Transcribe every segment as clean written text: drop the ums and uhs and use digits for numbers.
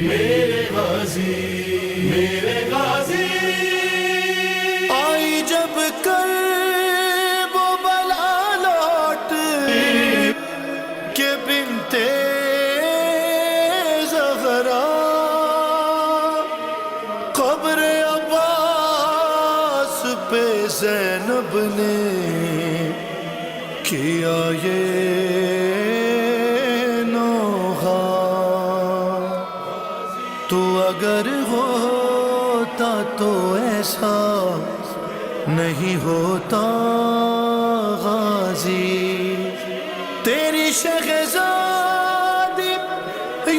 मेरे गाजी, मेरे गाजी। आई जब कर वो बला लौट के बिनते ज़हरा, क़ब्र अब्बास पे ज़ैनब ने किया ये नोहा। तो अगर होता तो ऐसा नहीं होता गाजी। तेरी शहज़ादी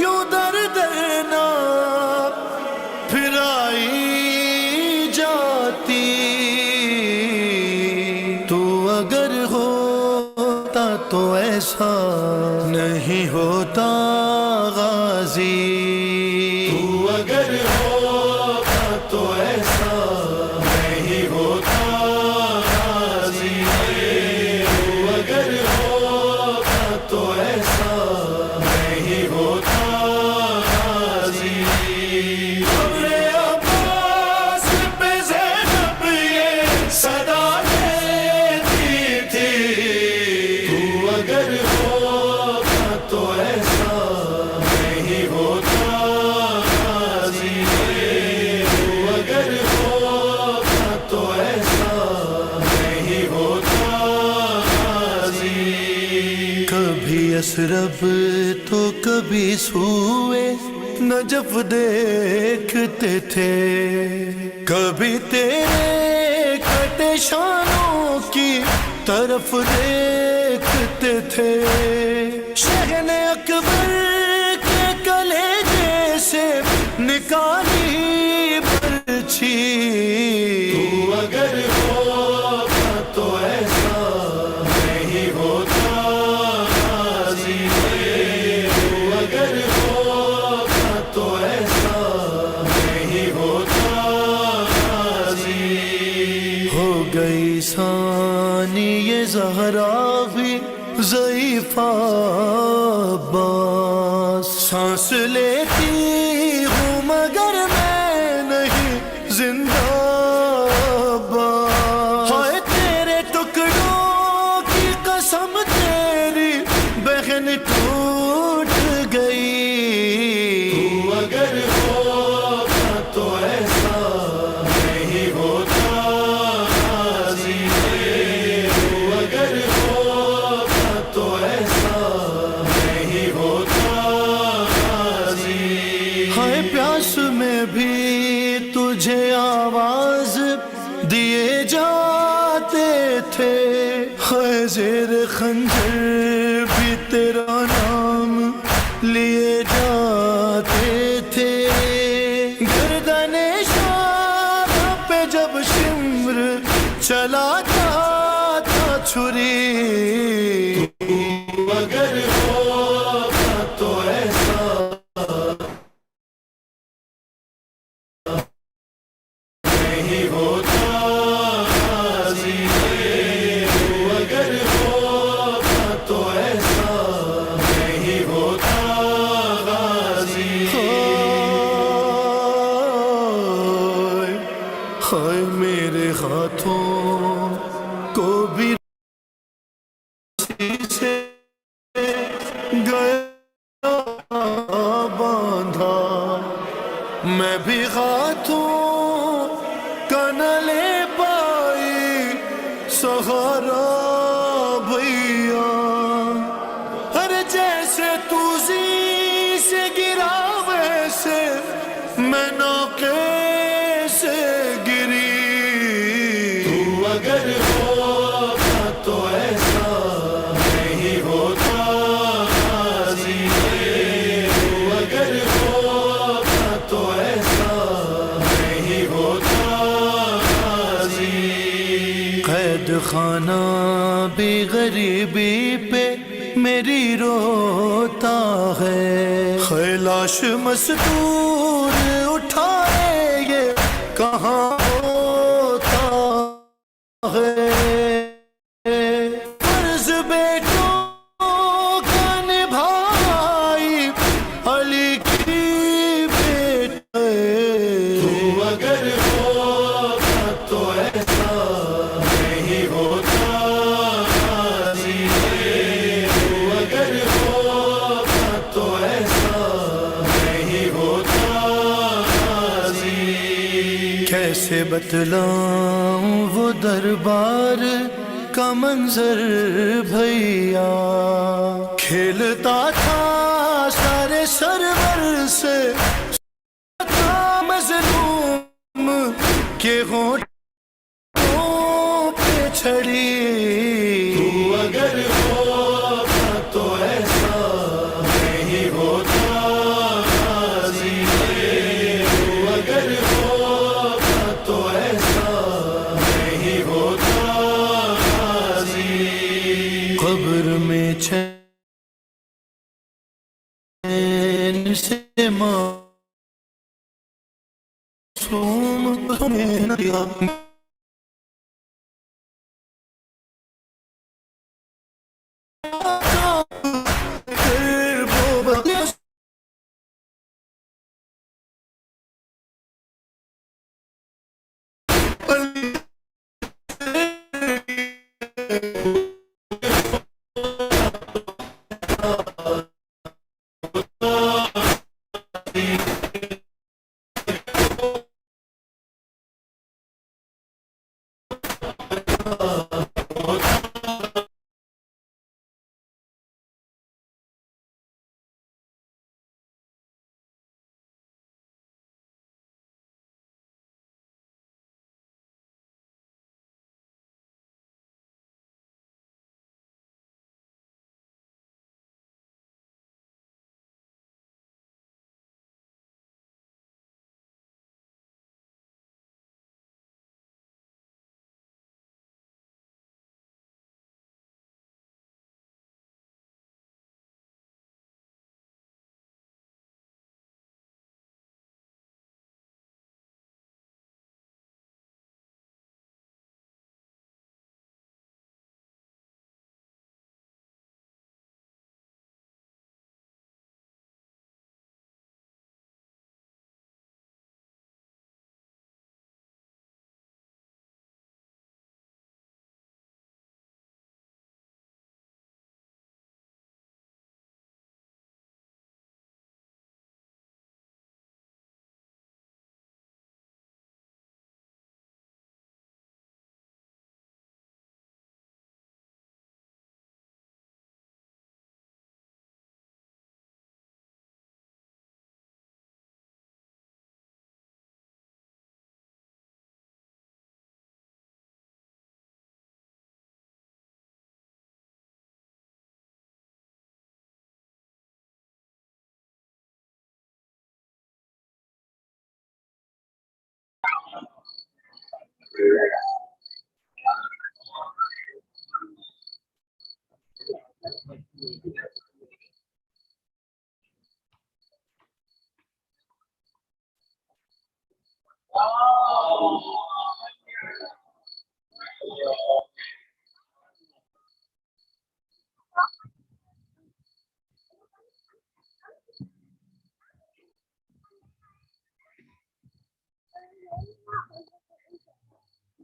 यूं दर दरना फिराई जाती। तू अगर होता तो ऐसा नहीं होता गाजी। तू अगर होता तो ऐसा नहीं होता गाजी। तू अगर होता तो ऐसा नहीं होता गाजी। क़ब्र अब्बास पे ज़ैनब ये सदा देती थी। तू अगर होता तो ऐसा नहीं होता गाजी। तू अगर होता तो ऐसा नहीं होता गाजी। कभी असरब तो कभी सूए नजफ देखते थे, कभी तेरे कटे शानों की तरफ देखते थे। शहने अकबर के कलेजे से निकाली बर्छी। तू अगर होता तो ऐसा नहीं होता गाजी। तू अगर होता तो ऐसा नहीं होता गाजी। हो गई सानी ये ज़हरा भी ज़ईफ़ा अब्बास। सांस लेती हूँ मगर मैं नहीं जिंदा अब्बास। हाय तेरे टुकड़ों की कसम तेरी बहन टूट गई। तू अगर होता तो ऐसा नहीं होता गाजी। तू अगर होता तो ऐसा नहीं होता गाजी। हाय प्यास में भी तुझे आवाज दिए जाते थे, हाय ज़ेर खंजर भी तेरा नाम लिए जाते थे। गर्दने शाह पे जब शिम्र चलाता था छुरी। तू अगर होता तो ऐसा नहीं होता गाजी। तू अगर होता तो ऐसा नहीं होता गाजी। हाय हाय मेरे हाथों को भी रस्सी से गया बांधा। मैं भी हाथों का न ले पाई सहारा भैया। अरे जैसे तू जी से गिरा वैसे मैं नौके से गिरी। तू अगर होता तो ऐसा नहीं होता गाजी। तू अगर होता तो ऐसा नहीं होता गाजी। कैद खाना भी गरीबी पे मेरी रोता है। खैलाश मजदूर उठाए ये कहाँ होता है। फर्ज बेटों का निभा कैसे बतलाऊं वो दरबार का मंजर भैया, खेलता था सारे सरवर से मजलूम के होठों पे छड़ी। तू अगर होता तो ऐसा नहीं होता गाजी, तू अगर होता तो ऐसा नहीं होता गाजी। कब्र में चैन से मासूम तुम्हें न दिया, फिर वो बदला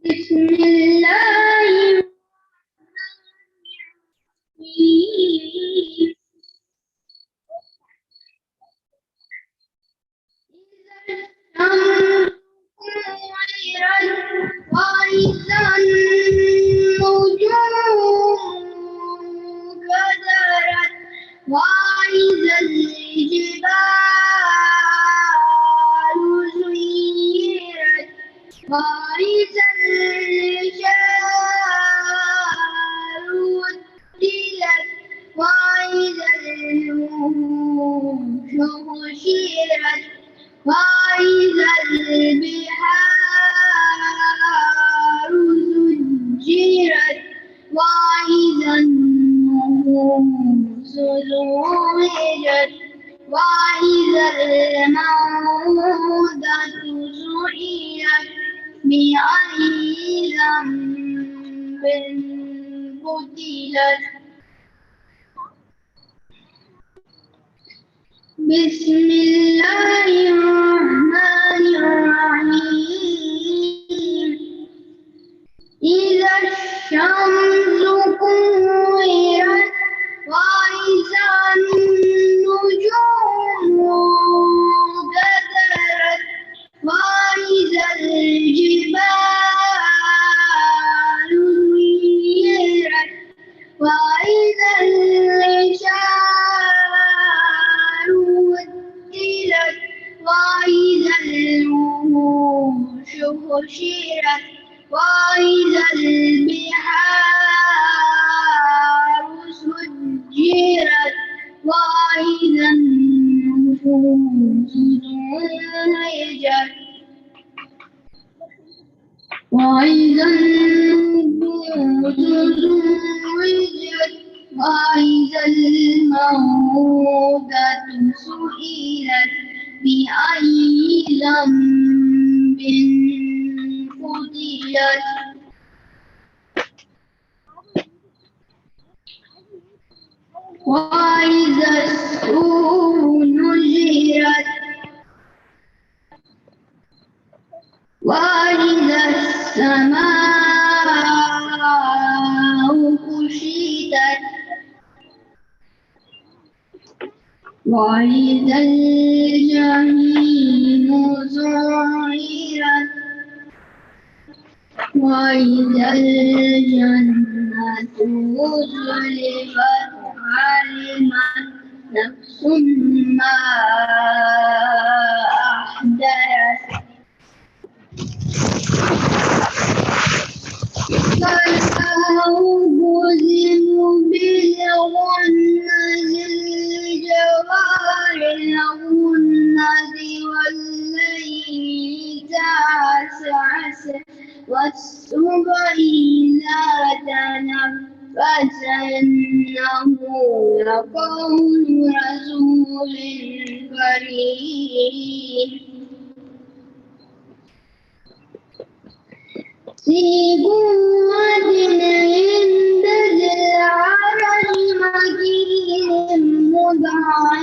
बिस्मिल्लाहिर्रहमानिर्रहीम। وإذا النجوم كدرت وإذا الجبال سيرت وإذا الجبال عطلت وإذا الوحوش حشرت وإذا البحار سجرت وإذا النفوس زوجت وإذا الموءودة سئلت بأي ذنب قتلت. بسم الله الرحمن الرحيم. إذا الشمس كورت وإذا النجوم كدرت وإذا الجبال حشرت وإذا البحار سجرت وإذا النفوس زوجت وإذا النفوس زوجت وإذا الموءودة سئلت بأي ذنب قتلت وإذا السور نجرت وإذا السماء كشطت وإذا الجحيم سعرت وإذا الجنة أزلفت علمت نفس ما أحضرت فلا أقسم بالخنس الجوار الخنس والليل إذا عسعس والصبح إذا تنفس إنه لقول رسول كريم ذي قوة عند ذي العرش مكين مطاع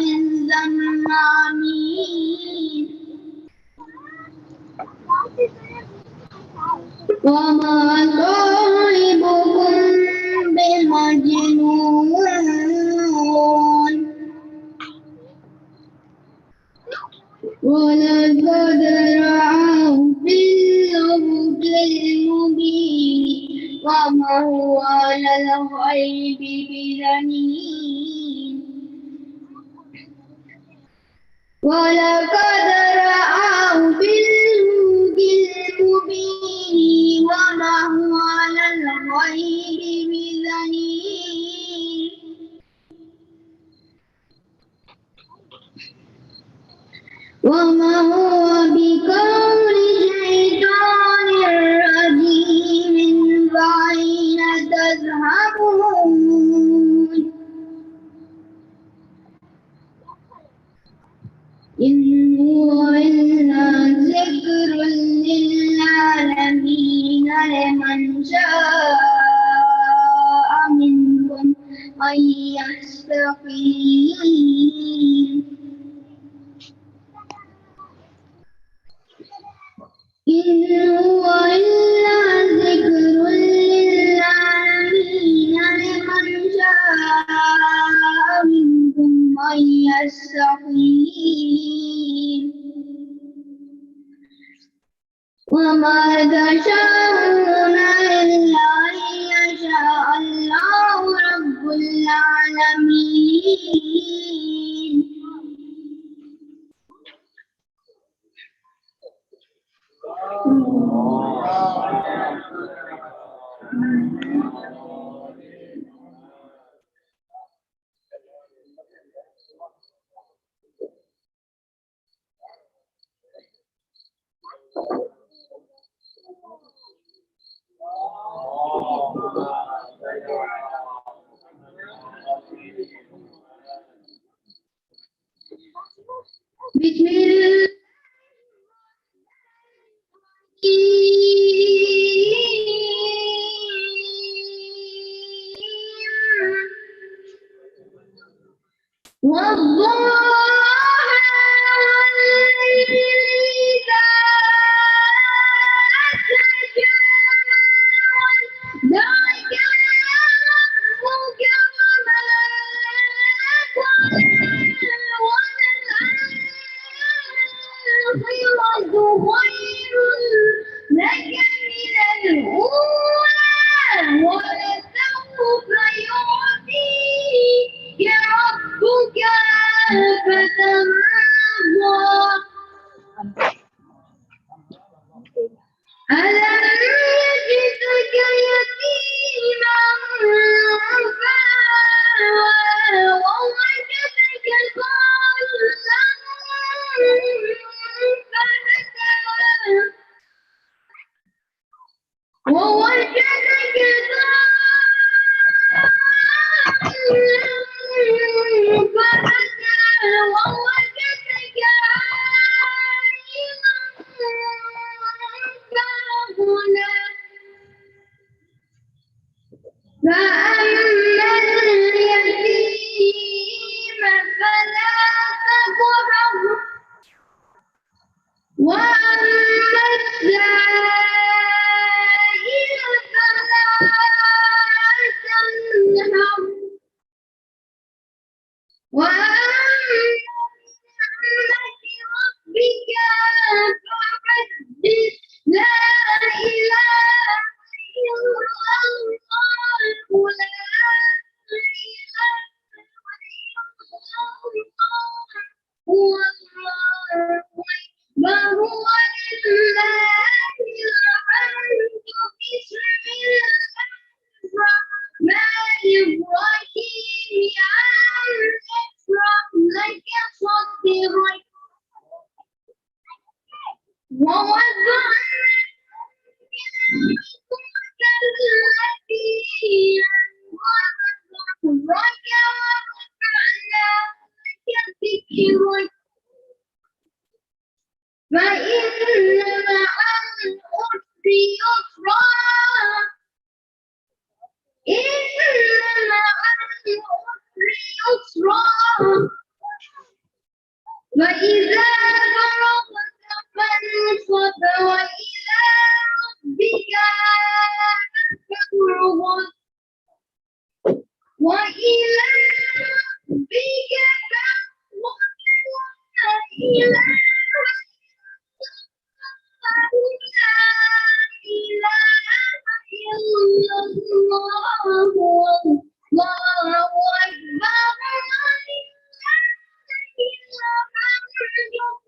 ثم أمين وما صاحبكم بمجنون ولقد رآه بالأفق المبين وما هو على الغيب بضنين ولقد رآه بالأفق المبين وما هو على الغيب بضنين وما هو بقول شيطان رجيم فأين تذهبون إن هو إلا ذكر للعالمين لمن شاء منكم أن يستقيم إن هو إلا ذكر للعالمين لمن شاء منكم أن يستقيم وما تشاءون إلا أن يشاء الله رب العالمين بسم الله والضحى والليل إذا سجى ذلك ربك وما ووجدك عائلا فأغنى فأما اليتيم فلا تقهر وأما السائل فلا تنهر وأما بنعمة ربك فحدث لا إله إلا الله لا إله إلا الله هو الله وهو لله الحمد بسم الله الرحمن الرحيم ألم نشرح لك صدرك ووضعنا عنك الذي أنقض ظهرك ورفعنا لك ذكرك فإن مع العسر يسرا إن مع العسر يسرا وإذا فرغت فانصب وإلى ربك فارغب وإلى ربك فارغب وإلى لا إله إلا الله والله أكبر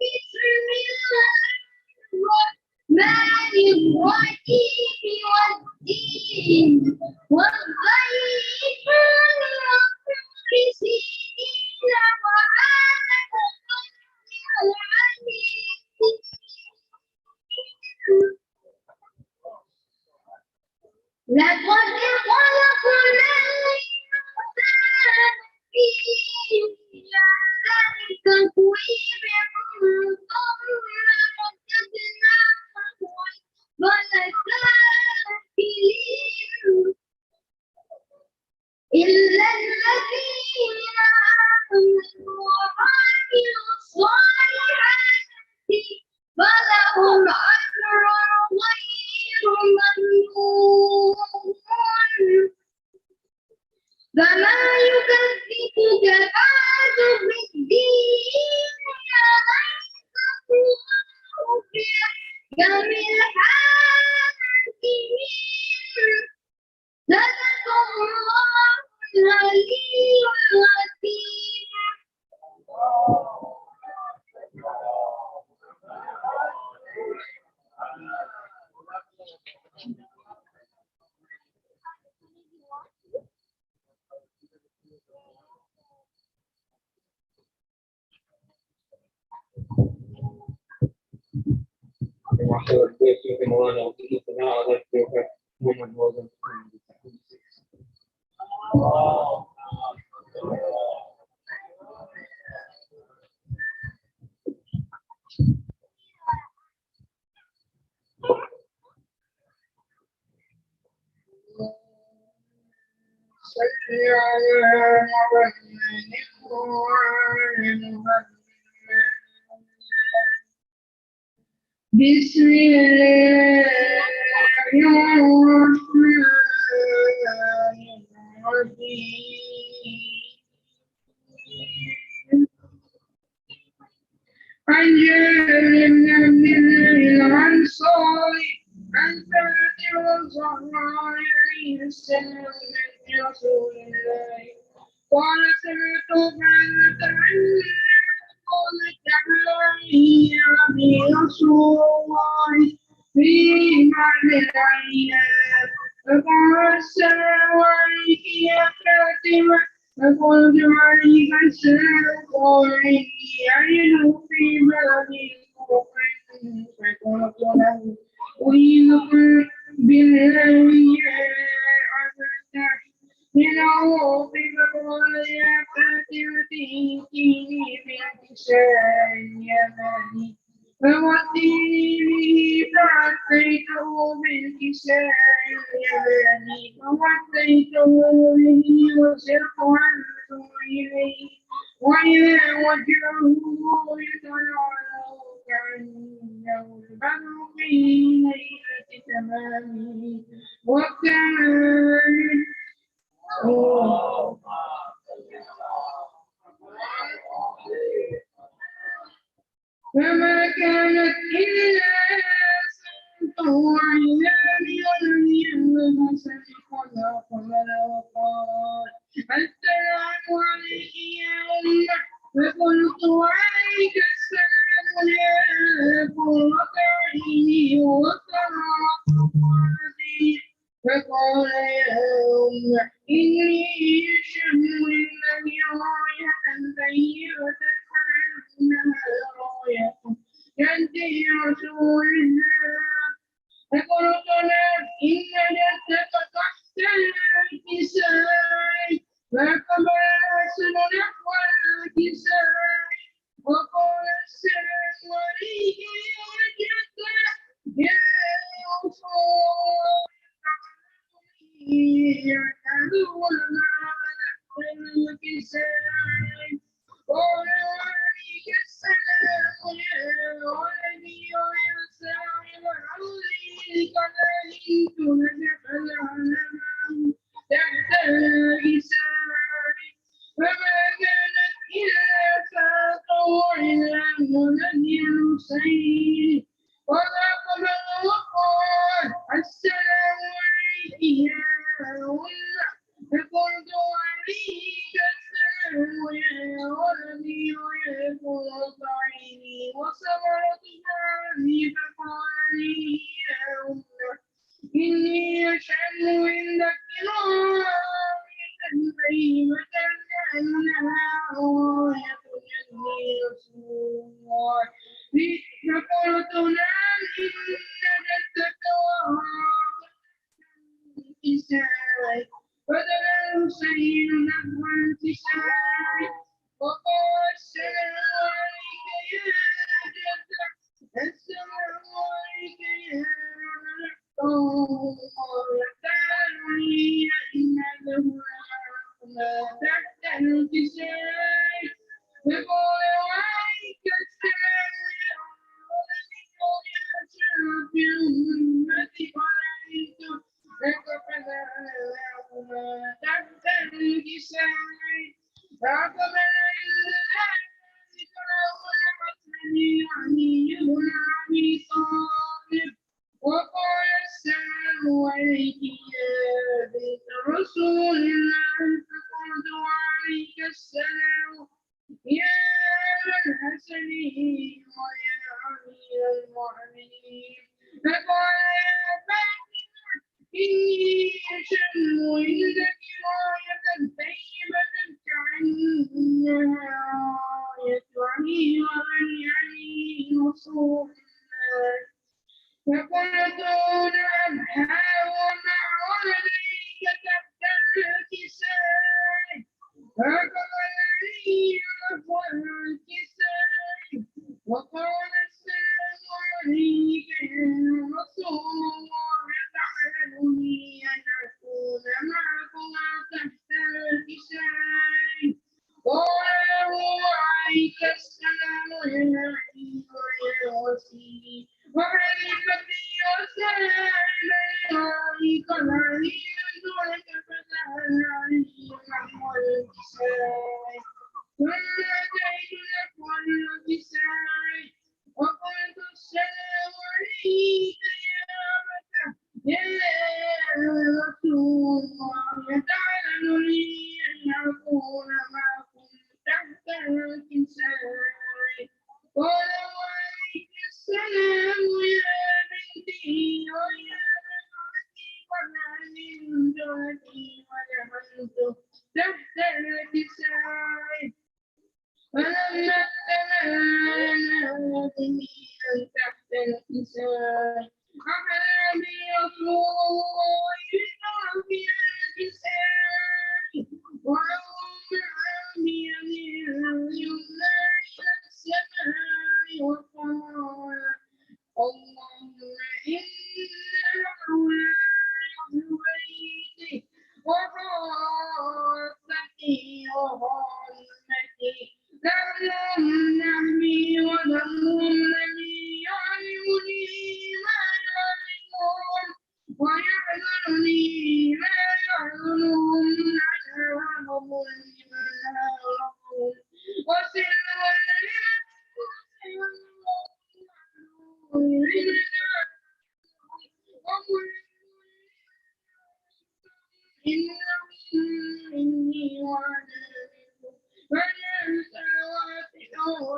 بسم الله الرحمن الرحيم والدين والزيتون والطور سينين وهذا البلد العظيم لقد خلقنا الإنسان في أحسن تقويم ثم رددناه أسفل سافلين إلا الذين آمنوا وعملوا الصالحات فلهم أجر غير ممنون فما يكذبك بعد بالدين أليس الله بأحكم الحاكمين صدق الله العلي العظيم. بسم الله الرحمن الرحيم عن جابر بن عبد الله الأنصاري عن ثابت الزهراء عليه السلام من رسول الله قال سمعت فعلة قال تعالى يا أبي رسول الله في بعض الأيام فقال السلام عليك يا فاطمة فقلت عليك السلام قال إني أعلم في بلدي فقلت له أعيذكم بالله يا أبا من عوق فقال يا فاترتي ائتيني بالكساء اليماني فوديني به فأتيته بالكساء اليماني فوديته به وسرت عنه إليه وإذا وجهه يتلألأ كأنه البدر في ليلة تمامه وكان فما كانت إلا سنته عينان ولم يمه سبق قبل وقال السلام عليك يا أمة فقلت عليك السلام يا قرة عيني وثمرة فؤادي فقال يا أمة إني أشهد لله راية طيبة كأنها راية يدي رسول الله فقلت له إن جدك تحت الكساء فقبل الحسن نحو الكساء وقال السلام عليك يا جدة يا رسول يعتذرون على الكساء قال عليك السلام يا ولدي ويا ساحب العظيم قد علمت لك العلم تحت الكساء فما كانت إلا فاطوعنا ولدي الحسين وذاقب وقال السلام عليك يا أمة فقلت عليك السلام يا ولدي ويا قرة عيني وثمرة فؤادي فقال لي يا أمة إني أشهد عندك راية طيبة كأنها راية يدي رسول الله فقلت نعم إن جدك وراء الكساء بدل الحسين نحو الكساء وقال السلام عليك يا جدة السلام عليك يا قال تعالوا لي إنه ما تحت الكساء فقال وعليك السلام يا ولدي ويا شرف أمتي عليك فقد ما تحت الكساء فقبل ذلك ولمسني علي بن أبي طالب وقال السلام عليك يا بنت رسول الله فقلت وعليك السلام يا أبا الحسن ويا أمير المؤمنين فقال يا فاطمة إني أشهد عندك راية طيبة كأنها راية علي يعني رسول الله فقلت نعم ومع ولديك تحت الكساء فقال لي نحو الكساء وقال السلام عليك يا رسول الله تعلمني أن أكون معكما تحت الكساء قال وعليك السلام يا علي ويا وسيلي وخليفتي وسلامي قد علمت لك فسأل علي نحو الكساء ثم أتيت نحو الكساء وقلت السلام عليك يا أبت يا رسول الله تعلمني أن أكون معكم تحت الكساء قال وعليك السلام يا بنتي ويا بنتي قد علمت لك ودخلت تحت الكساء فلا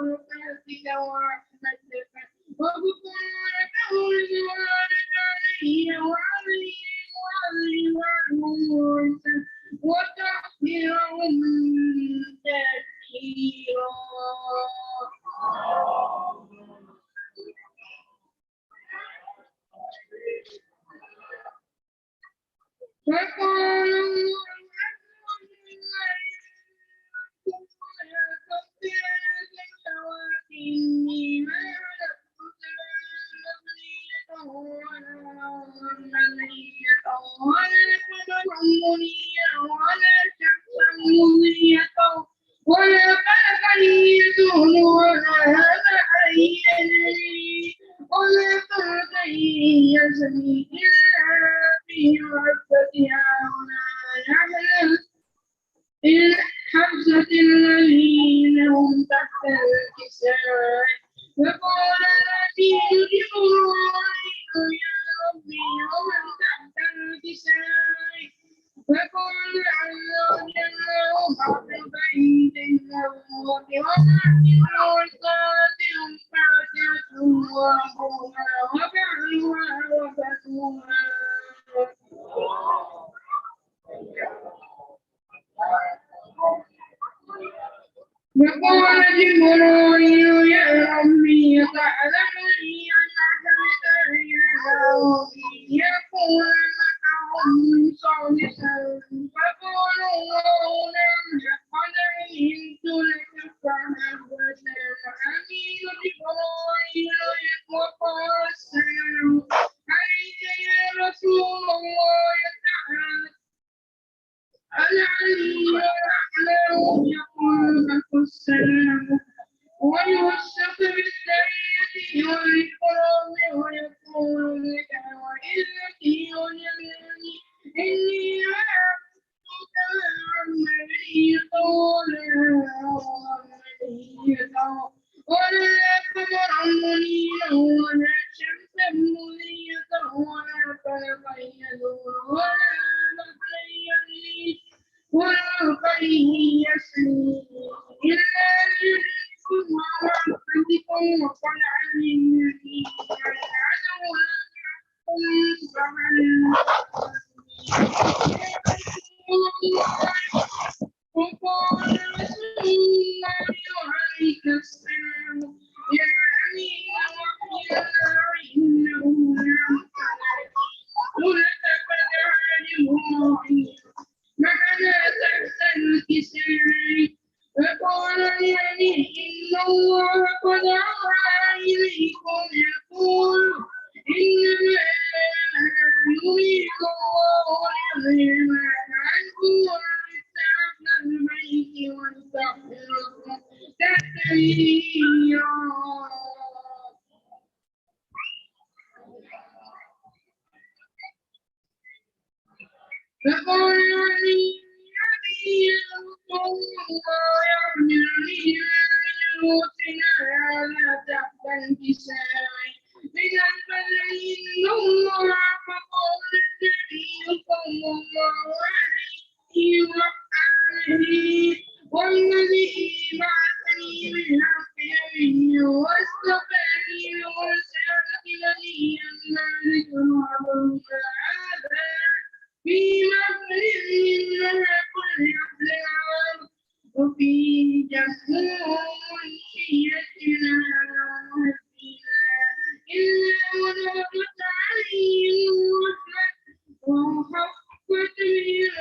بركاتك ورحمتك وغفرانك ورضوانك علي وعلي وعلي وتغفرهم تكفيرا. فقال الله عز وجل إني ما خلقت الجن ولا قمرا منيرا ولا شمسا مضيئا ولا فلكا يزول ولا بحرا يجري ولا فرقا يزري إلا في ربتها ولا يعلم إلا حبسة الذين هم تحت الكساء. فقال الذين كفروا يا ربي ومن تحت الكساء. فقال عز وجل وبعد بيت الموت وبعد وصاتهم فاتتهم وربها وبعدها وفتوها. فقال جبرائيل يا ربي تعلم لي أنك يقول معهم صالحا. فقال الله لم قد علمت لك فهبت أمين جبرائيل وقال السلام عليك يا رسول الله تعالى العلي الأعلى يقول السلام ويوسف بالتحية والإكرام ويقول لك وإذنتي وجلالي إني أعبدك عملية ولا قمرا منيرا ولا شمسا منيرا ولا فلكا يدور ولا بحرا يجري ولا طريق يسري إلا بإذنكم ورحمتكم وقد علمني العدو وقال رسول الله عليك السلام يا أمين وحي الله إنه لم قلت فدعاني معنا تحت الكساء. فقال الذي إن الله قد أوحى إليكم يقول إنما يريد الله ليذهب عنكم أهل البيت ويطهركم تطهيرا. فقال لي أبي الله يرجعني موتنا على تحت الكساء من البدن إن الله فقال النبي صلى الله عليه وآله والذي بعثني بالحق نبيا واصطفاني برسالة نبيا مالك وأبوك هذا في مخرج منها كل أحلام وفي جهنم منشيتنا إلا ونبت عليهم الرحمة وخفت بهم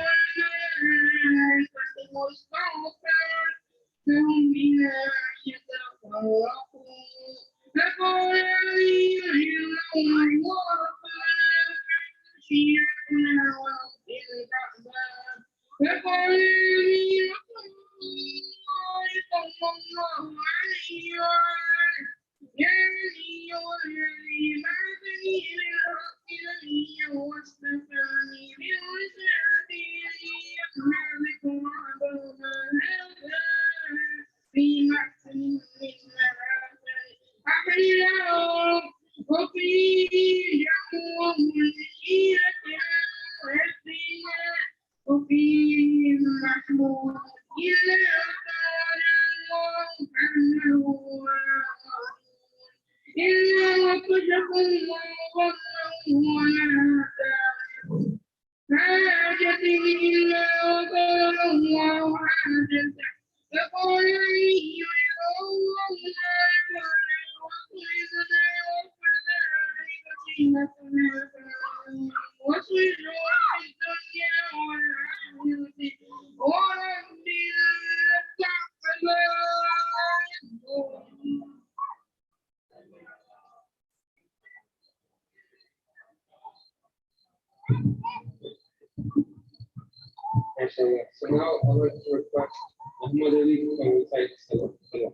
الملائكة واستغفرت لهم بها يتفرقون. فقال علي إن الله فلا شيعنا وفي الأحباب. فقال النبي صلى الله عليه وآله يا نبي والذي بعثني بالحق نبيا واصطفاني برسالته ليحمى بكم عبدا هذا في محسن من محاسن أحياء وفي جهنم منشية إلا وقدكم وغمه حاجة إلا وقال الله حاجة فقال لي الله وخلقنا وكذلك سنتنا وسجوا في الدنيا والآخرة وربي تعبدون MashaAllah. So now I want to request Muhammad Ali to come inside the Salah.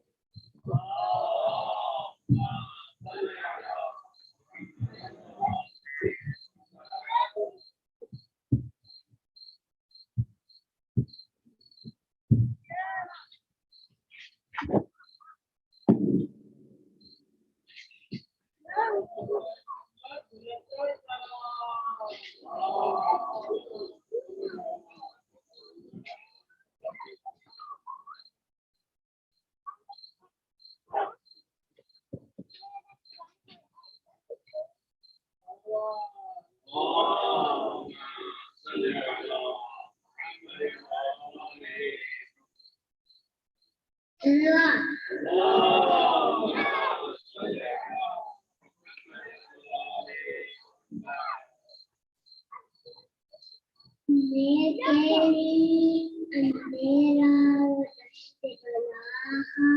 अंधेरा दश्ते बलाहा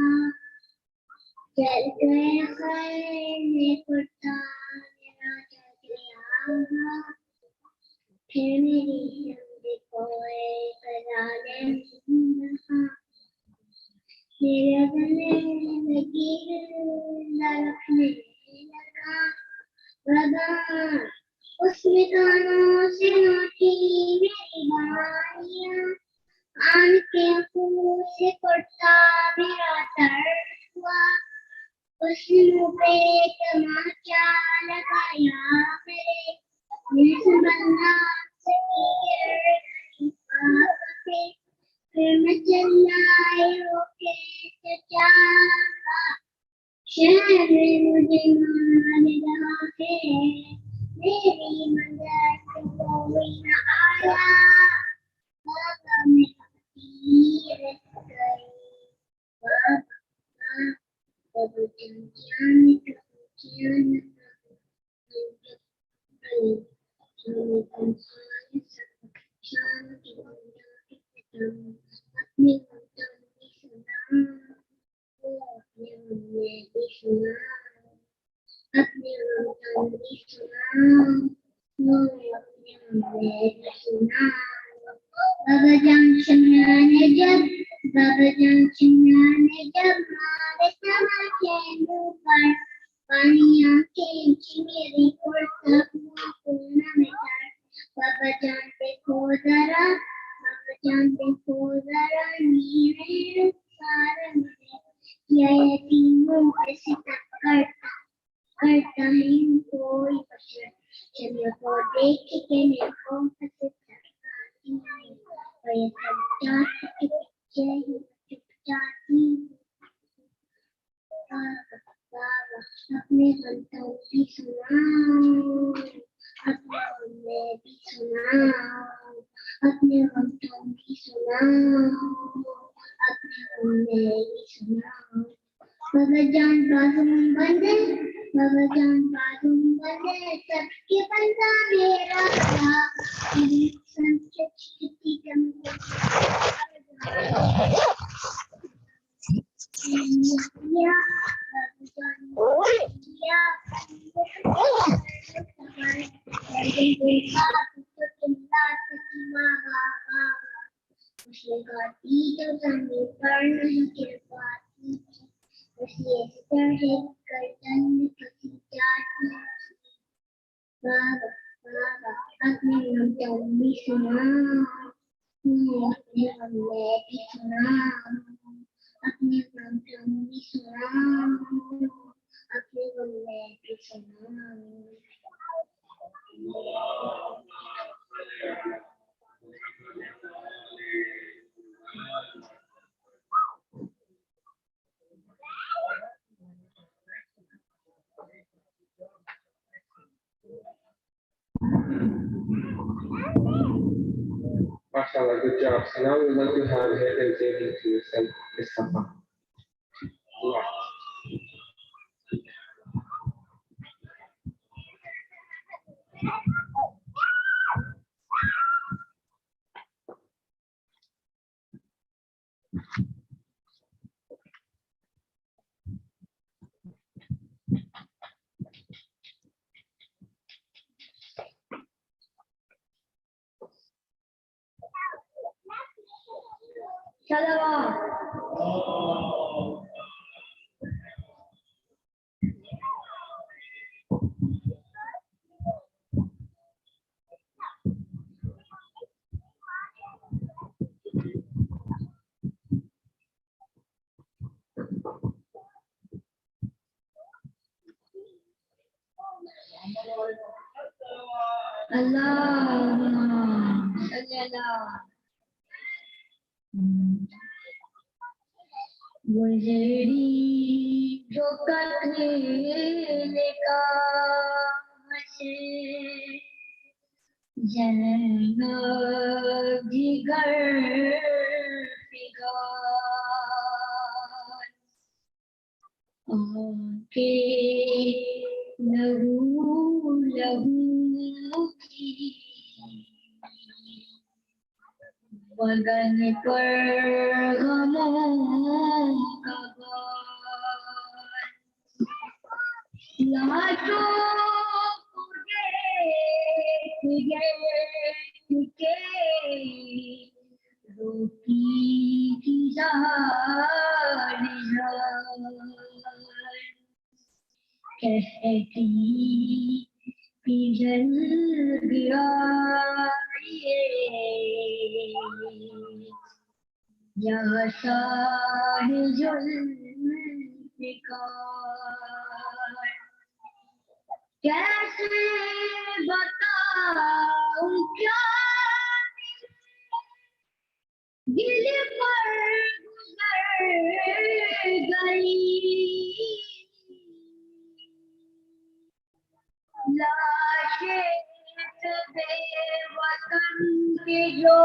चल गए खैर ने कुर्ता मेरा चल गया फिर मेरी हमदे कोए कराले मेरे गले लगी रखने लगा बाबा उसमें कानों से उठी मेरी बानियां आन के फूल से पड़ता मेरा दर्द हुआ उसने मुँह पे तमाचा लगाया मेरे दिल से बंधा से फिर मैं चिल्लाई रोके चचा शहर मुझे मान रहा है मेरी मदद कोई न आया बाबा मेरा तीर गई बाबा जान अपने अपने बाबा जंक्शन ने जब मारे तमाचे मुँह पर पानी आंखें मेरी कुर्ता पूना में डर बाबा जान देखो जरा नीरे सारे मुझे क्या यतीमों पे सितम करता है कोई बशर चलिए को देख के मेरे को हंसे थकाती है और ये सज्जाद के पीछे ही चुप जाती बाबा अपने गलतों की सुनाओ अपने गुनाह भी सुनाओ अपने गलतों की सुनाओ अपने गुनाह भी सुनाओ बाबा जान बाजुम बंदे सबके बंदा मेरा था मेरी संस्कृति कम या उसने गाती तो जमीन पर नहीं गिर पाती उसने तरह गर्दन में कसी जाती बाबा अपने गमों भी सुनाओ अपने गमों भी सुनाओ अपने गमों भी सुनाओ अपने गमों भी सुनाओ MashaAllah, good job. So now we'd like to have Heather get into this summer. Yeah. गुजरी जो कथले का से जन्म जिगर फिगार आके लहू लहू की बदन पर गमों का बार लाशों को देख के रोकी की जार कहती पिघल गया ये जैसा है जुल्फ़िकार कैसे बताऊं क्या दिल पर गुजर गई लाशें बेवतन के जो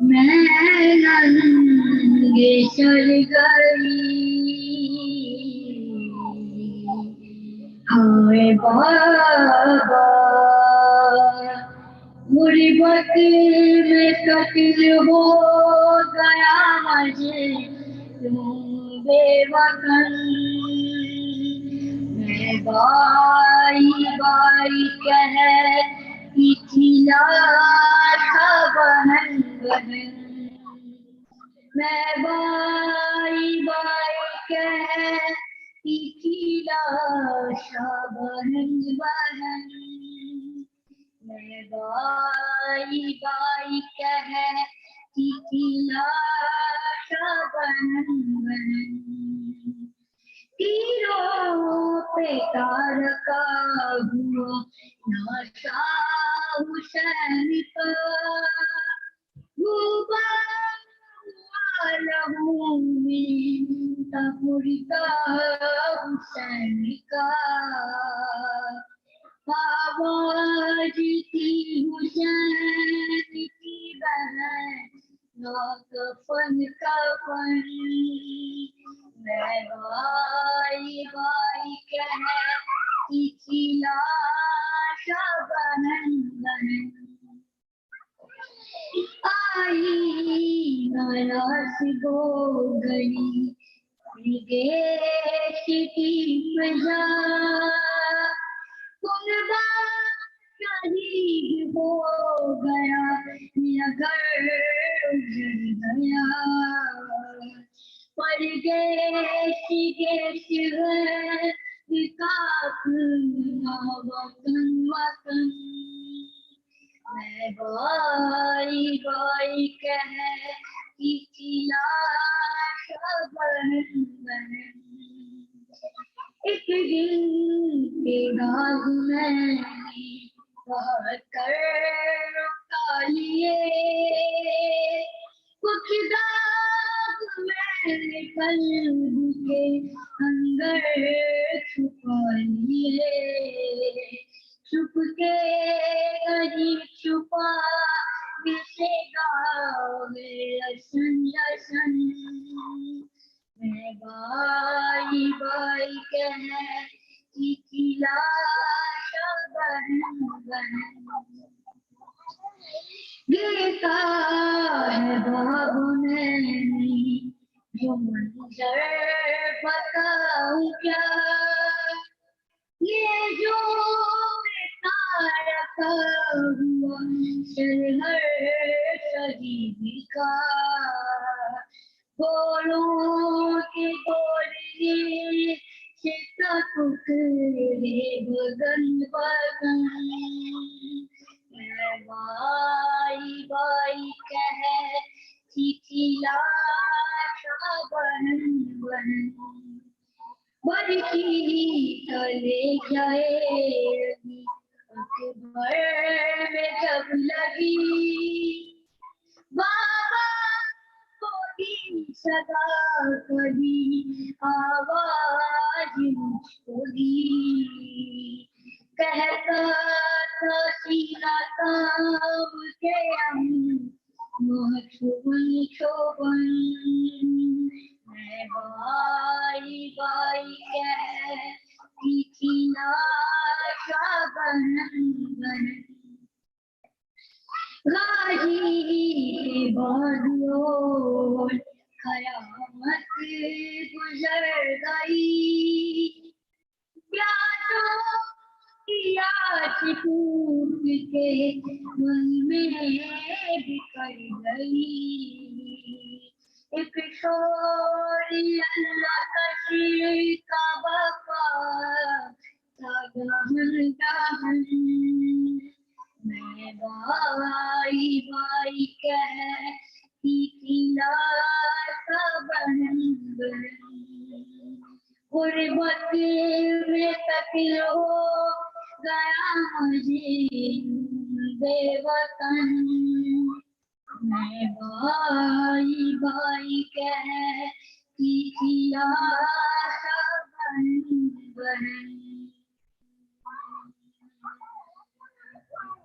मैं नंगे चल गई हाय बाबा गुर्बत में कत्ल हो गया मुझे तुम बेवतन मैं बाई बाई कहती थी लाशा बहन बहन मैं बाई बाई कहती थी लाशा बहन बहन मैं बाई बाई कहती थी लाशा बहन बहन तीरों पे तारका हुआ नाशा हुसैन का गुबार लहू में तमुर्दा हुसैन का आवाज थी हुसैन की बहन ना कफन कफन मैं बाई बाई कहती थी लाशा बहन बहन आई नाराज हो गई विदेश की प्रजा कुर्बान शहीद हो गया नगर उजड़ गया परदेश देश है अपना वतन वतन मैं बाई बाई कहती थी लाशा बहन बहन एक दिन के राग मैंने बहुत कर रुका लिए कुछ दाग मैंने कल्ब के अंदर छुपा लिए छुप के कहीं छुपा किसे गावे असन असन मैं बाई बाई कह चिचिलाशा बहन बहन गिरता है बाबू नैनी जो मंजर बताऊं क्या ये जो रखा हुआ हर शहीद का बोलों के बोलिए चिता टुकड़े बदन बदन मैं बाई बाई कह चिचिलाशा बहन बहन बरकी चले जाएगी अकबर में जब लगी बाबा को भी सदा कभी आवाज मुझको दी कहता था सीना ताम के हम छुबन छुबन मैं बाई बाई कह चिचिलाशा बहन बहन गाजी के बादलों कयामत गुजर गई प्यासों की आस टूट के मन में बिखर गई एक शोर अल्लाह का शिर का वफा दामन दामन मैं बाई बाई कह चिचिलाशा बहन बहन गुर्बत में तकलो गया मुझे बेवतन मैं बाई बाई कह चिचिलाशा बहन बहन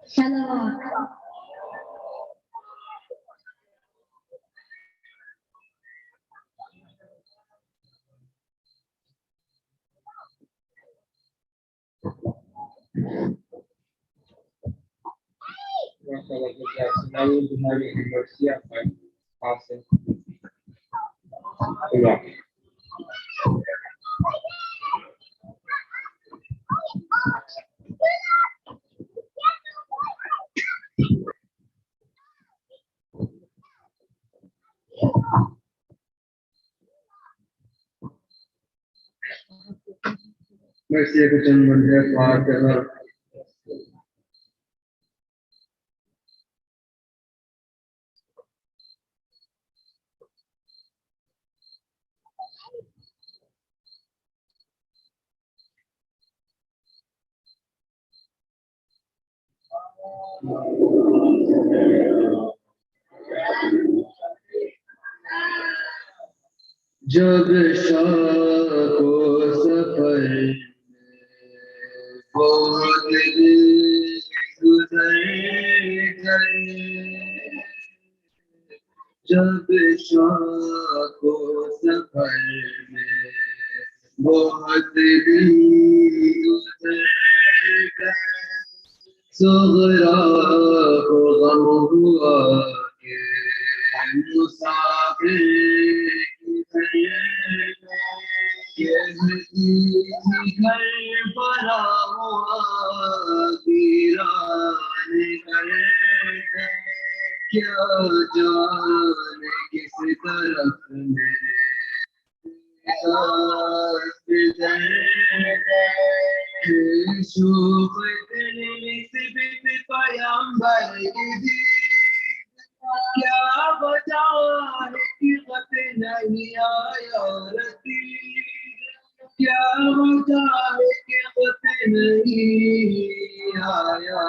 सलावत माशाल्लाह जो क्या सुनाई तुम्हारी यूनिवर्सिटी पर पास है खुदा Merci à tout le monde. जब शाह को सफर बहुत दिन गुजर गए जब शाह को सफर में बहुत दिन गुजर गए सुगरा को गम हुआ के मुसाफिर घर बना हुआ वीरान घर क्या जाने किस तरफ मेरे शुभ निस्बत पैगंबर की क्या बचा है कि खत नहीं आया रसीद क्या बचा है कि खत नहीं आया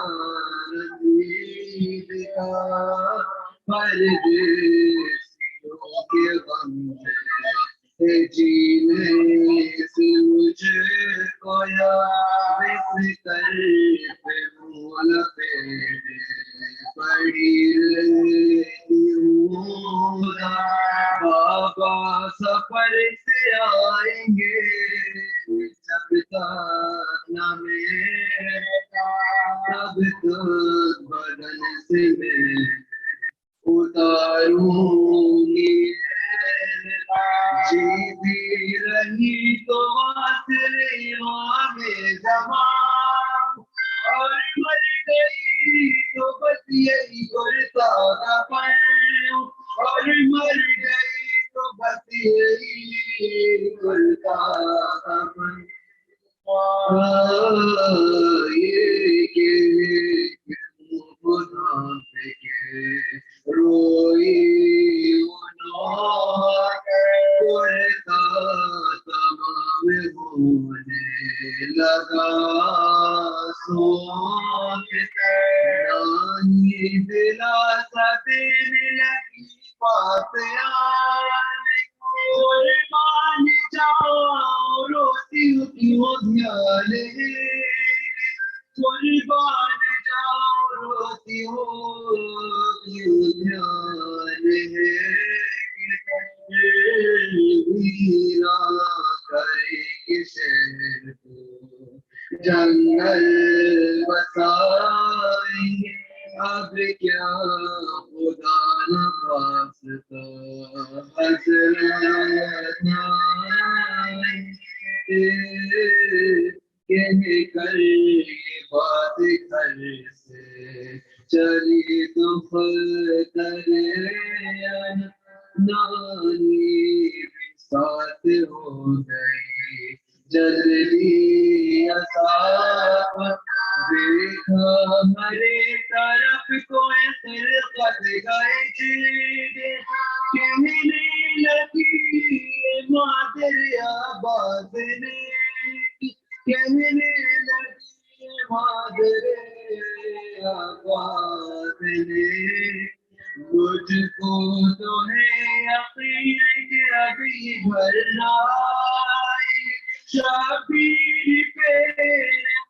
रसीद का परदेसियों के गम में जीने से मुझको याद इस तरफ न मेरा तब तो बदन से मैं उतारूंगी जीती रही तो आसरे में जमा और मर गई तो बस यही गुरता का पल और मर गई तो बस यही गुरता का पल ये के खुदा पे के रोई गुरता तमाम होने लगा सोचता नानी दिलासा देने लगी बात आने मान जाओ रोती क्यों ध्यान कुर्बान जाओ रोती हो क्यों ध्यान वीरा करेंगे शहर को जंगल बसाएंगे अब क्या खुदा न वास्ता हसरत कह कर ये बात घर से चली तो करे नानी भी साथ हो गई जल्दी असाप देखा हमारे तरफ कोई सरकत गए कहने लगी मादर आबाद ने कहने लगी मादर आबाद ने मुझको तो है यकीन कि अभी घर लाए शबीर पे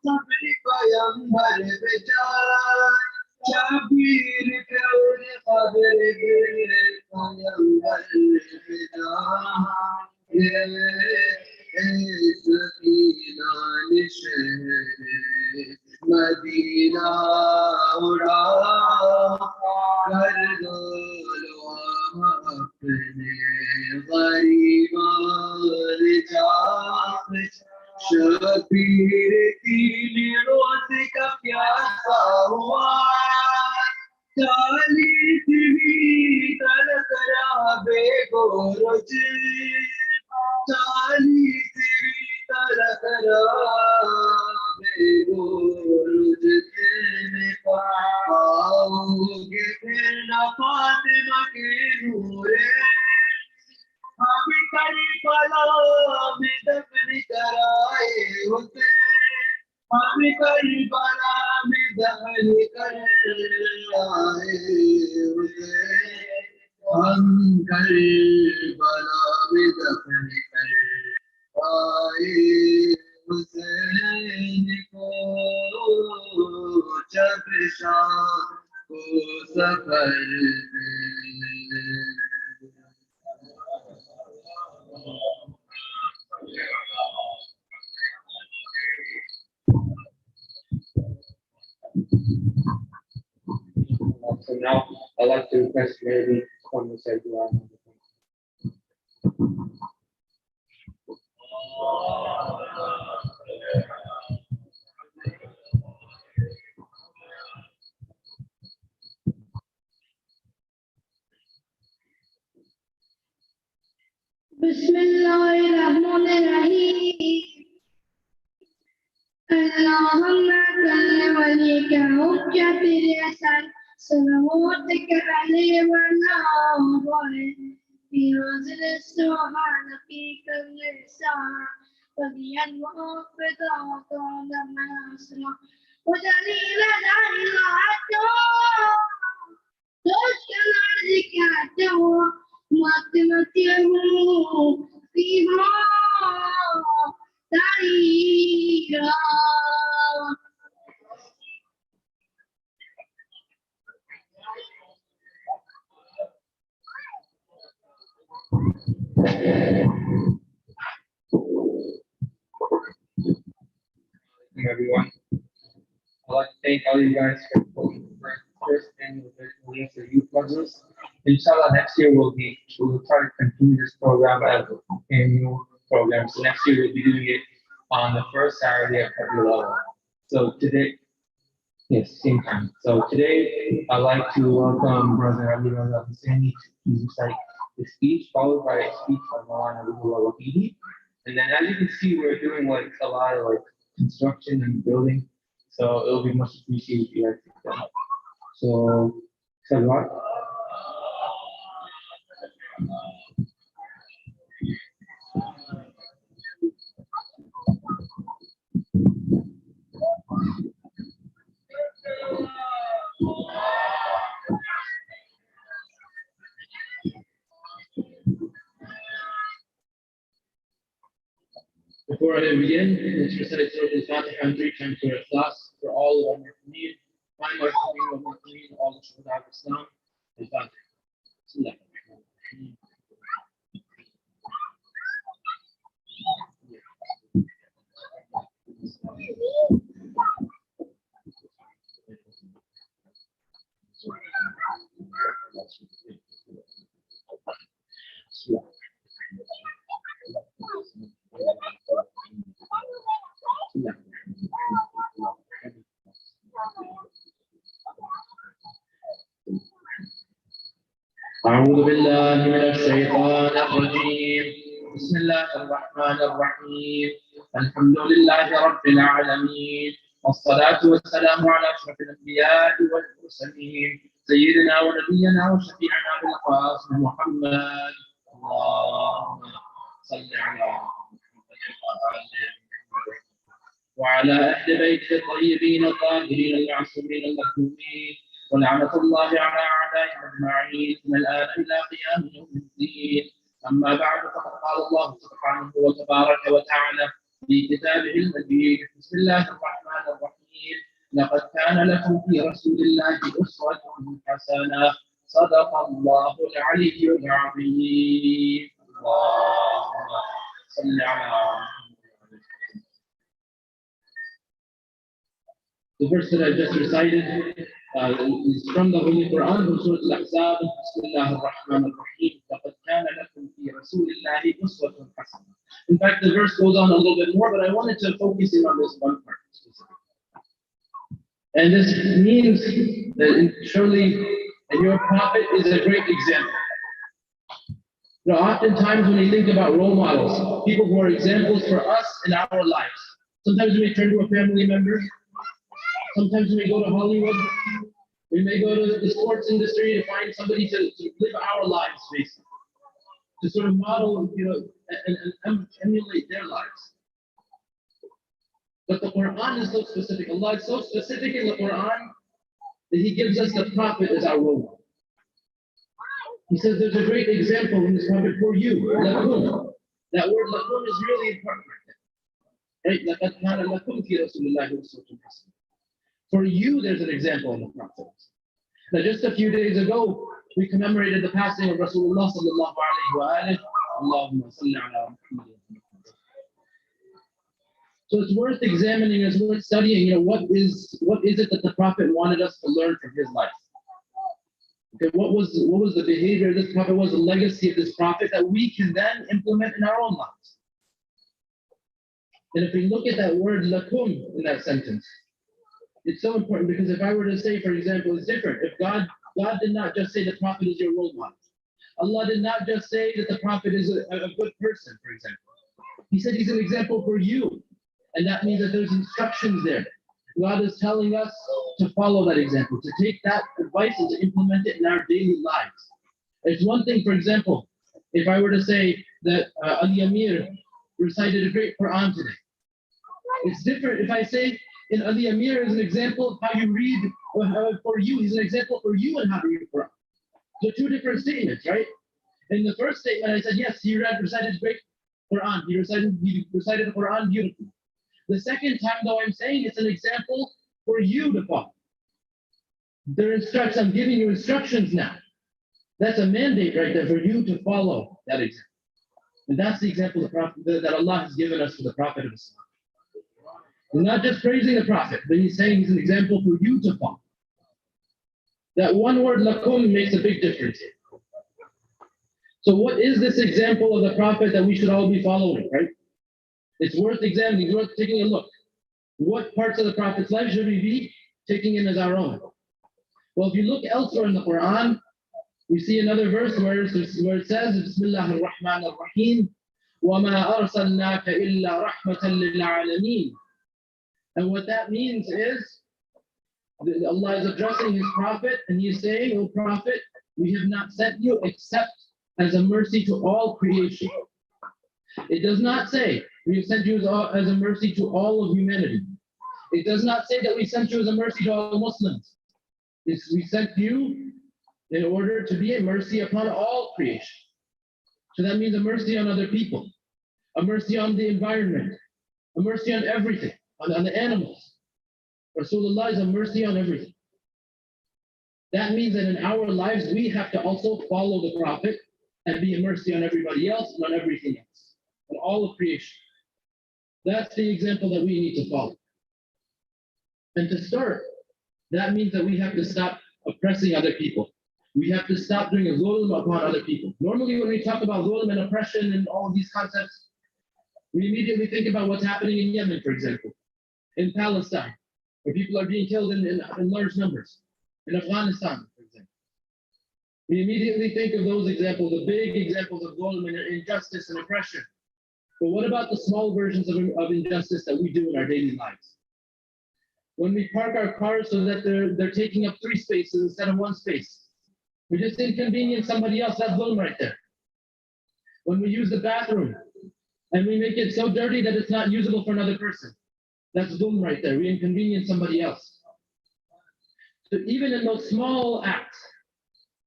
सब्र पयंबर बेचारा शबीर पे खबर पयंबर बेचारा शहर मदीना उड़ा कर दो अपने गरीबान जात शबीर 3 रोज का प्यासा हुआ 40 तलक बेगोरज 40 तलक बेगोरज तेरे पाओगे फिर न फातिमा के नूरे हम करबला में दफन कराए होते हम करबला में दफन कराए होते हम करबला में दफन कराए हुसैन को जब शाम को सफर So now I'd like to request maybe come and say dua. Bismillahirrahmanirrahim. Allahumma salli walika hujjatil hasan salawatika alayhi wa alihi fi hazil subhan fi kulli sa'a wa diyan wa afida wa qala nasra wa jalila la ilaha doshkala zikata matmatihu fiha Tahira. everyone. I'd like to thank all you guys for voting for first annual Majlis for Youth Majlis. Inshallah, next year we'll try to continue this program as an annual program. So next year we'll be doing it on the first Saturday of February 11th. So today, yes, same time. So today I'd like to welcome Brother Ali Raza Husseini to recite the speech, followed by a speech by Maulana Abdullah Wahidi. And then as you can see, we're doing like a lot of like construction and building. So it'll be much appreciated if you guys take that. So, Salawat. Before I begin, let's recite Surah Al-Fatiha and 3 times Surah Al-Ikhlas for all of our community, my community, all the Shuhada of Islam, Al-Fatiha. Bismillah. أعوذ بالله من الشيطان الرجيم بسم الله الرحمن الرحيم الحمد لله رب العالمين والصلاة والسلام على أشرف الأنبياء والمرسلين سيدنا ونبينا وشفيعنا بالقاسم محمد اللهم صل على محمد وعلى أهل بيته الطيبين الطاهرين المعصومين المكتومين ولعنة الله على أعدائهم أجمعين من الآن إلى قيام يوم الدين أما بعد فقد قال الله سبحانه وتبارك وتعالى في كتابه المجيد بسم الله الرحمن الرحيم لقد كان لكم في رسول الله أسوة حسنة صدق الله العلي العظيم اللهم صل على The verse that I just recited is from the Holy Quran, from Surah Al-Ahzab, Bismillah ar-Rahman ar-Rahim, لَقَدْ كَانَ لَكُمْ فِي رَسُولِ اللَّهِ أُسْوَةٌ حَسَنَةٌ. In fact, the verse goes on a little bit more, but I wanted to focus in on this one part specifically. And this means that surely your prophet is a great example. You know, oftentimes when we think about role models, people who are examples for us in our lives, sometimes we may turn to a family member. Sometimes we may go to Hollywood, we may go to the sports industry to find somebody to live our lives, basically, to sort of model, you know, and emulate their lives. But the Quran is so specific. Allah is so specific in the Quran that He gives us the Prophet as our role model. He says there's a great example in this Prophet for you, lakum. That word lakum is really important, right? لَقَدْ كَانَ لَكُمْ فِي رَسُولِ اللَّهِ أُسْوَةٌ حَسَنَةٌ. For you, there's an example in the Prophet. Now, just a few days ago, we commemorated the passing of Rasulullah sallallahu alayhi wa alihi. Allahumma salli ala Muhammad. So it's worth examining, it's worth studying, you know, what is it that the Prophet wanted us to learn from his life? Okay, what was the behavior of this Prophet, what was the legacy of this Prophet that we can then implement in our own lives? And if we look at that word lakum in that sentence, it's so important because if I were to say, for example, it's different. If God did not just say the Prophet is your role model. Allah did not just say that the Prophet is a good person, for example. He said he's an example for you. And that means that there's instructions there. God is telling us to follow that example, to take that advice and to implement it in our daily lives. It's one thing, for example, if I were to say that Ali Amir recited a great Quran today. It's different if I say, and Ali Amir is an example of how you read, for you, he's an example for you and how to read the Quran. So two different statements, right? In the first statement, I said, yes, he recited great Quran. He recited the Quran beautifully. The second time, though, I'm saying it's an example for you to follow. I'm giving you instructions now. That's a mandate right there for you to follow that example. And that's the example of the Prophet, that Allah has given us for the Prophet of Islam. He's not just praising the Prophet, but he's saying he's an example for you to follow. That one word lakum makes a big difference here. So what is this example of the Prophet that we should all be following, right? It's worth examining, it's worth taking a look. What parts of the Prophet's life should we be taking in as our own? Well, if you look elsewhere in the Quran, we see another verse where it says, Bismillah ar-Rahman ar-Rahim, وَمَا أَرْسَلْنَاكَ إِلَّا رَحْمَةً لِلْعَالَمِينَ. And what that means is, Allah is addressing His Prophet, and He is saying, O Prophet, we have not sent you except as a mercy to all creation. It does not say, we have sent you as a mercy to all of humanity. It does not say that we sent you as a mercy to all Muslims. We sent you in order to be a mercy upon all creation. So that means a mercy on other people, a mercy on the environment, a mercy on everything, on the animals. Rasulullah is a mercy on everything. That means that in our lives, we have to also follow the Prophet and be a mercy on everybody else and on everything else, on all of creation. That's the example that we need to follow. And to start, that means that we have to stop oppressing other people. We have to stop doing a zulm upon other people. Normally when we talk about zulm and oppression and all of these concepts, we immediately think about what's happening in Yemen, for example, in Palestine, where people are being killed in large numbers, in Afghanistan, for example. We immediately think of those examples, the big examples of zulm and injustice and oppression. But what about the small versions of injustice that we do in our daily lives? When we park our cars so that they're taking up 3 spaces instead of 1 space, we just inconvenience somebody else, that's zulm right there. When we use the bathroom and we make it so dirty that it's not usable for another person, that's zulm right there, we inconvenience somebody else. So even in those small acts,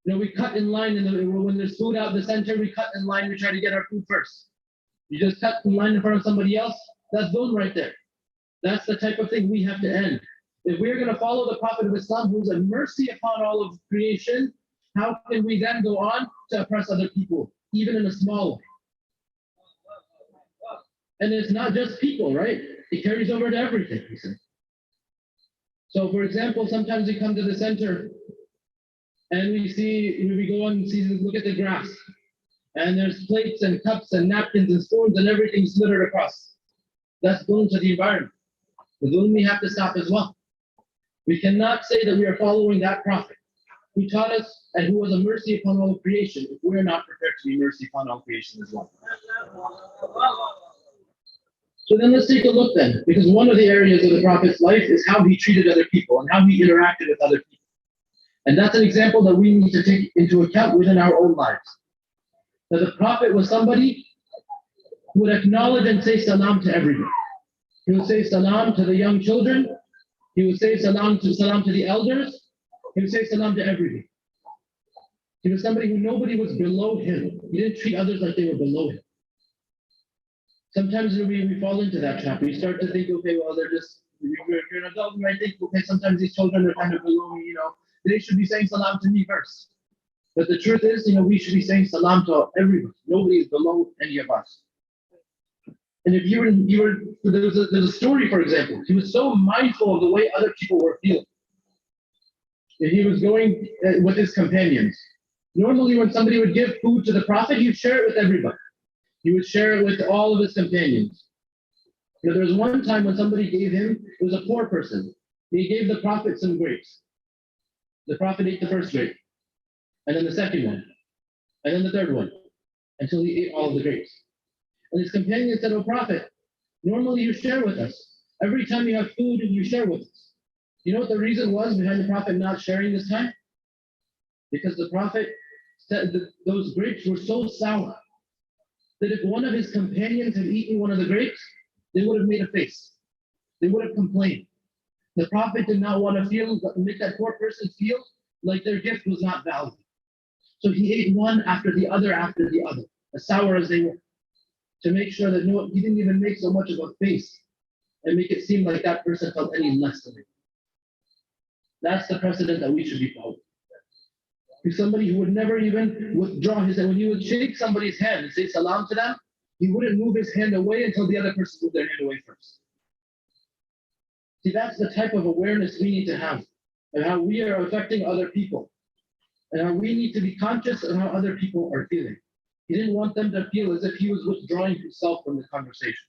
we cut in line, when there's food out in the center, we cut in line, we try to get our food first. You just cut in line in front of somebody else, that's zulm right there. That's the type of thing we have to end. If we're going to follow the Prophet of Islam, who's a mercy upon all of creation, how can we then go on to oppress other people, even in a small way? And it's not just people, right? It carries over to everything. So for example, sometimes we come to the center and we go and look at the grass, and there's plates and cups and napkins and spoons and everything littered across. That's zulm to the environment. The zulm we have to stop as well. We cannot say that we are following that Prophet who taught us and who was a mercy upon all creation if we're not prepared to be mercy upon all creation as well. So then let's take a look then, because one of the areas of the Prophet's life is how he treated other people and how he interacted with other people. And that's an example that we need to take into account within our own lives. That the Prophet was somebody who would acknowledge and say salam to everyone. He would say salam to the young children. He would say salam to the elders. He would say salam to everybody. He was somebody who nobody was below him. He didn't treat others like they were below him. Sometimes we fall into that trap. We start to think, okay, well, you're an adult, you might think, okay, sometimes these children are kind of below me, they should be saying salam to me first. But the truth is, we should be saying salam to everybody. Nobody is below any of us. And if there's a story, for example, he was so mindful of the way other people were feeling. And he was going with his companions. Normally, when somebody would give food to the Prophet, he'd share it with everybody. He would share it with all of his companions. There was one time when somebody gave him, it was a poor person. He gave the Prophet some grapes. The Prophet ate the first grape, and then the second one, and then the third one, until he ate all of the grapes. And his companion said, "Oh Prophet, normally you share with us. Every time you have food, you share with us." You know what the reason was behind the Prophet not sharing this time? Because the Prophet said that those grapes were so sour that if one of his companions had eaten one of the grapes, they would have made a face. They would have complained. The Prophet did not want to make that poor person feel like their gift was not valued. So he ate one after the other, as sour as they were, to make sure that he didn't even make so much of a face and make it seem like that person felt any less than him. That's the precedent that we should be following. He's somebody who would never even withdraw his hand. When he would shake somebody's hand and say salam to them, he wouldn't move his hand away until the other person moved their hand away first. See, that's the type of awareness we need to have, and how we are affecting other people, and how we need to be conscious of how other people are feeling. He didn't want them to feel as if he was withdrawing himself from the conversation.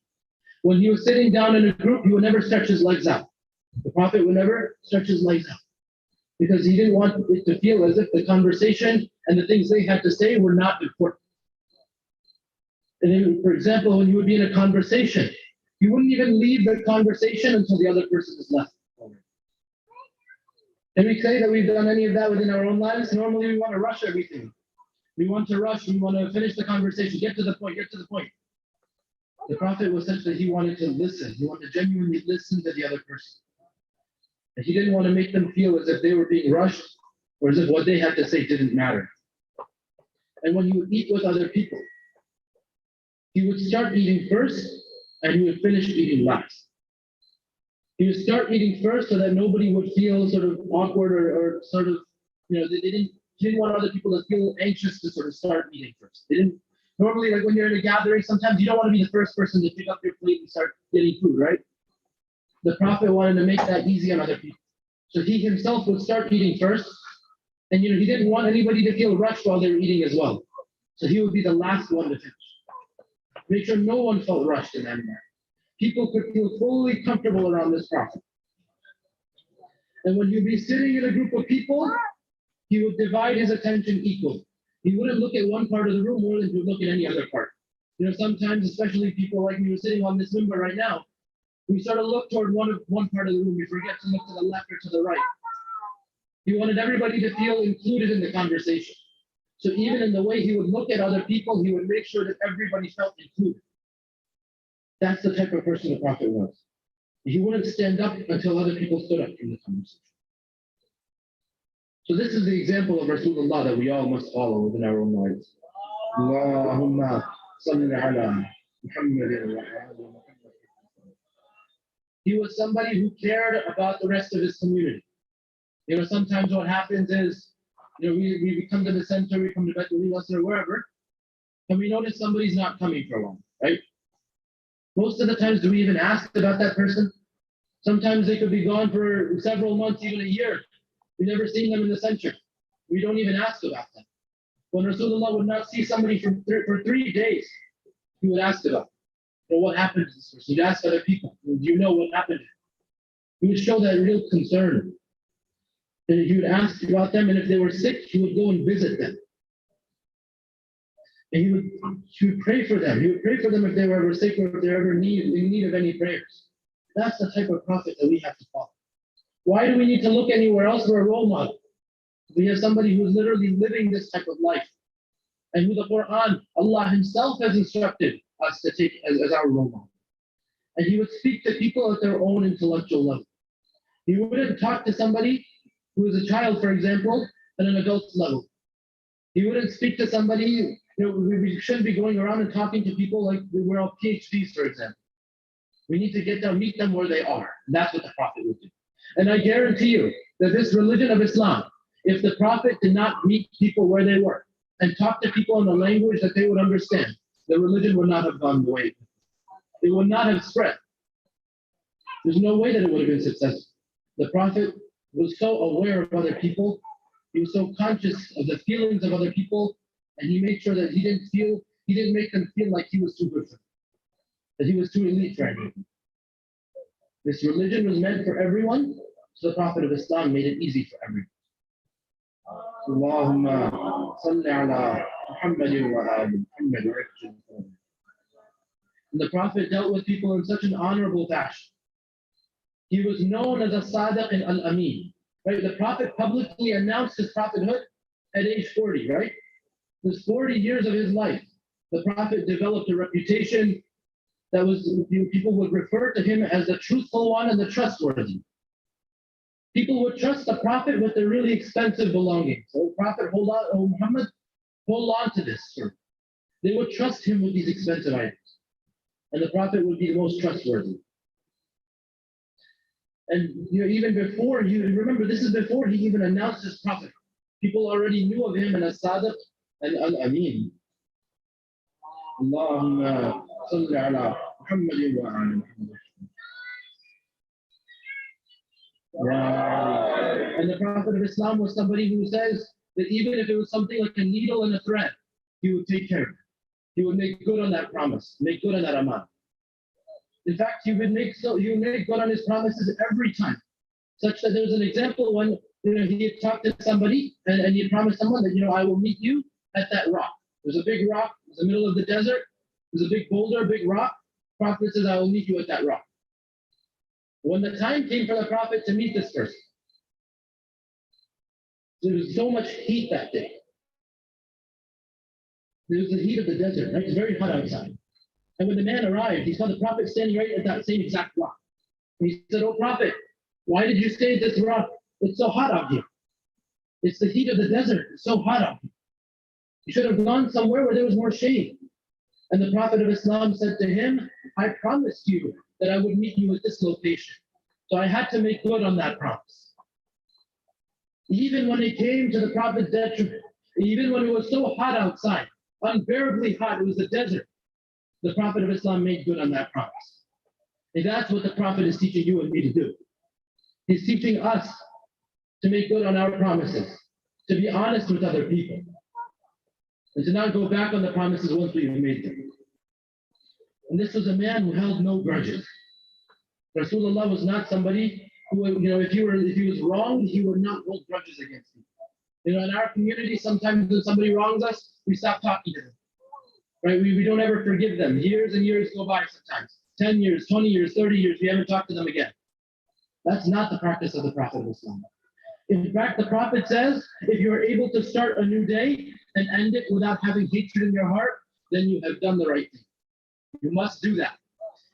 When he was sitting down in a group, he would never stretch his legs out. The Prophet would never stretch his legs out, because he didn't want it to feel as if the conversation and the things they had to say were not important. And then, for example, when you would be in a conversation, you wouldn't even leave the conversation until the other person is left. Can we say that we've done any of that within our own lives? Normally we want to rush everything. We want to rush, we want to finish the conversation, get to the point, get to the point. The Prophet was such that he wanted to listen. He wanted to genuinely listen to the other person. And he didn't want to make them feel as if they were being rushed or as if what they had to say didn't matter. And when he would eat with other people, he would start eating first and he would finish eating last. He would start eating first so that nobody would feel sort of awkward or sort of, he didn't want other people to feel anxious to sort of start eating first. They didn't, normally, like when you're in a gathering, sometimes you don't want to be the first person to pick up your plate and start getting food, right? The Prophet wanted to make that easy on other people. So he himself would start eating first, and he didn't want anybody to feel rushed while they were eating as well. So he would be the last one to finish. Make sure no one felt rushed in that manner. People could feel fully comfortable around this Prophet. And when you'd be sitting in a group of people, he would divide his attention equally. He wouldn't look at one part of the room more than he would look at any other part. Sometimes, especially people like me who are sitting on this member right now, we sort of look toward one part of the room. We forget to look to the left or to the right. He wanted everybody to feel included in the conversation. So even in the way he would look at other people, he would make sure that everybody felt included. That's the type of person the Prophet was. He wouldn't stand up until other people stood up in the conversation. So this is the example of Rasulullah that we all must follow within our own lives. Allahumma salli ala Muhammadin wa ali Muhammad. He was somebody who cared about the rest of his community. Sometimes what happens is, we come to the center, we come to Baitul or wherever, and we notice somebody's not coming for a while, right? Most of the times, do we even ask about that person? Sometimes they could be gone for several months, even a year. We've never seen them in the center. We don't even ask about them. When Rasulullah would not see somebody for 3 days, he would ask about them. What happened to this person? He'd ask other people, do you know what happened? He would show that real concern. And he would ask about them, and if they were sick, he would go and visit them. And he would pray for them. He would pray for them if they were ever sick or if they were ever in need of any prayers. That's the type of Prophet that we have to follow. Why do we need to look anywhere else for a role model? We have somebody who's literally living this type of life, and who the Quran, Allah Himself has instructed us to take as our role model. And he would speak to people at their own intellectual level. He wouldn't talk to somebody who is a child, for example, at an adult's level. He wouldn't speak to somebody, we shouldn't be going around and talking to people like we're all PhDs, for example. We need to get them, meet them where they are. And that's what the Prophet would do. And I guarantee you that this religion of Islam, if the Prophet did not meet people where they were and talk to people in a language that they would understand, the religion would not have gone the way it would not have spread. There's no way that it would have been successful. The Prophet was so aware of other people, he was so conscious of the feelings of other people, and he made sure that he didn't make them feel like he was too good for them, that he was too elite for everyone. This religion was meant for everyone, so the Prophet of Islam made it easy for everyone. Allahumma salli ala Muhammadin wa ali Muhammad. And the Prophet dealt with people in such an honorable fashion. He was known as a Sadiq and Al-Amin. Right? The Prophet publicly announced his prophethood at age 40, right? This 40 years of his life, the Prophet developed a reputation that was, people would refer to him as the truthful one and the trustworthy. People would trust the Prophet with their really expensive belongings. So Prophet, hold on, oh Muhammad, hold on to this. Sir. They would trust him with these expensive items. And the Prophet would be the most trustworthy. And even before, remember, this is before he even announced his prophet. People already knew of him as Sadiq and Al-Amin. Allahumma salli ala Muhammadin wa ali Muhammad. Yeah. And the Prophet of Islam was somebody who says that even if it was something like a needle and a thread, he would take care of it. He would make good on that promise, make good on that aman. In fact, he would make good on his promises every time. Such that there's an example when he had talked to somebody and he promised someone that I will meet you at that rock. There's a big rock, it's the middle of the desert, there's a big boulder, a big rock. Prophet says, I will meet you at that rock. When the time came for the Prophet to meet this person, there was so much heat that day. There was the heat of the desert, right? It's very hot outside. And when the man arrived, he saw the Prophet standing right at that same exact rock. And he said, "Oh Prophet, why did you stay at this rock? It's so hot out here. It's the heat of the desert. It's so hot out here. You should have gone somewhere where there was more shade." And the Prophet of Islam said to him, "I promised you that I would meet you at this location. So I had to make good on that promise." Even when it came to the Prophet's detriment, even when it was so hot outside, unbearably hot, it was the desert, the Prophet of Islam made good on that promise. And that's what the Prophet is teaching you and me to do. He's teaching us to make good on our promises, to be honest with other people, and to not go back on the promises once we've made them. And this was a man who held no grudges. Rasulullah was not somebody who, if he was wronged, he would not hold grudges against people. In our community, sometimes when somebody wrongs us, we stop talking to them. Right? We don't ever forgive them. Years and years go by sometimes. 10 years, 20 years, 30 years, we haven't talked to them again. That's not the practice of the Prophet of Islam. In fact, the Prophet says, if you are able to start a new day and end it without having hatred in your heart, then you have done the right thing. You must do that.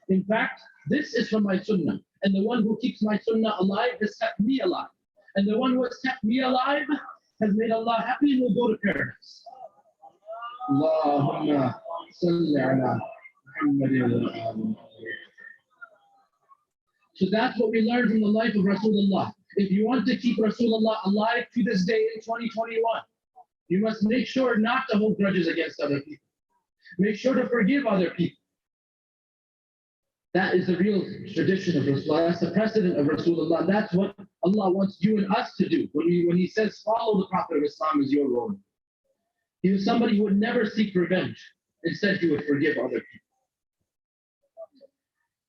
In fact, this is from my sunnah. And the one who keeps my sunnah alive has kept me alive. And the one who has kept me alive has made Allah happy and will go to paradise. Allahumma salli ala Muhammadin wa alihi. So that's what we learned from the life of Rasulullah. If you want to keep Rasulullah alive to this day in 2021, you must make sure not to hold grudges against other people. Make sure to forgive other people. That is the real tradition of Rasulullah. That's the precedent of Rasulullah. That's what Allah wants you and us to do. When He says, follow the Prophet of Islam as your role. He was somebody who would never seek revenge. Instead, he would forgive other people.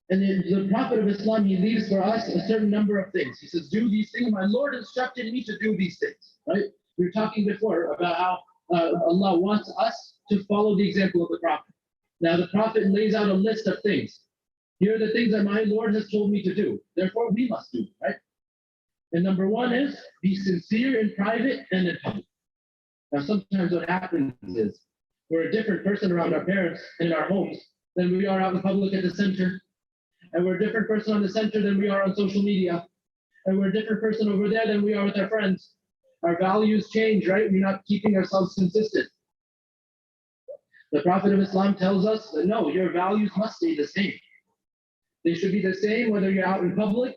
And the Prophet of Islam, he leaves for us a certain number of things. He says, do these things. My Lord instructed me to do these things. Right? We were talking before about how Allah wants us to follow the example of the Prophet. Now, the Prophet lays out a list of things. Here are the things that my Lord has told me to do. Therefore, we must do, right? And number one is be sincere in private and in public. Now, sometimes what happens is we're a different person around our parents and in our homes than we are out in public at the center. And we're a different person on the center than we are on social media. And we're a different person over there than we are with our friends. Our values change, right? We're not keeping ourselves consistent. The Prophet of Islam tells us that no, your values must stay the same. They should be the same whether you're out in public,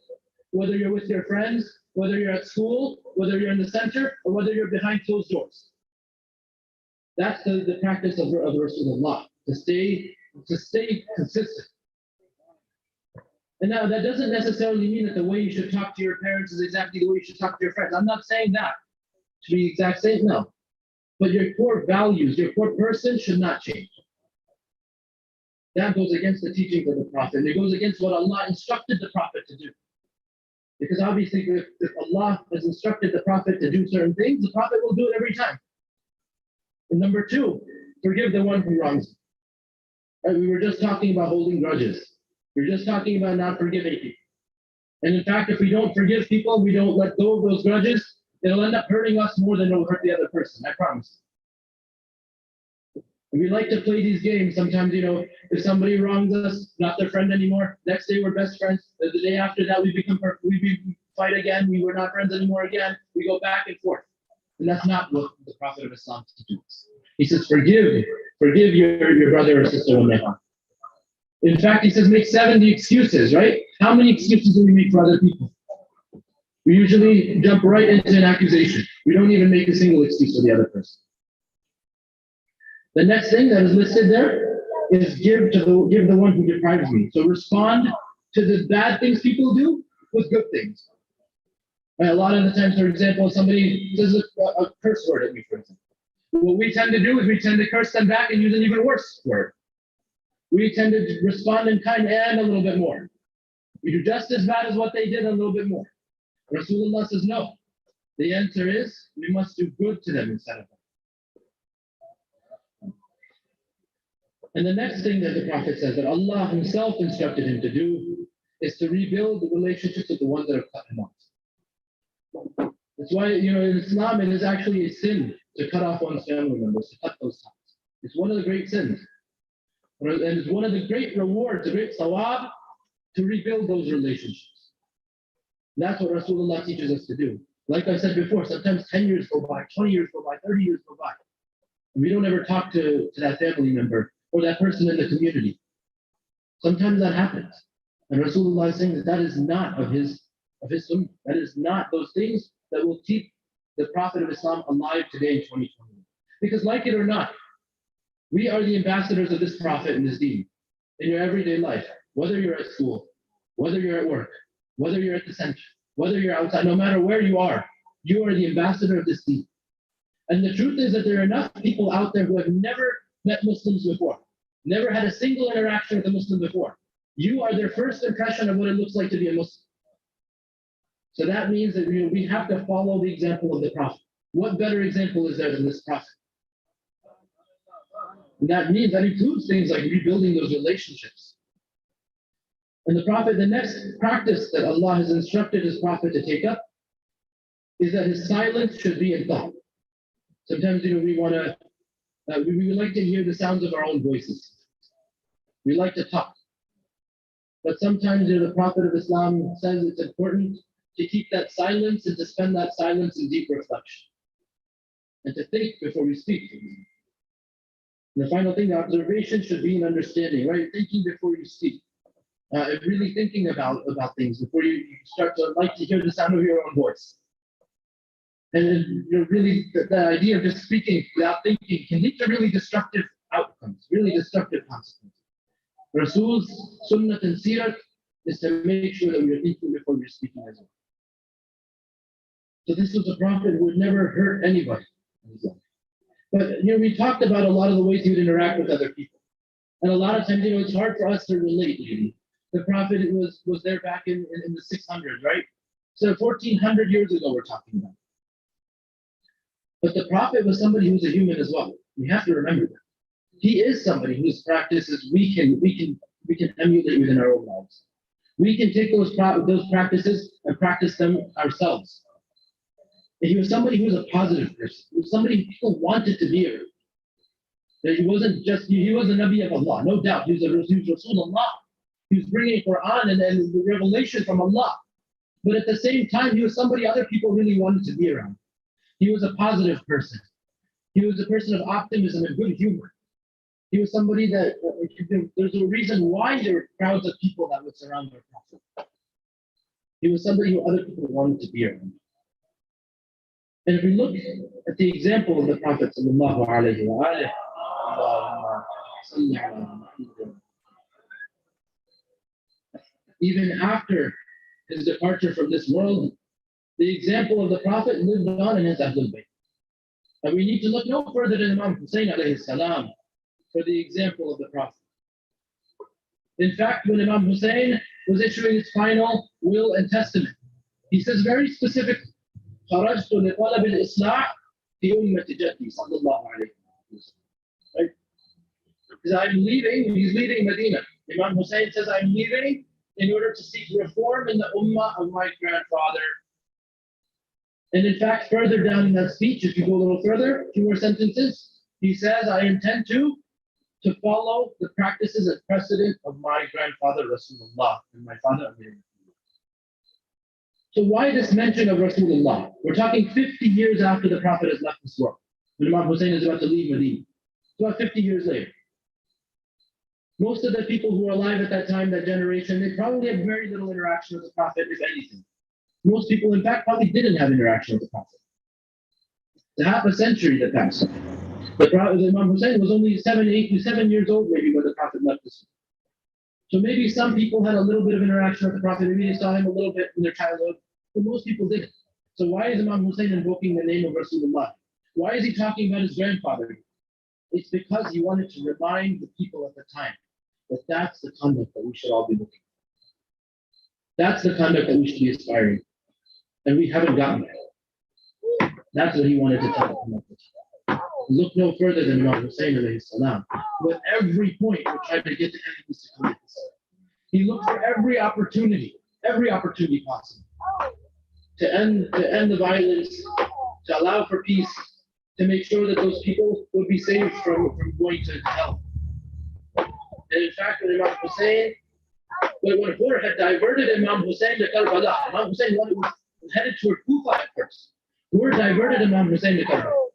whether you're with your friends, whether you're at school, whether you're in the center, or whether you're behind closed doors. That's the practice of Rasulullah, to stay consistent. And now that doesn't necessarily mean that the way you should talk to your parents is exactly the way you should talk to your friends. I'm not saying that to be the exact same, no. But your core values, your core person should not change. That goes against the teachings of the Prophet. And it goes against what Allah instructed the Prophet to do. Because obviously, if Allah has instructed the Prophet to do certain things, the Prophet will do it every time. And number two, forgive the one who wrongs you. Right? We were just talking about holding grudges. We were just talking about not forgiving people. And in fact, if we don't forgive people, we don't let go of those grudges, it'll end up hurting us more than it'll hurt the other person. I promise. And we like to play these games. Sometimes, if somebody wrongs us, not their friend anymore, next day we're best friends. The day after that, we fight again. We were not friends anymore again. We go back and forth. And that's not what the Prophet of Islam teaches. He says, forgive your brother or sister when they harm. In fact, he says, make 70 excuses, right? How many excuses do we make for other people? We usually jump right into an accusation. We don't even make a single excuse for the other person. The next thing that is listed there is give the one who deprives me. So respond to the bad things people do with good things. Right? A lot of the times, for example, somebody says a curse word at me, for example. What we tend to do is we tend to curse them back and use an even worse word. We tend to respond in kind and a little bit more. We do just as bad as what they did, a little bit more. Rasulullah says no. The answer is we must do good to them instead of them. And the next thing that the Prophet says that Allah Himself instructed him to do is to rebuild the relationships with the ones that have cut him off. That's why, in Islam, it is actually a sin to cut off one's family members, to cut those ties. It's one of the great sins. And it's one of the great rewards, a great sawab, to rebuild those relationships. That's what Rasulullah teaches us to do. Like I said before, sometimes 10 years go by, 20 years go by, 30 years go by. And we don't ever talk to that family member or that person in the community. Sometimes that happens. And Rasulullah is saying that is not of his sunnah. That is not those things that will keep the Prophet of Islam alive today in 2021. Because like it or not, we are the ambassadors of this Prophet and this deen in your everyday life, whether you're at school, whether you're at work, whether you're at the center, whether you're outside, no matter where you are the ambassador of this deen. And the truth is that there are enough people out there who have never met Muslims before, never had a single interaction with a Muslim before. You are their first impression of what it looks like to be a Muslim. So that means that we have to follow the example of the Prophet. What better example is there than this Prophet? And that includes things like rebuilding those relationships. And the next practice that Allah has instructed His Prophet to take up is that his silence should be in thought. Sometimes, we like to hear the sounds of our own voices. We like to talk. But sometimes, the Prophet of Islam says it's important to keep that silence and to spend that silence in deep reflection. And to think before we speak. And the final thing, the observation should be an understanding, right? Thinking before you speak. Really thinking about things before you start to like to hear the sound of your own voice. And really the idea of just speaking without thinking can lead to really destructive outcomes, really destructive consequences. Rasul's sunnah and seerah is to make sure that we are thinking before we're speaking as well. So this was a prophet who would never hurt anybody. But we talked about a lot of the ways he would interact with other people. And a lot of times, it's hard for us to relate. The prophet was there back in the 600s, right? So 1400 years ago we're talking about. But the prophet was somebody who was a human as well. We have to remember that. He is somebody whose practices we can emulate within our own lives. We can take those practices and practice them ourselves. And he was somebody who was a positive person. He was somebody people wanted to be around. That he was a Nabi of Allah, no doubt. He was Rasulullah. He was bringing Quran and the revelation from Allah. But at the same time, he was somebody other people really wanted to be around. He was a positive person. He was a person of optimism and good humor. He was somebody that, there's a reason why there were crowds of people that would surround their prophet. He was somebody who other people wanted to be around. And if we look at the example of the Prophet sallallahu alaihi wasallam, even after his departure from this world, the example of the Prophet lived on in his Ahlul Bayt. And we need to look no further than Imam Hussein alayhi salam for the example of the Prophet. In fact, when Imam Hussein was issuing his final will and testament, he says very specifically, خرجت لطلب الإصلاح في أمة جدي صلى الله عليه وسلم. Right? Because I'm leaving, he's leaving Medina. Imam Hussein says, I'm leaving in order to seek reform in the ummah of my grandfather. And in fact, further down in that speech, if you go a little further, a few more sentences, he says, I intend to follow the practices and precedent of my grandfather Rasulullah and my father Amir. So why this mention of Rasulullah? We're talking 50 years after the Prophet has left this world, when Imam Hussein is about to leave Medina. It's about 50 years later. Most of the people who were alive at that time, that generation, they probably had very little interaction with the Prophet, if anything. Most people, in fact, probably didn't have interaction with the Prophet. It's half a century that passed. The Prophet, Imam Hussein was only 7 years old maybe when the Prophet left this world. So maybe some people had a little bit of interaction with the Prophet, maybe they saw him a little bit in their childhood, but most people didn't. So why is Imam Hussein invoking the name of Rasulullah? Why is he talking about his grandfather? It's because he wanted to remind the people at the time that that's the conduct that we should all be looking for. That's the conduct that we should be aspiring. And we haven't gotten there. That's what he wanted to tell them at the time. Look no further than Imam Hussein alayhi salam. With every point, we tried to get the enemies to commit this. He looked for every opportunity possible to end the violence, to allow for peace, to make sure that those people would be saved from going to hell. And in fact, when Imam Hussein, when Hur had diverted Imam Hussein to Karbala, Imam Hussein was headed toward Kufa at first. Hur diverted Imam Hussein to Karbala.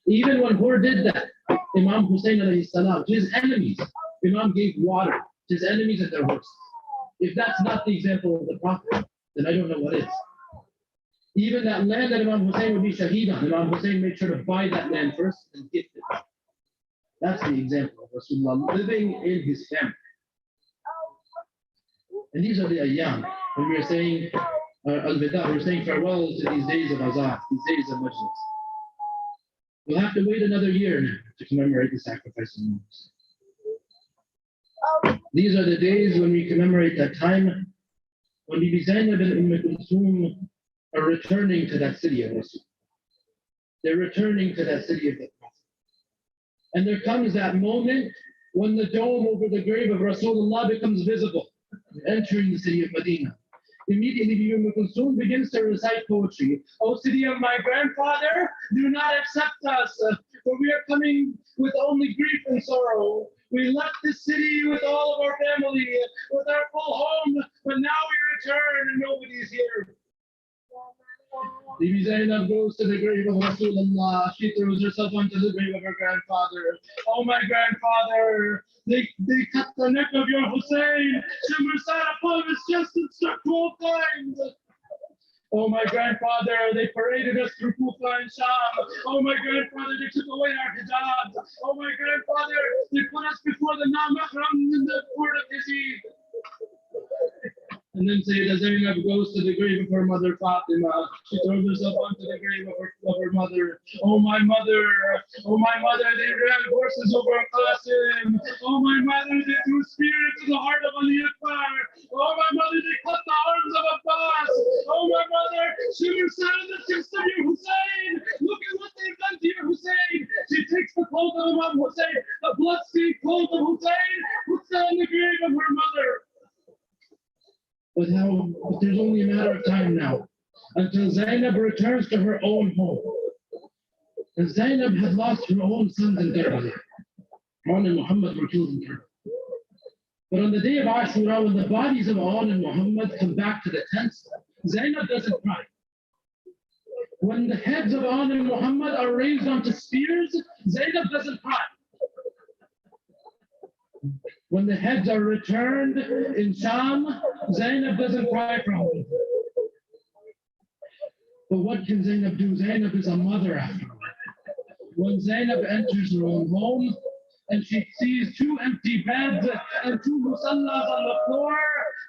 Even when Hur did that, Imam Hussein alayhi salam, to his enemies, Imam gave water to his enemies at their horses. If that's not the example of the Prophet, then I don't know what is. Even that land that Imam Hussein would be shaheed on, Imam Hussein made sure to buy that land first and gift it. That's the example of Rasulullah living in his family. And these are the ayyam. When we are saying al-Wida, we're saying farewell to these days of Azad, these days of Majlis. We'll have to wait another year now to commemorate the sacrifice of Imam Hussein. These are the days when we commemorate that time when Bibi Zainab and Kulthum are returning to that city of Rasul. They're returning to that city of the Prophet. And there comes that moment when the dome over the grave of Rasulullah becomes visible, entering the city of Medina. Immediately, Bibi Kulthum begins to recite poetry. O city of my grandfather, do not accept us, for we are coming with only grief and sorrow. We left this city with all of our family, with our full home, but now we return and nobody is here. Bibi Zainab goes to the grave of Rasulullah. She throws herself onto the grave of her grandfather. Oh, my grandfather, they cut the neck of your Hussein. Shimmer sat upon his chest and struck 12 times. Oh, my grandfather, they paraded us through Kufa and Sham. Oh, my grandfather, they took away our hijabs. Oh, my grandfather, they put us before the non-mahram in the court of Yazid. And then Sayyidah Zainab goes to the grave of her mother Fatima. She throws herself onto the grave of her mother. Oh my mother, they ran horses over Qasim. Oh my mother, they threw spear into the heart of Ali Akbar. Oh my mother, they cut the arms of Abbas. Oh my mother, Shimmer sat on the chest of your Hussein. Look at what they've done to your Hussein. She takes the clothes of Imam Hussein, the blood-stained clothes of Hussein, puts them in the grave of her mother. But there's only a matter of time now until Zainab returns to her own home. And Zainab had lost her own sons in Karbala. Aun and Muhammad were killed in Karbala. But on the day of Ashura, when the bodies of Aun and Muhammad come back to the tents, Zainab doesn't cry. When the heads of Aun and Muhammad are raised onto spears, Zainab doesn't cry. When the heads are returned in Sham, Zainab doesn't cry for her. But what can Zainab do? Zainab is a mother after all. When Zainab enters her own home and she sees 2 empty beds and 2 musallas on the floor,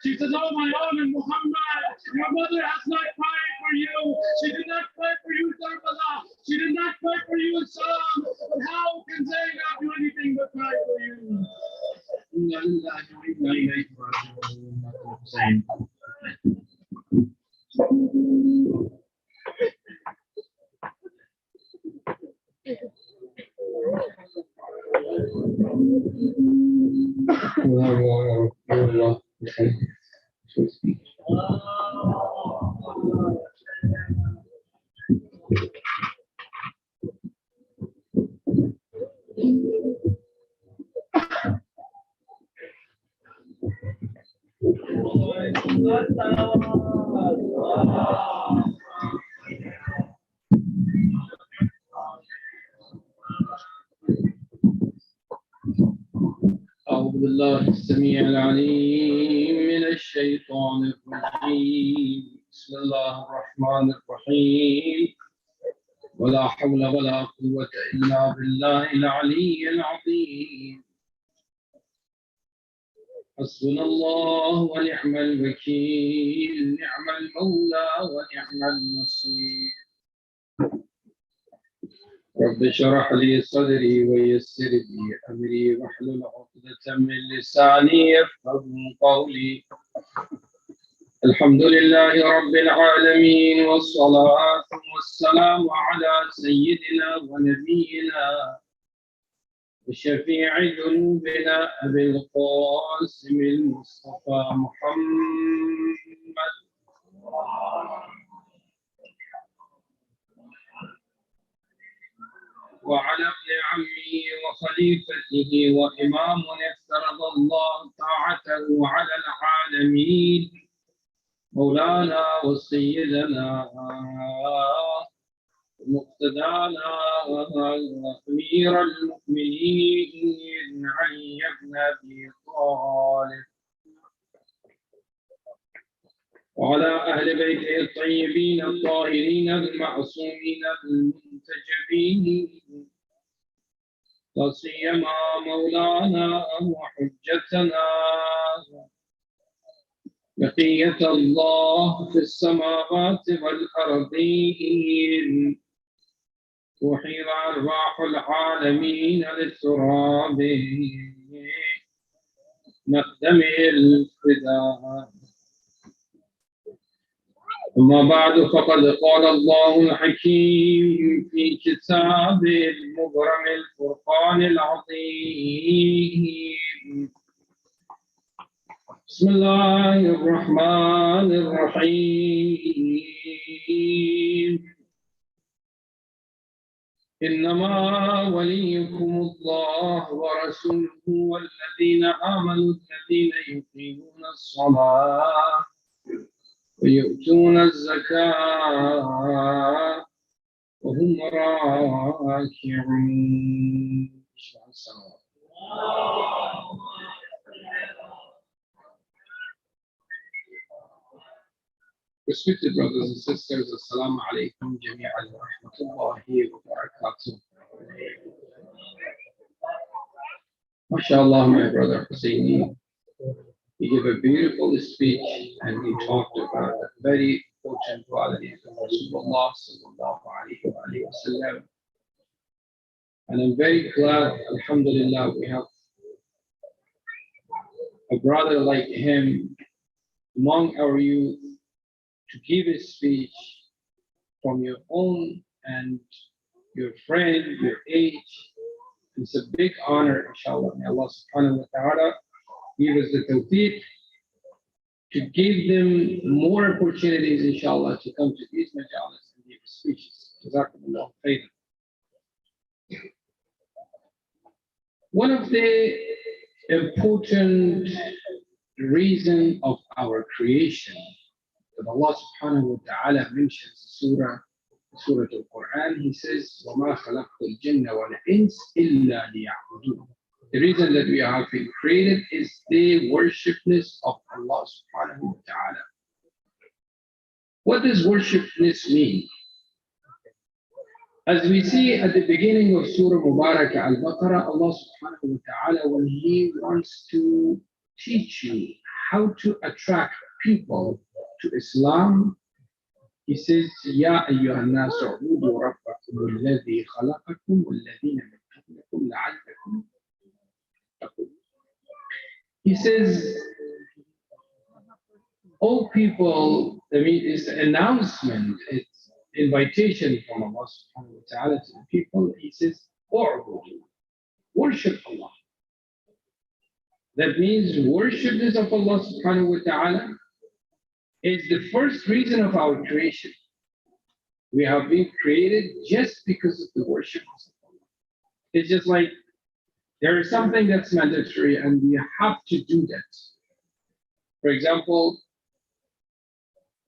she says, oh my Aun and Muhammad, your mother has not cried for you. She did not cry for you in Karbala. She did not cry for you in Sham. But how can Zainab do anything but cry for you? أعوذ بالله السميع العليم من الشيطان الرجيم. بسم الله الرحمن الرحيم. ولا حول ولا قوة إلا بالله العلي العظيم. حسبنا الله ونعم الوكيل، نعم المولى ونعم النصير. رب اشرح لي صدري ويسر لي أمري واحلل عقدة من لساني يفقهوا قولي. الحمد لله رب العالمين، والصلاة والسلام على سيدنا ونبينا وشفيع ذنوبنا أبي القاسم المصطفى محمد وعلى ابن عمه وخليفته وإمام افترض الله طاعته على العالمين، مولانا وسيدنا ومقتدانا أمير المؤمنين علي بن أبي طالب، وعلى أهل بيته الطيبين الطاهرين المعصومين المنتجبين، لا سيما مولانا وحجتنا بقية الله في السماوات والأرضين، وحيل أرواح العالمين للتراب مقدم الفداء. أما بعد، فقد قال الله الحكيم في كتابه المبرم الفرقان العظيم. بسم الله الرحمن الرحيم. إنما وليكم الله ورسوله والذين آمنوا الذين يقيمون الصلاة ويؤتون الزكاة وهم راكعون. Respected brothers and sisters, Assalamu alaikum jami'an wa rahmatullahi wa barakatuh. MashaAllah, my brother Husseini, he gave a beautiful speech and he talked about the very important qualities of Rasulullah sallallahu alayhi wa sallam. And I'm very glad, alhamdulillah, we have a brother like him among our youth to give a speech from your own and your friend, your age. It's a big honor, inshallah. May Allah subhanahu wa ta'ala give us the tawfiq to give them more opportunities, inshallah, to come to these majalis and give speeches. Jazakumullah khairan. One of the important reasons of our creation that Allah subhanahu wa ta'ala mentions in Surah Al-Quran, He says, وَمَا خَلَقْتُ الْجِنَّ وَالْإِنسِ إِلَّا لِيَعْبُدُونَ. The reason that we have been created is the worshipness of Allah subhanahu wa ta'ala. What does worshipness mean? As we see at the beginning of Surah Mubarak Al-Baqarah, Allah subhanahu wa ta'ala, when He wants to teach you how to attract people to Islam, He says, يَا أَيُّهَا النَّاسُ اعْبُدُوا رَبَّكُمُ الَّذِي خَلَقَكُمْ وَالَّذِينَ مِن قَبْلِكُمْ لَعَلَّكُمْ تَتَّقُونَ. He says, all people, I mean, it's an announcement, it's invitation from Allah subhanahu wa ta'ala to the people. He says, اعْبُدُوا, worship Allah. That means worshipness of Allah subhanahu wa ta'ala is the first reason of our creation. We have been created just because of the worship of Allah. It's just like there is something that's mandatory and we have to do that. For example,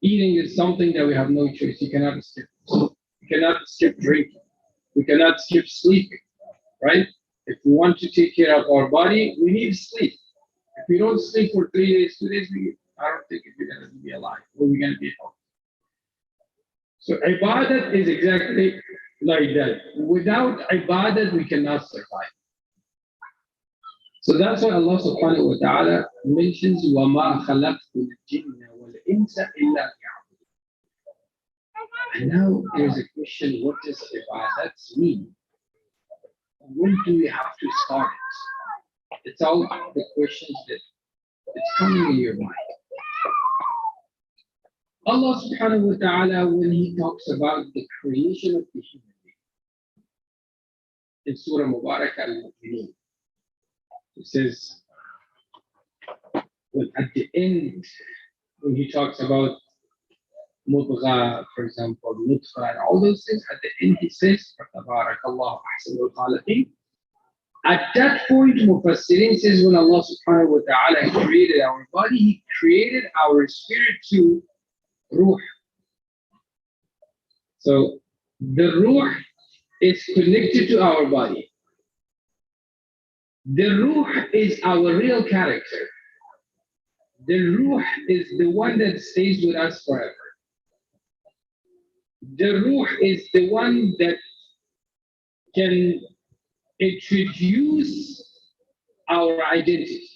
eating is something that we have no choice. You cannot skip. You cannot skip drinking. We cannot skip sleeping, right? If we want to take care of our body, we need sleep. If we don't sleep for 3 days, 2 days, I don't think if we're going to be alive or we're going to be healthy. So ibadat is exactly like that. Without ibadat, we cannot survive. So that's why Allah subhanahu wa ta'ala mentions وَمَا خَلَقْتُ الْجِنَّ وَالْإِنسَ إِلَّا لِيَعْبُدُونَ. And now there's a question, what does ibadat mean? When do we have to start it? It's all the questions that it's coming in your mind. Allah subhanahu wa ta'ala, when He talks about the creation of the human being, in Surah Mubarak al-Mu'mineen, He says, when at the end, when He talks about mudgha, for example, nutfa, and all those things, at the end He says, Tabarakallahu ahsanul khaliqeen. At that point, Mufassirin says, when Allah subhanahu wa ta'ala created our body, He created our spirit to ruh. So the ruh is connected to our body. The ruh is our real character. The ruh is the one that stays with us forever. The ruh is the one that can introduce our identity.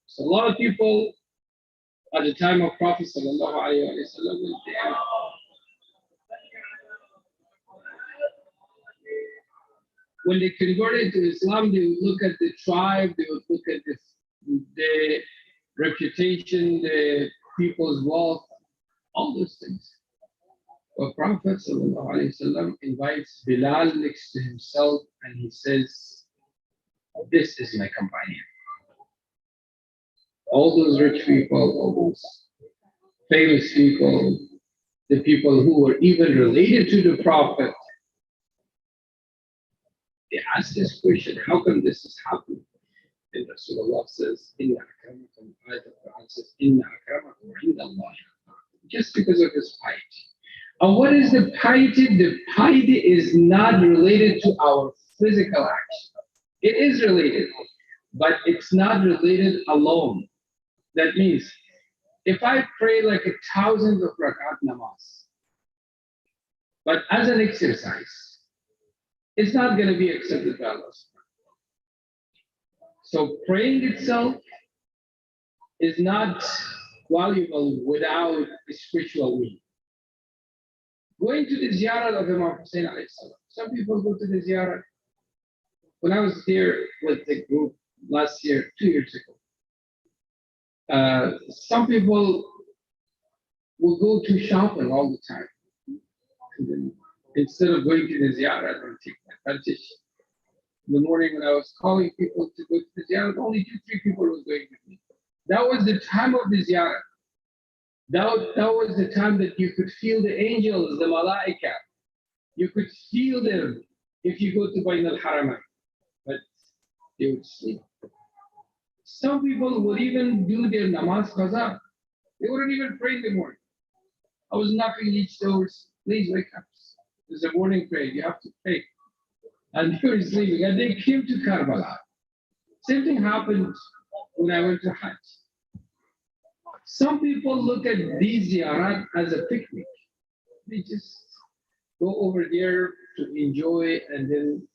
So a lot of people at the time of Prophet sallallahu alaihi wasallam, when they converted to Islam, they would look at the tribe, they would look at the reputation, the people's wealth, all those things. But Prophet ﷺ invites Bilal next to himself and he says, this is my companion. All those rich people, all those famous people, the people who were even related to the Prophet, they asked this question, how come this is happening? And Rasulullah says, Inna akramakum, ayat of Quran says, Inna akramakum inda Allah. Just because of his piety. And what is the piety? The piety is not related to our physical action. It is related, but it's not related alone. That means, if I pray like 1,000 of rakat namaz, but as an exercise, it's not going to be accepted by Allah. So praying itself is not valuable without a spiritual meaning. Going to the ziyarah of Imam Hussein alayhi salam. Some people go to the ziyarah. When I was there with the group last year, 2 years ago, some people will go to shopping all the time. And then instead of going to the ziyarah, I don't take advantage. In the morning when I was calling people to go to the ziyarah, only 2-3 people was going with me. That was the time of the ziyarah. That was the time that you could feel the angels, the malaika. You could feel them if you go to Bayn al-Haramain. But they would sleep. Some people would even do their namaz qaza. They wouldn't even pray in the morning. I was knocking each doors, please wake up. There's a morning prayer, you have to pray. And they were sleeping. And they came to Karbala. Same thing happened when I went to Hajj. Some people look at these ziyarat as a picnic. They just go over there to enjoy and then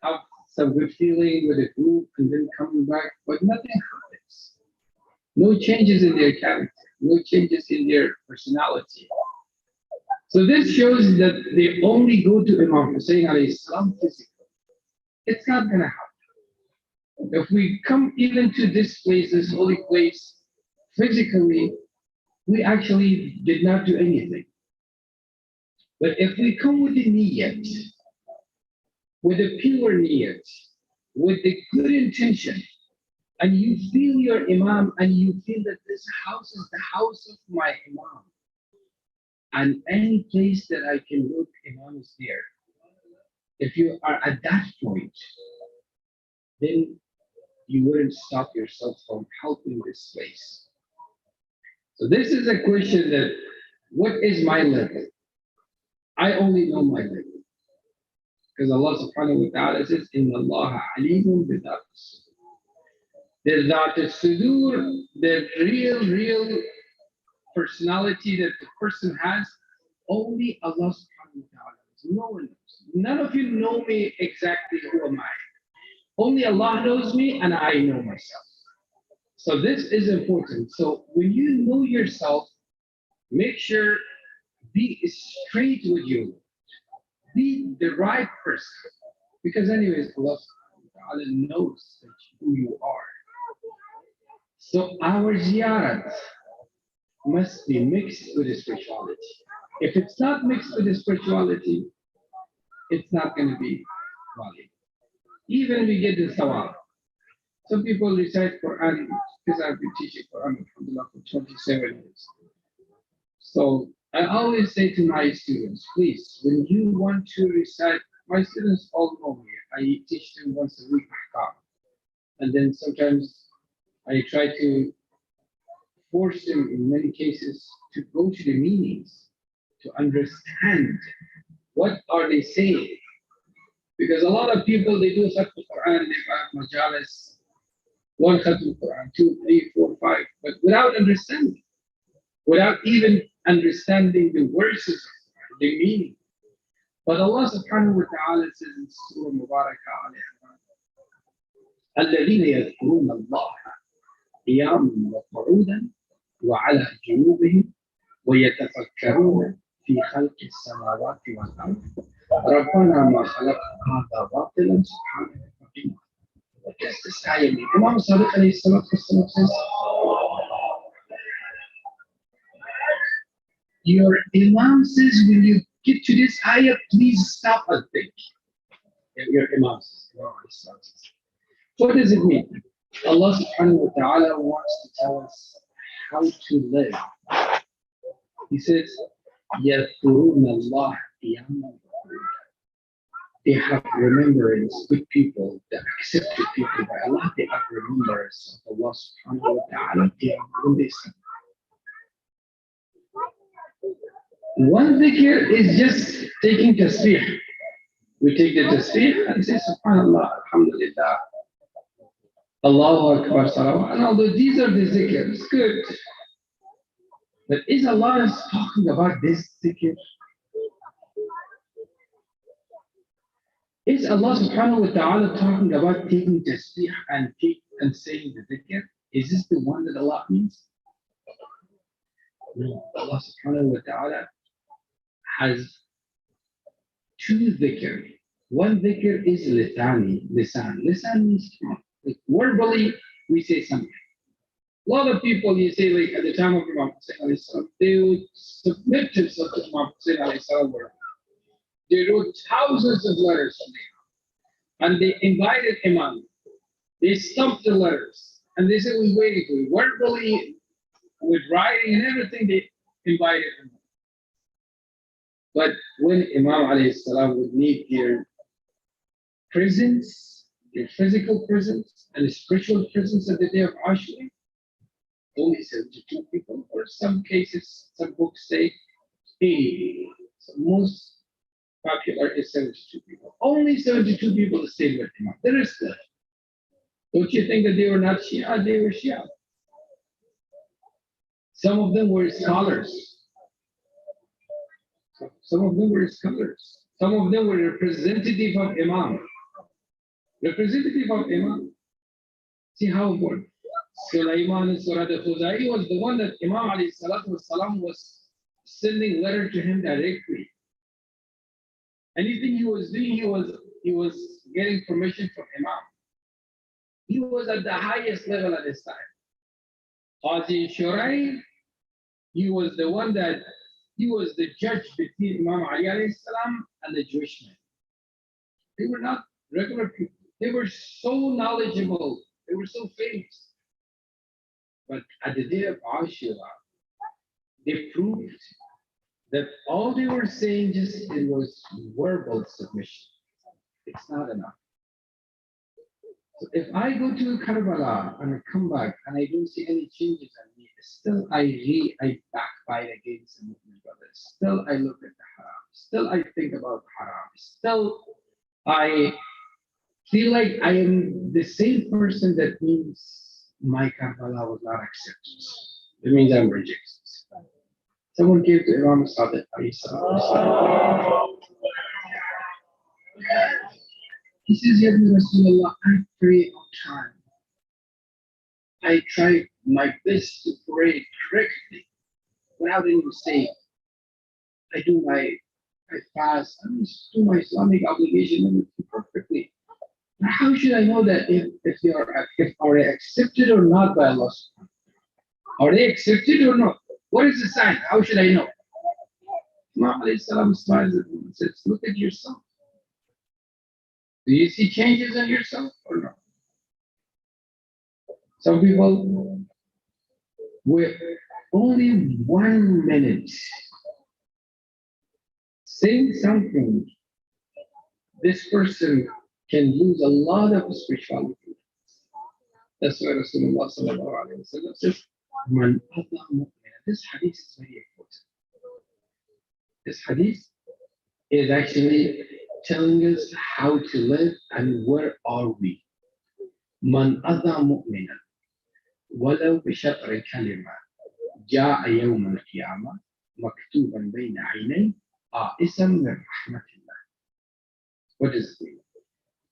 have some good feeling with a group and then coming back, but nothing happens. No changes in their character, no changes in their personality. So this shows that they only go to Imam Hussein alayhi salam physically. It's not gonna happen. If we come even to this place, this holy place, physically, we actually did not do anything. But if we come with the niyat, with a pure niyat, with the good intention, and you feel your imam and you feel that this house is the house of my imam, and any place that I can look, imam is there. If you are at that point, then you wouldn't stop yourself from helping this place. So this is a question that, what is my level? I only know my level. Because Allah subhanahu wa ta'ala says, Inna Allah alimun bidhat as-sudur. The dhat as-sudur, the real personality that the person has, only Allah subhanahu wa ta'ala knows. No one knows. None of you know me exactly who am I. Only Allah knows me and I know myself. So this is important. So when you know yourself, make sure be straight with you. Be the right person. Because anyways, Allah knows that who you are. So our ziyarat must be mixed with the spirituality. If it's not mixed with the spirituality, it's not going to be valid. Even we get the thawab. Some people recite Quran because I've been teaching Quran alhamdulillah, for 27 years. So I always say to my students, please, when you want to recite, my students all know me. I teach them once a week, and then sometimes I try to force them in many cases to go to the meanings, to understand what are they saying. Because a lot of people, they do Khatm Quran, they have Majlis, one Khatm Quran, 2, 3, 4, 5, but without understanding, without even understanding the verses, the meaning. But Allah subhanahu wa ta'ala says in Surah Mubarakah, الذين يذكرون الله قياما وقعودا وعلى جنوبهم ويتفكرون في خلق السماوات والأرض ربنا ما خلقت هذا باطلا سبحانك فقنا. What does this ayah mean? Imam Sadiq alayhi salatu wasalam says, your Imam says, when you get to this ayah, please stop and think. Your Imam says, what does it mean? Allah subhanahu wa ta'ala wants to tell us how to live. He says, يَذْكُرُونَ اللَّهَ قِيَامًا. They have remembrance, good people, the accepted people by Allah, they have remembrance of Allah subhanahu wa ta'ala when they sing. One dhikr is just taking tasbih. We take the tasbih and say subhanallah, alhamdulillah, Allahu Akbar, salawat. And although these are the zikrs, good. But is Allah talking about this dhikr? Is Allah subhanahu wa ta'ala talking about taking tasbih and saying the dhikr? Is this the one that Allah means? No. Allah subhanahu wa ta'ala has two dhikr. One dhikr is lisani, lisan. Lisan means like verbally we say something. A lot of people, you say, like at the time of Imam Hussein, they would submit themselves to Imam Hussein. They wrote thousands of letters from him. And they invited Imam. They stumped the letters. And they said, we're waiting for you. Verbally, with writing and everything, they invited him. But when Imam alayhi salam would need their presence, their physical presence, and the spiritual presence at the day of Ashura, only 72 people, or some cases, some books say 80. So most popular is 72 people. Only 72 people stayed with Imam. The rest left. Don't you think that they were not Shia? They were Shia. Some of them were scholars. Some of them were scholars. Some of them were representative of Imam. Representative of Imam. See how important. Sulaiman al-Surad al-Khuzai was the one that Imam alayhi salatu wasalam was sending letter to him directly. Anything he was doing, he was getting permission from Imam. He was at the highest level at this time. Qazi Shurai, he was the one that, he was the judge between Imam Ali alayhi salam and the Jewish men. They were not regular people. They were so knowledgeable. They were so famous. But at the day of Ashura, they proved that all they were saying it was verbal submission. It's not enough. So if I go to Karbala and I come back and I don't see any changes in me, still I backbite against the Muslim brothers. Still I look at the haram. Still I think about haram. Still I feel like I am the same person. That means my Karbala was not accepted. It means I'm rejected. Someone came to Imam Sadiq. He says, Ya Rasulullah, I pray on time. I try my best to pray correctly without any mistake. I fast, I do my Islamic obligation everything perfectly. But how should I know that if they are they accepted or not by Allah? Are they accepted or not? What is the sign? How should I know? Imam alayhi salam smiles at him and says, look at yourself. Do you see changes in yourself or not? Some people with only 1 minute saying something, this person can lose a lot of spirituality. That's why Rasulullah sallallahu alayhi wa sallam says, Man ata mu'mina. This hadith is very important. This hadith is actually telling us how to live and where are we. Man ata mu'mina. ولو بشطر كلمة جاء يوم القيامة مكتوبا بين عينيه آئسا من رحمة الله. What does it mean?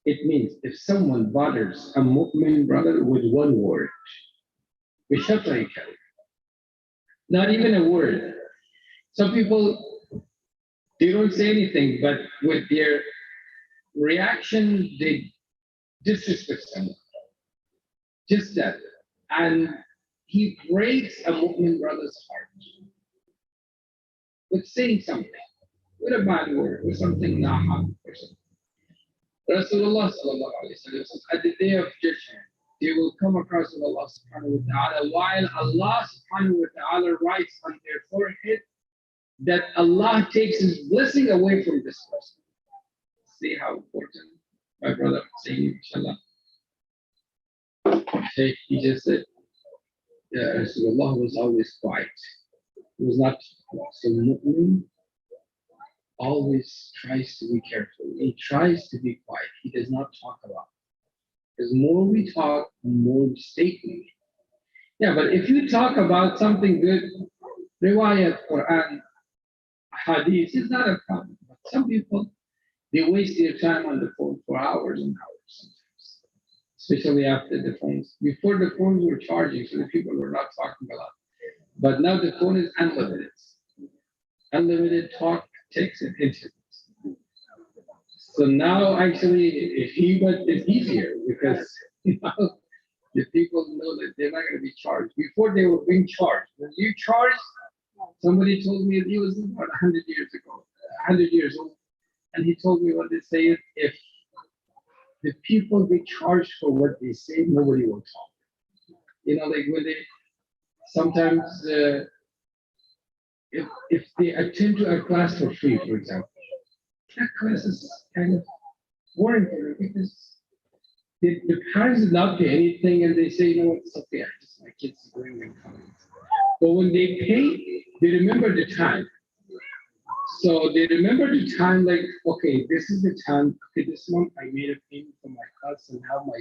It means if someone bothers a mu'min brother with one word, بشطر كلمة, not even a word. Some people, they don't say anything, but with their reaction, they disrespect someone. Just that. And he breaks a mu'min brother's heart with saying something, with a bad word, with something naham or something. Rasulullah sallallahu alayhi wa sallam says, at the day of judgment, they will come across with Allah subhanahu wa ta'ala, while Allah subhanahu wa ta'ala writes on their forehead that Allah takes his blessing away from this person. See how important my brother saying, inshallah. He just said, Rasulullah was always quiet. He was not so mu'min always tries to be careful. He tries to be quiet. He does not talk a lot. Because more we talk, more mistake we make. Yeah, but if you talk about something good, riwayat, Quran, hadith is not a problem. But some people, they waste their time on the phone for hours and hours sometimes. Especially after the phones. Before the phones were charging, so the people were not talking a lot. But now the phone is unlimited. Unlimited talk, text, and internet. So now actually, but it's easier because now the people know that they're not going to be charged. Before they were being charged. When you charged, somebody told me he was about 100 years ago, 100 years old, and he told me what they say is if the people get charged for what they say, nobody will talk. You know, like when they sometimes if they attend to a class for free, for example, that class is kind of boring for them because the parents did not pay anything and they say, you know what, it's okay, my kids are going and coming. But when they pay, they remember the time. So they remember the time like, okay, this is the time, okay, this month I made a payment for my class and now my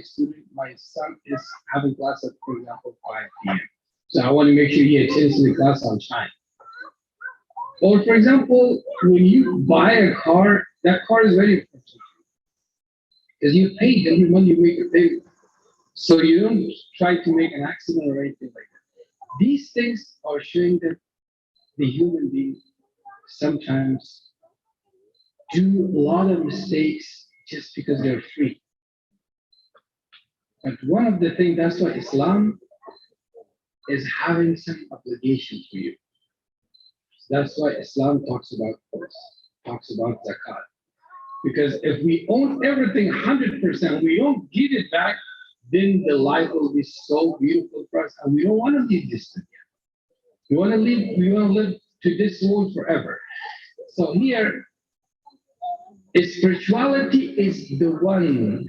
son is having class at, for example, 5 p.m. So I want to make sure he attends the class on time. Or for example, when you buy a car, that car is very important. Because you pay every month you make a payment. So you don't try to make an accident or anything like that. These things are showing that the human being sometimes do a lot of mistakes just because they're free. But one of the things, that's why Islam is having some obligation for you. That's why Islam talks about this, talks about zakat. Because if we own everything 100%, we don't give it back, then the life will be so beautiful for us, and we don't want to leave this again. We want to live to this world forever. So here, spirituality is the one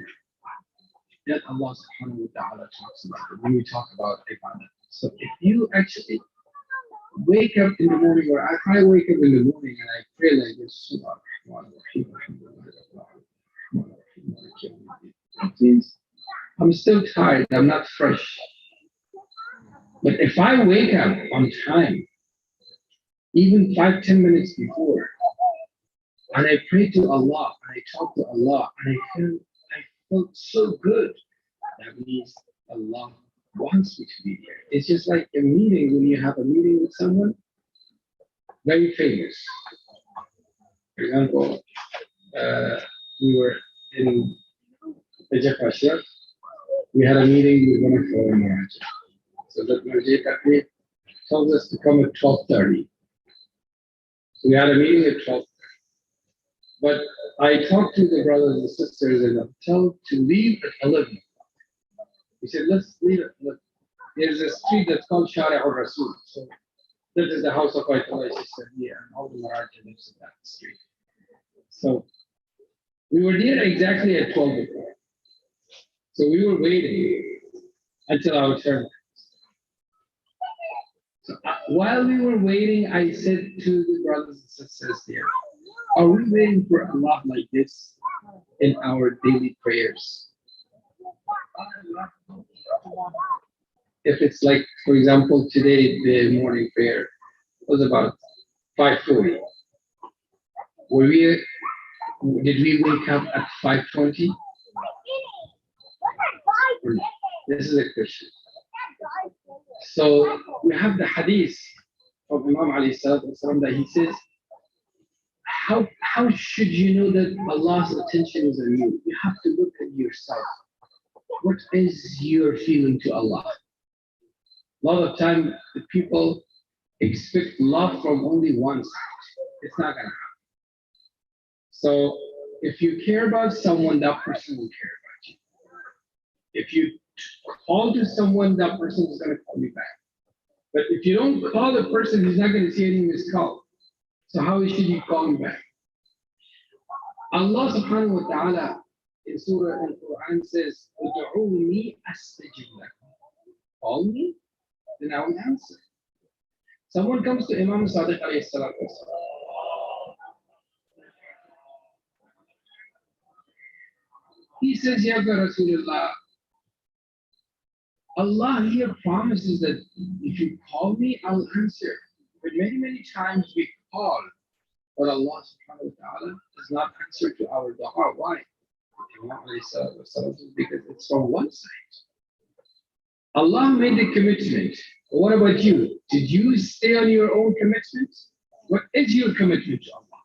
that Allah subhanahu wa ta'ala talks about when we talk about ibadah. So if you actually wake up in the morning, or I wake up in the morning and I pray like this, that means I'm still tired, I'm not fresh. But if I wake up on time, even 5-10 minutes before, and I pray to Allah, and I talk to Allah, and I felt so good. That means Allah wants me to be there. It's just like a meeting, when you have a meeting with someone very famous. For example, we were in IZFNA. We had a meeting with one of our Maraj. So that Maraj told us to come at 12:30. So we had a meeting at 12:30. But I talked to the brothers and sisters in the hotel to leave at 11. He said, let's leave it. Look, there's a street that's called Shari al Rasul. So this is the house of Ayatollah. She said, yeah, and all the Maraja lives in that street. So we were there exactly at 12 o'clock. So we were waiting until our turn. So while we were waiting, I said to the brothers and sisters there, are we waiting for Allah like this in our daily prayers? If it's like, for example, today the morning prayer was about 5:40. Did we wake up at 5:20? This is a question. So we have the hadith of Imam Ali that he says, how should you know that Allah's attention is on you? You have to look at yourself. What is your feeling to Allah? A lot of time, the people expect love from only one side. It's not gonna happen. So if you care about someone, that person will care about you. If you call to someone, that person is gonna call you back. But if you don't call the person, he's not gonna see any missed call. So how should he call you back? Allah subhanahu wa ta'ala in Surah Al-Quran says, "Ud'uni astajib lakum." Call me, then I will answer. Someone comes to Imam Sadiq alayhi salatu wasalam. He says, Ya Rasulullah, Allah here promises that if you call me, I'll answer. But many, many times we call, but Allah subhanahu wa ta'ala does not answer to our dua. Why? Because it's from one side. Allah made the commitment. What about you? Did you stay on your own commitment? What is your commitment to Allah?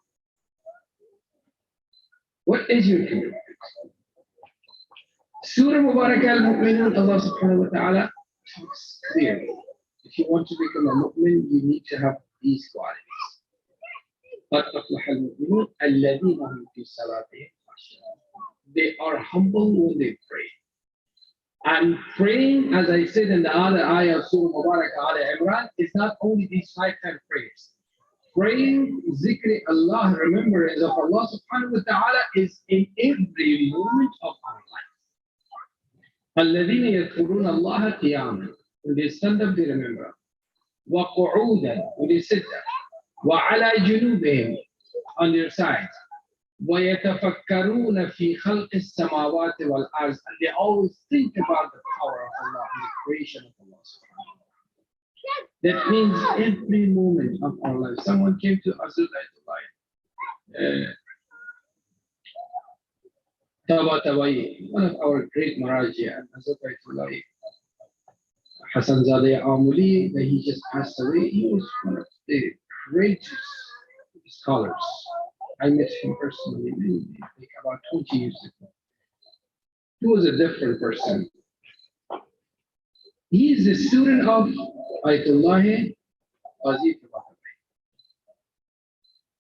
What is your commitment? Surah Mubarak al-Mu'minun, Allah subhanahu wa ta'ala talks clearly. If you want to become a mu'min, you need to have these qualities. They are humble when they pray. And praying, as I said in the other ayah of Surah Mubarak al-Imran, is not only these 5 time prayers. Praying, zikri Allah, remembrance of Allah subhanahu wa ta'ala is in every moment of our life. الَّذِينَ يَذْكُرُونَ اللَّهَ قِيَامًا. When they stand up, they remember. وَقُعُودًا. When they sit down. وَعَلَى جُنُوبِهِمْ. On their sides. وَيَتَفَكَّرُونَ فِي خَلْقِ السَّمَاوَاتِ وَالْأَرْضِ. And they always think about the power of Allah and the creation of Allah subhanahu wa ta'ala. That means every moment of our life. Someone came to us Tabatabai, one of our great Maraji, and Azataytullahi, Hassan Zadeh Amuli, that he just passed away. He was one of the greatest scholars. I met him personally like about 20 years ago. He was a different person. He is the student of Ayatollah Azif.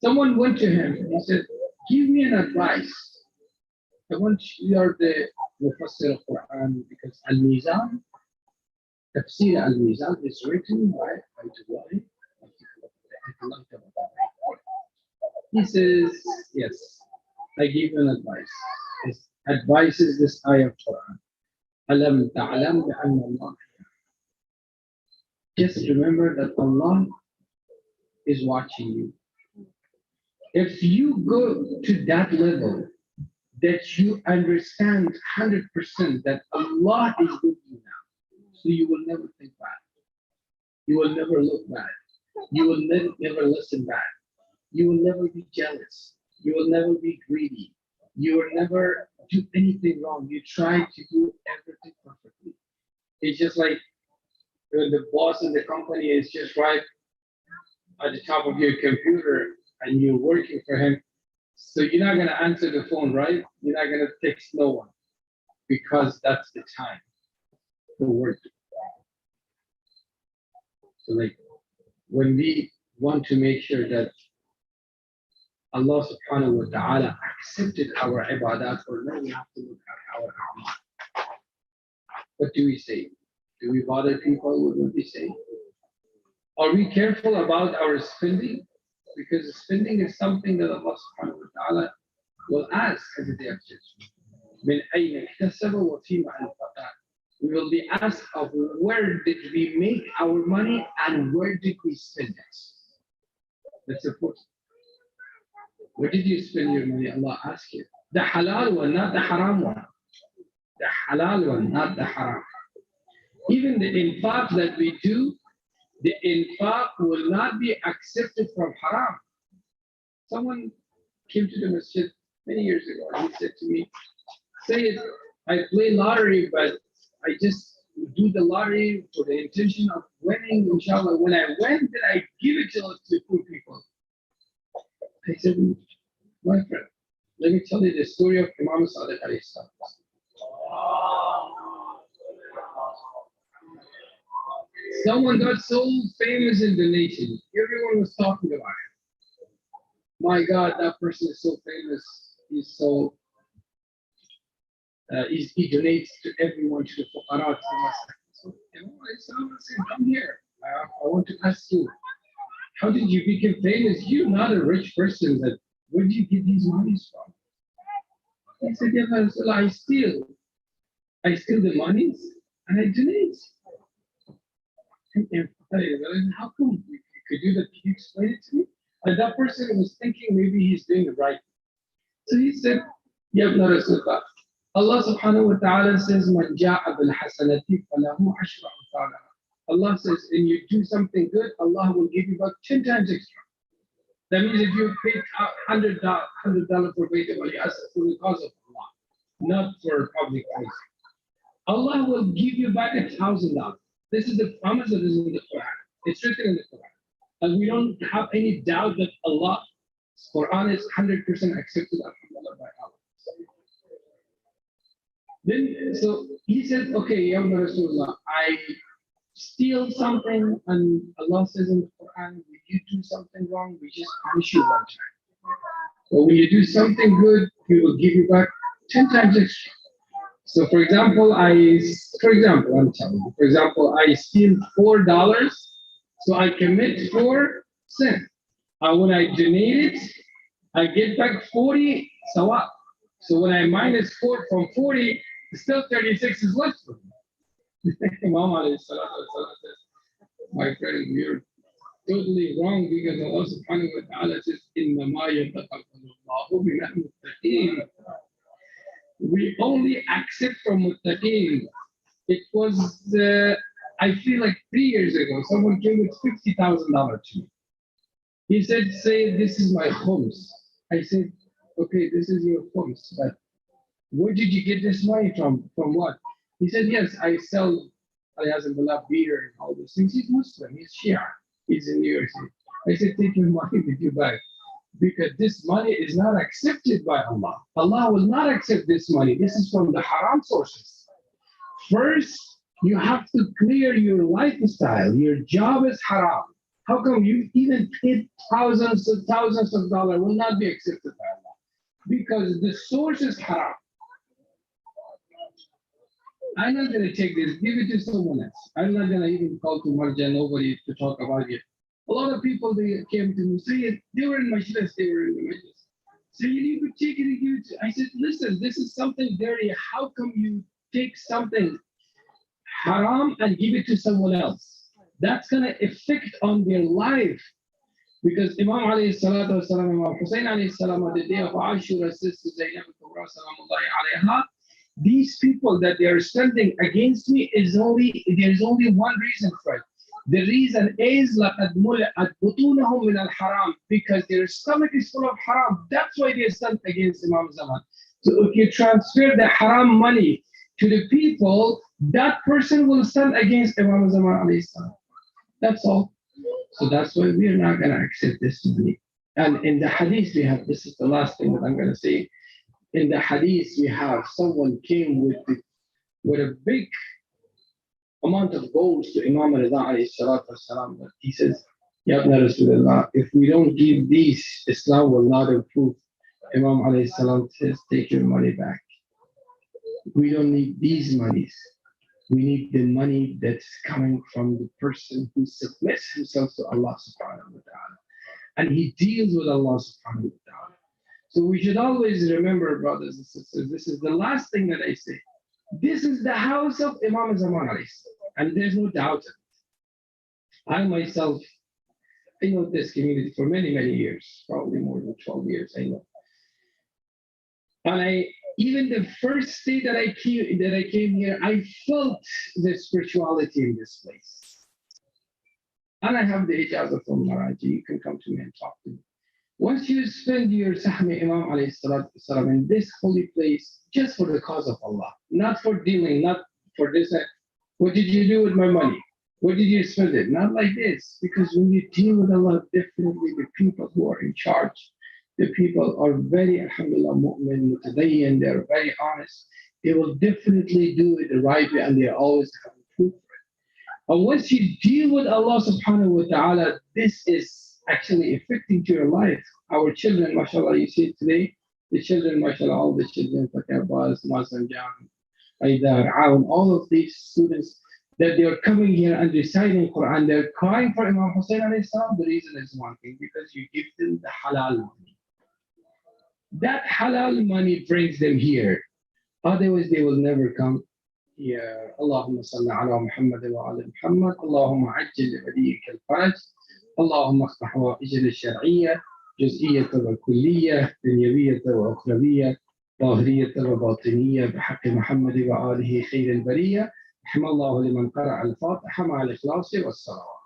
Someone went to him and he said, give me an advice. I want you are the Mufassir of Quran because Al-Mizan, Tafsir Al-Mizan is written by Ayatollah. He says, yes, I give you an advice. His advice is this ayah of Quran. Alam ta'alam bi'anna Allah. Just remember that Allah is watching you. If you go to that level, that you understand 100% that Allah is with you now, so you will never think bad. You will never look bad. You will never listen bad. You will never be jealous. You will never be greedy. you will never do anything wrong. You try to do everything perfectly. It's just like when the boss in the company is just right at the top of your computer and you're working for him. So you're not gonna answer the phone, right? You're not gonna text no one because that's the time to work. So like when we want to make sure that Allah subhanahu wa ta'ala accepted our ibadat or no, we have to look at our amal. What do we say? Do we bother people with what we say? Are we careful about our spending? Because spending is something that Allah subhanahu wa ta'ala will ask at the day of judgment. من أين اكتسب وفيما أنفقه. We will be asked of where did we make our money and where did we spend it. That's important. Where did you spend your money? Allah asks you. The halal one, not the haram one. The halal one, not the haram. Even the infaq that we do, the infaq will not be accepted from haram. Someone came to the masjid many years ago and he said to me, Sayyid, I play lottery, but I just do the lottery for the intention of winning, inshallah. When I win, then I give it to poor people. I said, my friend, let me tell you the story of Imam Sadiq alayhi salam. Someone got so famous in the nation, everyone was talking about him. My God, that person is so famous. He's so, he donates to everyone, to the fuqara, to the masjid. So Imam alayhi salam said, come here. I want to ask you, how did you become famous? You're not a rich person. That where do you get these monies from? He said, yeah, Rasulullah, I steal the monies and I donate. And how come you could do that? Can you explain it to me? And that person was thinking maybe he's doing it right. So he said, Ya ibn Rasulullah, Allah subhanahu wa ta'ala says, Man ja'a bil hasanati falahu ashra amthalaha. Allah says, and you do something good, Allah will give you about 10 times extra. That means if you pay $100 for Bayt al-Yas for the cause of Allah, not for public place, Allah will give you back $1,000. This is the promise that is in the Quran. It's written in the Quran. And we don't have any doubt that Allah's Quran is 100% accepted by Allah. Then, so he said, okay, Ya Rasulullah, I steal something and Allah says in the Quran, when you do something wrong, we just punish you one time. But when you do something good, He will give you back 10 times extra. So for example, I'm telling you, for example, I steal $4, so I commit 4 sins. When I donate it, I get back 40 sawab. So when I minus 4 from 40, still 36 is left for me. Imam alayhi salatu wasalam says, my friend, you're totally wrong because Allah subhanahu wa ta'ala says, إِنَّمَا يَتَقَبَّلُ اللَّهُ مِنَ الْمُتَّقِينَ. We only accept from muttaqeen. It was, I feel like 3 years ago, someone came with $50,000 to me. He said, say, this is my khums. I said, okay, this is your khums, but where did you get this money from? From what? He said, yes, I sell beer and all those things. He's Muslim, he's Shia, he's in New York City. I said, take your money with you back. Because this money is not accepted by Allah. Allah will not accept this money. This is from the haram sources. First, you have to clear your lifestyle. Your job is haram. How come you even paid thousands of dollars will not be accepted by Allah? Because the source is haram. I'm not going to take this, give it to someone else. I'm not going to even call to Marja, nobody to talk about it. A lot of people, they came to me, say they were in Majlis, So you could take it and give it to, I said, listen, this is something dirty. How come you take something haram and give it to someone else? That's going to affect on their life. Because Imam alayhi salatu wasalam, Imam Hussein alayhi salam, on the day of Ashura, Sister Zainab al-Kubra salamullahi alayha, these people that they are standing against me there's only one reason for it. The reason is لَقَدْ مُلِئَتْ بُطُونَهُمْ مِنَ الْحَرَامِ, because their stomach is full of haram. That's why they stand against Imam Zaman. So if you transfer the haram money to the people, that person will stand against Imam Zaman alayhi salam. That's all. So that's why we are not going to accept this money. And in the hadith we have, this is the last thing that I'm going to say. In the hadith we have, someone came with a big amount of gold to Imam Rida alayhi salatu wasalam. But he says, Ya Ibn Rasulullah, if we don't give these, Islam will not improve. Imam alayhi salam says, take your money back. We don't need these monies. We need the money that's coming from the person who submits himself to Allah subhanahu wa ta'ala. And he deals with Allah subhanahu wa ta'ala. So we should always remember, brothers and sisters, this is the last thing that I say. This is the house of Imam Zaman alayhi salam, and there's no doubt in it. I myself, I know this community for many, many years, probably more than 12 years, I know. And even the first day that I came here, I felt the spirituality in this place. And I have the ijazah from Maraji. You can come to me and talk to me. Once you spend your Sahmi Imam alayhi salatu wasalam in this holy place, just for the cause of Allah, not for dealing, not for this. What did you do with my money? What did you spend it? Not like this. Because when you deal with Allah, definitely the people who are in charge, the people are very, alhamdulillah, mu'min, mutadayyan, they're very honest. They will definitely do it the right way, and they always have proof for it. And once you deal with Allah subhanahu wa ta'ala, this is actually affecting to your life. Our children, mashallah, you see today, the children, mashallah, all the children, Fakir Baz, Mazan Jan, Aidar, Aoun, all of these students, that they are coming here and reciting Quran, they're crying for Imam Hussein alayhi salam. The reason is one thing, because you give them the halal money. That halal money brings them here. Otherwise, they will never come here. Allahumma salli ala Muhammad wa ala Muhammad. Allahumma ajjil waliyik al-faraj. اللهم افتح حوائجنا الشرعية جزئية وكلية دنيوية وأخروية ظاهرية وباطنية بحق محمد وآله خير البرية. رحم الله لمن قرأ الفاتحة مع الإخلاص والصلوات.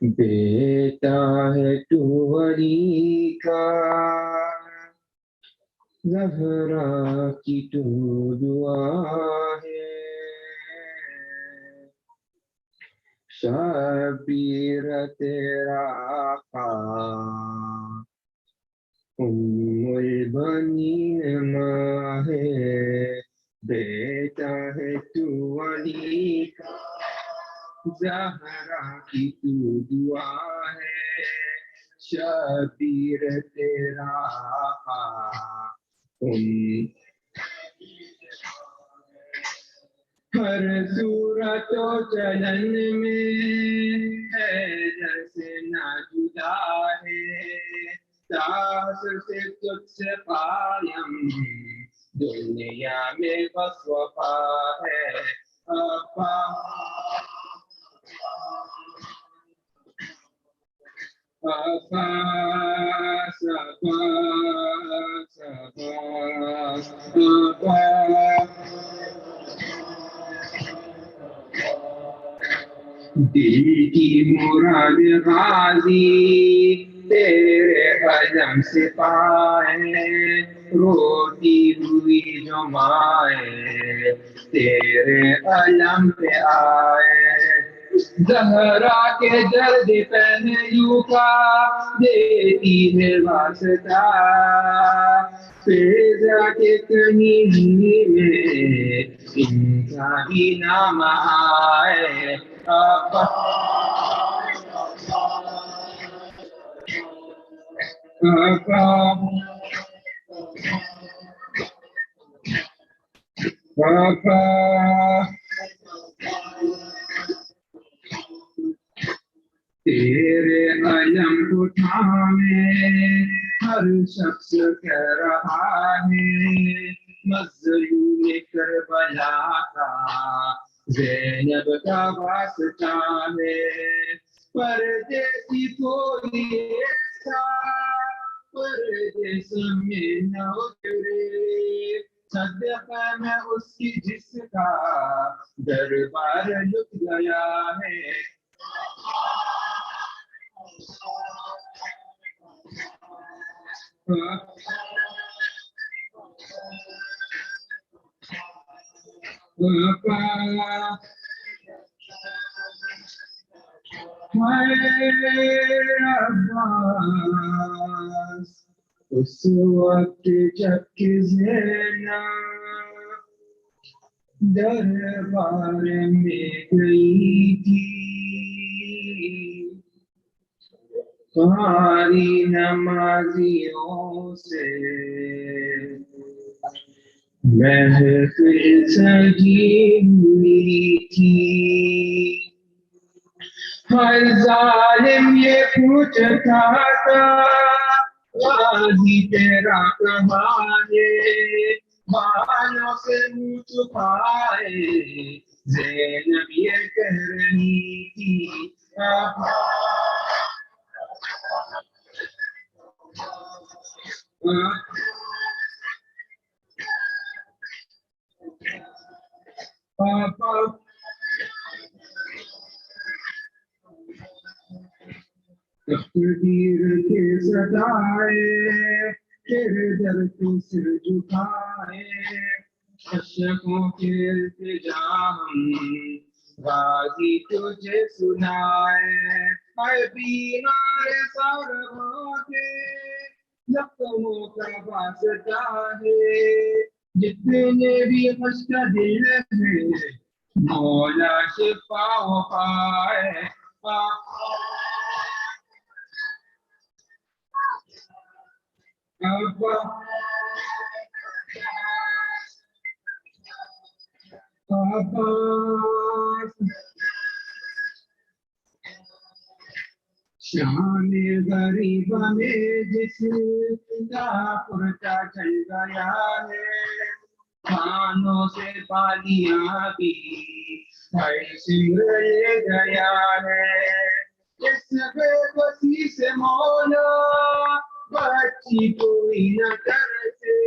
बेटा है तू वली का ज़हरा की तू दुआ है शबीर तेरा आका उम्मुल बनीन माँ है बेटा है तू वली का ज़हरा की तू दुआ है शबीर तेरा हर सूरत चलन में है जैसे ना जुदा है सास से तुझसे कायम दुनिया में बस वफा है अपा Sapa, sapa, sapa, sapa. दिल की मुराद गाजी तेरे कदम से पाए रोती हुई जो माए तेरे अलम पे आए जहरा के दर्द पहलू का देती है वास्ता फिजा के कहीं में इनका भी नाम आए आपा आपा तेरे अलम उठाने हर शख्स कह रहा है मजलूम करबला का ज़ैनब का वास्ता है परदेसी कोई ऐसा परदेस में न उतरे सदका में उसकी जिसका दरबार लुट गया है उस वक्त जब कि ज़ैनब दरबार में गई थी तुम्हारी नमाजियों से महफिल सजी हुई थी हर जालिम ये पूछता था गाजी तेरा कहाँ है बालों से मुँह छुपाए ज़ैनब ये कह रही थी पापा तकदीर के सदाए तेरे दर पे सिर झुकाए अशकों के इल्तिजाम गाजी तुझे सुनाए हाय बीमार सरहों के जख्मों का वास्ता है जितने भी खुशका दिल है मौला शिफा पाए शान गरीब में जिसका पुरचा चल गया है खानों से पालियां भी हर सिमर ले गया है इस बेबसी से मौला बच्ची कोई न करते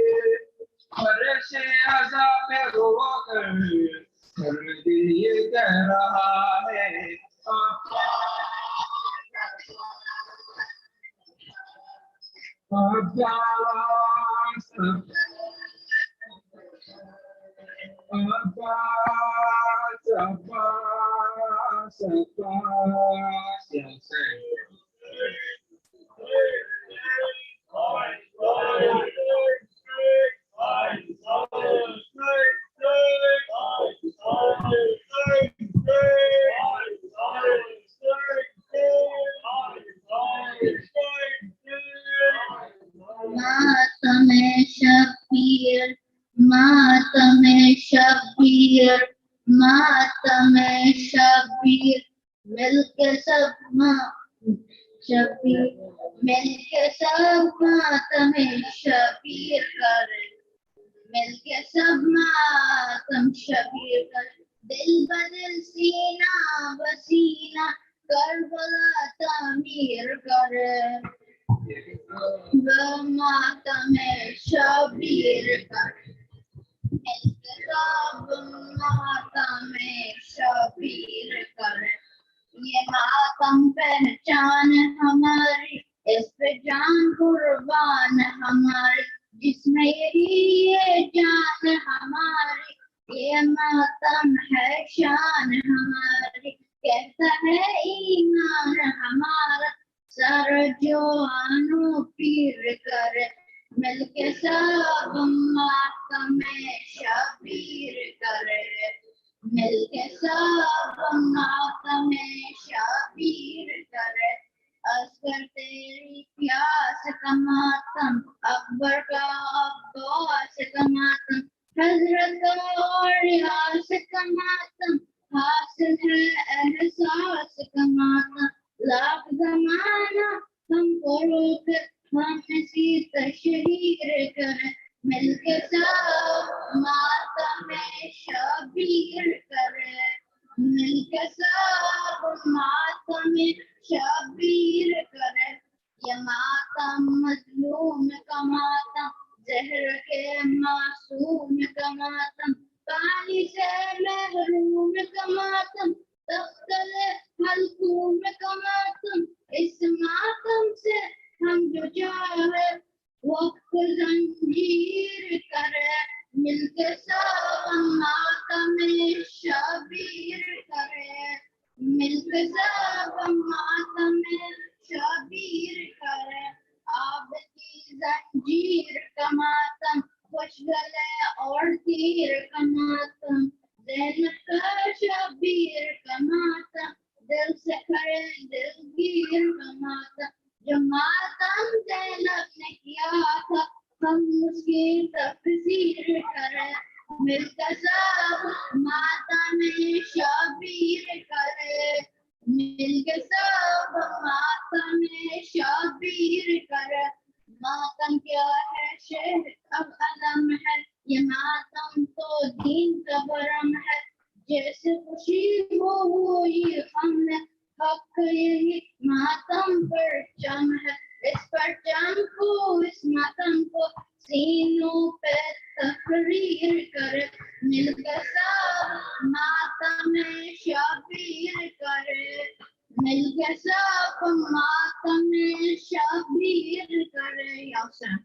फर्शे अज़ा पे रोकर हर दिल ये कह रहा है Abbas, Abbas, Abbas, Abbas, yeah, मातमे Shabir मातमे Shabir मातमे Shabir मिलके सब शबीर मिलके सब मातमे शबीर करे मिलके सब मातम शबीर करे दिल बदिल सीना बसीना करबला तामीर करे मातमे शबीर करे मातमे शबीर करे ये मातम पहचान हमारी इस पे जान कुर्बान हमारी जिसमें ये जान हमारी ये मातम है शान हमारी कहता है ईमान हमारा सर जो आनो पीर कर मिलके सब मातम शबीर करे मिलके सब मातम शबीर करे असगर तेरी प्यास का मातम अकबर का अब्बास का मातम हजरत और यास का मातम हासिल है एहसास का मातम लाख जमाना हमको रोक हम ऐसी तशहीर कर मिलके सब मातम शबीर करे मिलके सब मातम शबीर करे ये मातम मजलूम का मातम जहर के मासूम का मातम पानी से महरूम का मातम तख्तले हल्कूम का मातम इस मातम से हम जो चाहे वक्त जंजीर करे मिलके सब मातम शबीर करे मिलके सब मातम शबीर करे आब की जंजीर का मातम खुश गले और तीर का मातम ज़ैनब का शबीर का मातम दिल से खड़े दिलगीर का मातम जो मातम ज़ैनब ने किया था हम उसकी तफसीर करें मिलकर सब मातम शबीर करे मिलके सब मातम शबीर करे मातम क्या है शहर अब अलम है ये मातम तो दीन का बरम है जैसे खुशी हो ये हमने हक यही मातम पर जम है इस परचम को इस मातम को सीनों पे तकरीर करे मिलकर सब मातम शबीर करे मिलकर सब मातम शबीर करे यासन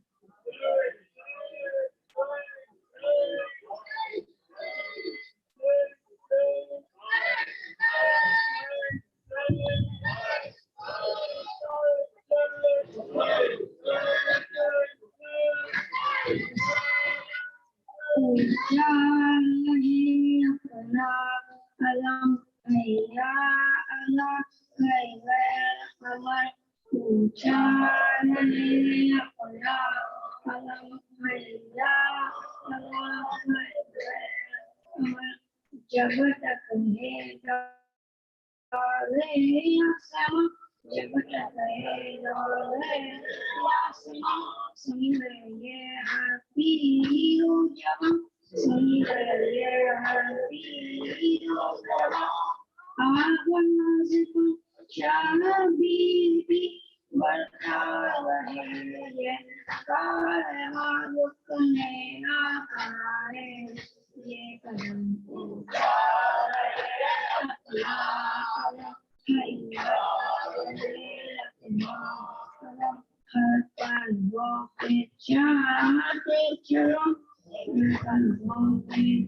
जब तक है जब तक है सुन ये हर पीरो जवान सुन ये हर पीरो जवान आगन से चाह बीबी बरता रहे ये कारवां रुकने ना पाए ये कदम हर पल पे चाहते चलो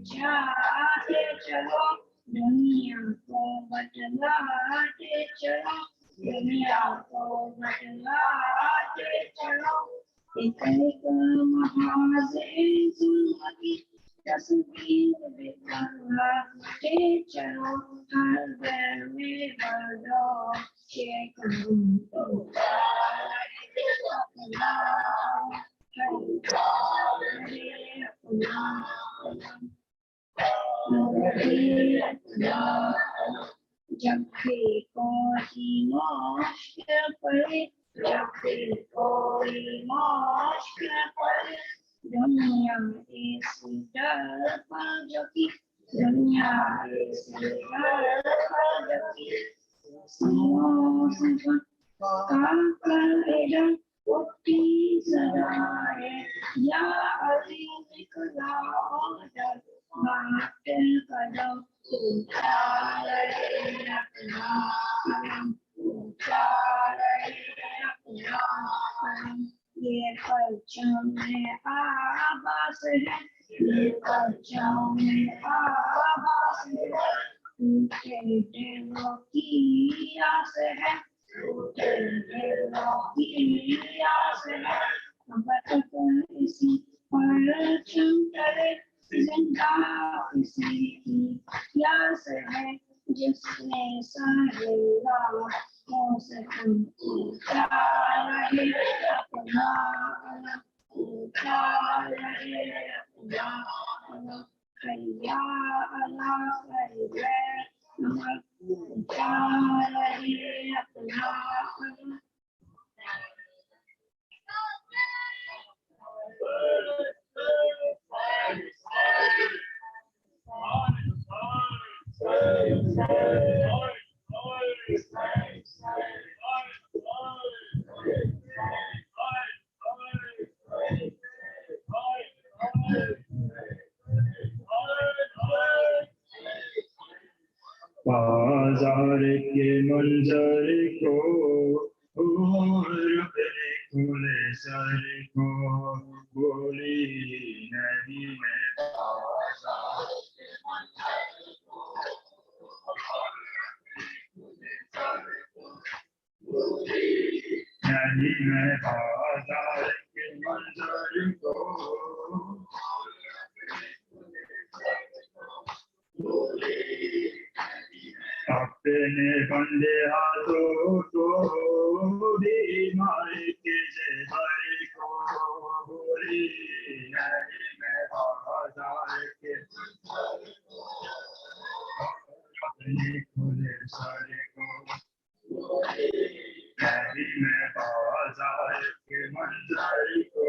चाहते चलो दुनिया को बदलाते चलो दुनिया को बदलाते चलो एक एक महाज़े ज़िंदगी तस्वीर बिखराते चलो हर दर में बदो ये कदम जब भी कोई मुश्किल पड़े जब भी कोई मुश्किल पड़े दुनिया इस डर पर जो की दुनिया इस डर पर जो की कर उठती सदाए या अली निकला ऑर्डर बातें कदम उठा रहे अपना कदम उठा रहे अपना कदम ये परचम में आवाज़ है ये परचम में आवाज़ है दिलों की आस है, दिलों की आस है, अब इसी पर चुनकर जिंदा किसी की आस है, जिसने सारे राहों से हमको प्यार है, अपना प्यार है, अपना हैया अल्लाह है, नमक प्यार है, अपना बाजार के मंजर को और अपने खुले सर को बोली नहीं मैं बाजार के मंजर को नहीं मैं बाजार के मंजर को अपने बंदे हाथों को बीमार के जहर को बोली नहीं मैं बाजार के अपने खुले सर को नहीं मैं बाजार के मंजर को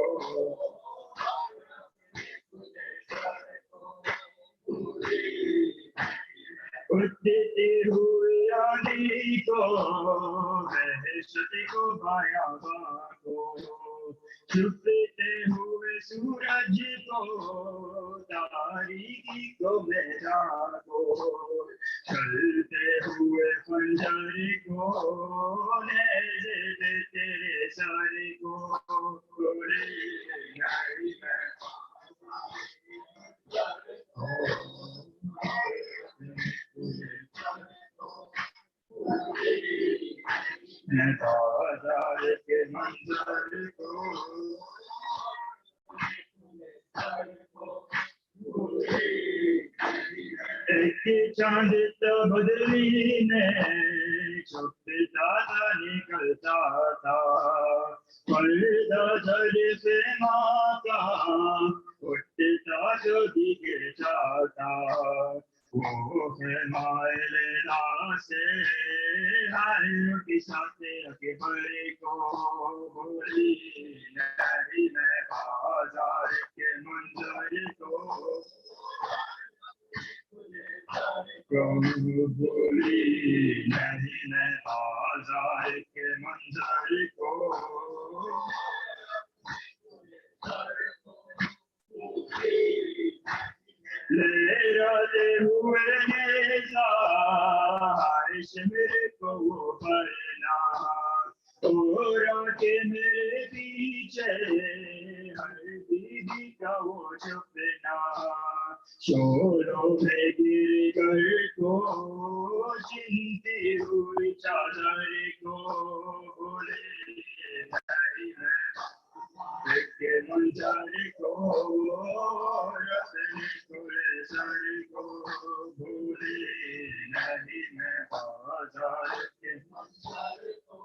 उठते हुए आंधी को बहशत को बाया को छुपते हुए सूरज को तारीकी को मेरा को चलते हुए पंजर को ले तेरे सारे को बोले नहीं मैं बाजार के मंजर को एक चांद बदली ने छुपता था निकलता था पर्दा दर से माता उठता जो दिखता था वो है मायला से हर की साथ अकबर को बोली नहीं मैं बाजार के मंजर को बोली नहीं मैं बाजार के मंजर को लहराते हुए मेरे को वो भरना और के मेरे पीछे हर दीदी का वो छुपना शोरों में गिर कर को चिंती हुई चादर को बोले नहीं के मंजर को रतन खुले सर को भूले नहीं मैं बाजार के मंजर को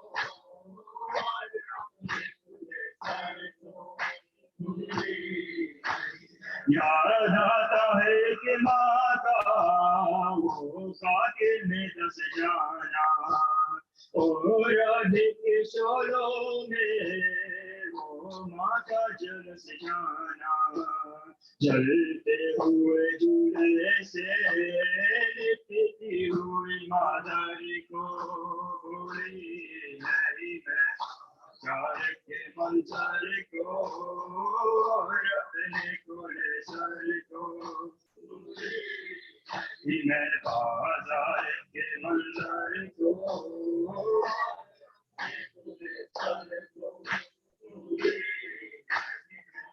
याद आता है कि माता वो साकिर में दस जाना और राधे के शोलों में वो माता जल से जाना जलते हुए झूले से लिपटी हुई मादर को बोली नहीं मैं बाजार के मंजर को अपने खुले सर को मैं बाजार के मंजर को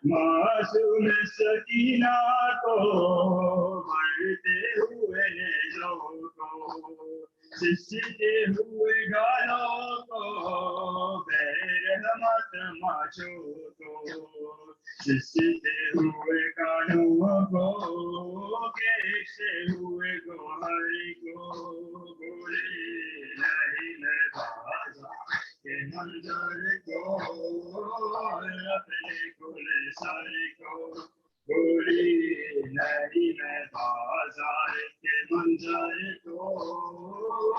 मासूम सकीना को मरते हुए जो को सिसते हुए गालों को बेरहमत माचो को सिसते हुए गालों को कहते हुए गोहरी को बोले नहीं मैं बाजा के मंजर को अपने कुल सारी को बोली नहीं मैं बाजार के मंजर को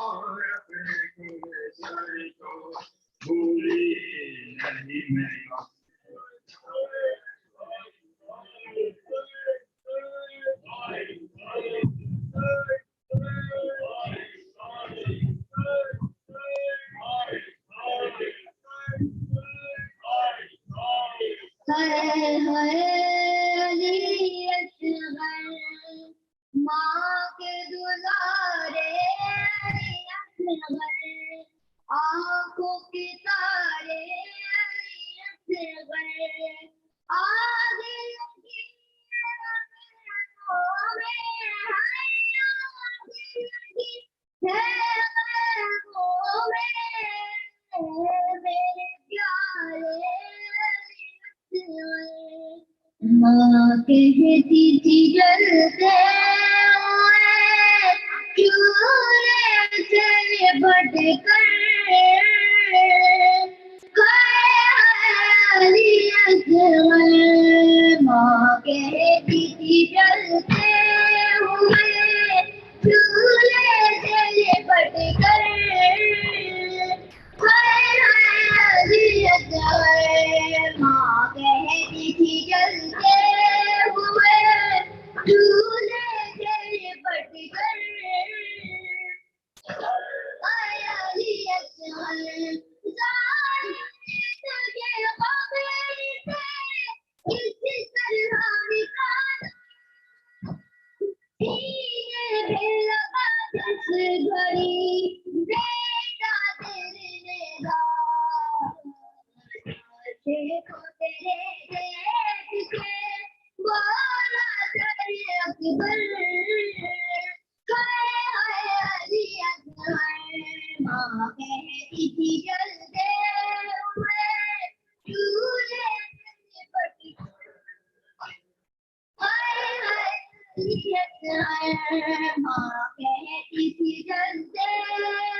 अपने कुल सारी को बोली नहीं मैं माँ के दुलारे आंखों के तारे आगे लगी मेरे प्यारे माँ कहती थी जलते हुए चूल्हे से बट कर माँ कहती थी जलते हुए चूल्हे से बट कर माँ कहती थी जलते हुए चूल्हे से बट कर माँ कहती थी जलते हुए चूल्हे से बट माँ कहती थी जलते हुए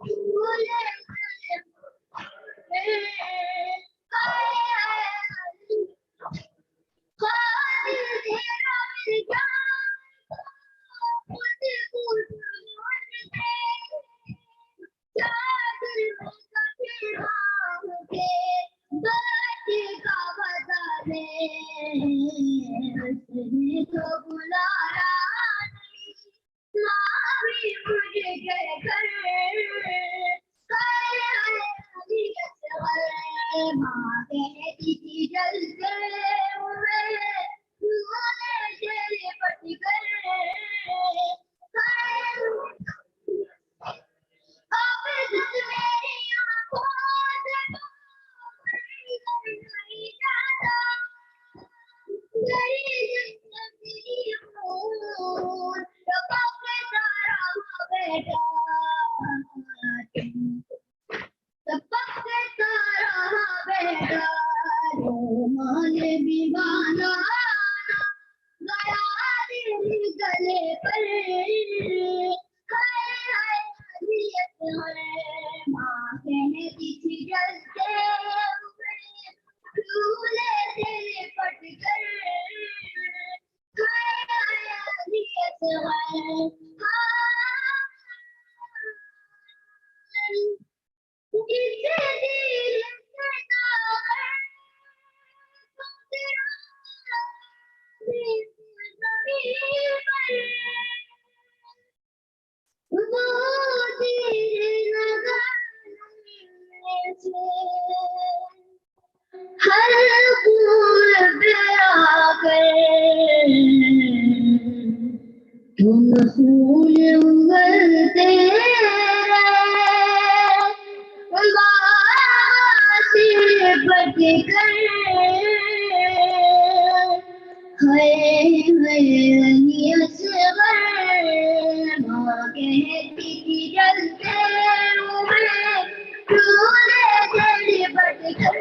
चूल्हे से तो बुलाया माँ भी मुझे कहकर माँ कहती थी जलते हुए चूल्हे से बट कर मेरी आंखों से नहीं जाता कहती थी जलते हुए चूल्हे से पट कर हर फूल पे आकर तुम फूल उगलते से बच कर है माँ कहती जलते हुए दूल्हे तेरी बटकर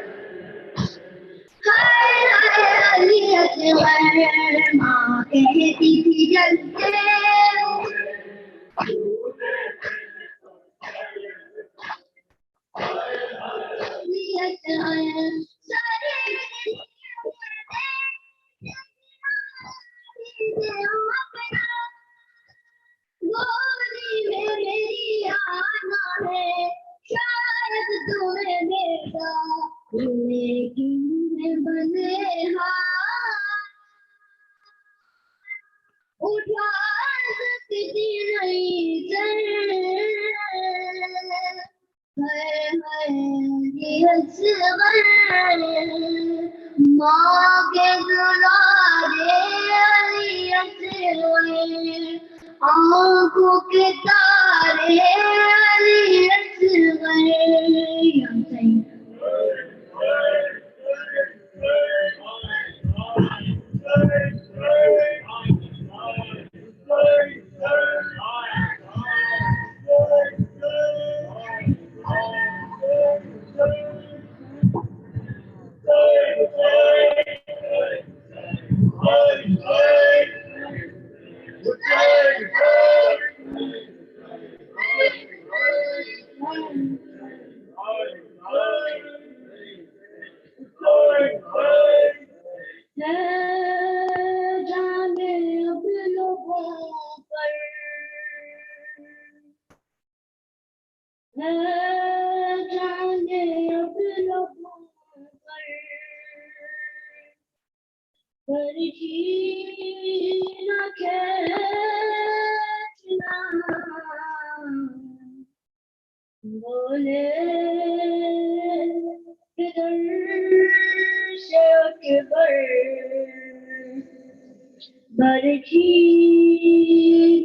हाय हाय अली असगर माँ कहती थी जलते हुए अली असगर सारे गोदी में मेरी आना है शायद तुम्हें देखा लेकिन बने हाथ उठा सकती नहीं सर ये असगर माँ के दुलारे अली असगर आँखों के तारे अली असगर जाने अब लोगों पर जाने अब लोगों पर ही न खेचना बोले किधर से अकबर बरखी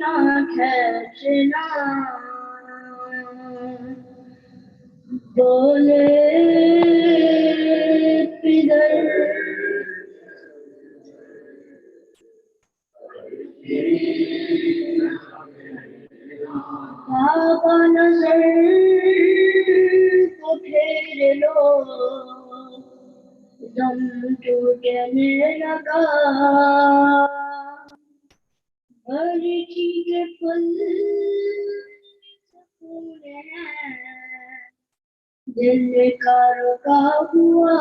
ना खींचना बोले किधर आपा नजर को फेर लो दम टूटने लगा बरखी के फल सुकून है दिल का रुका हुआ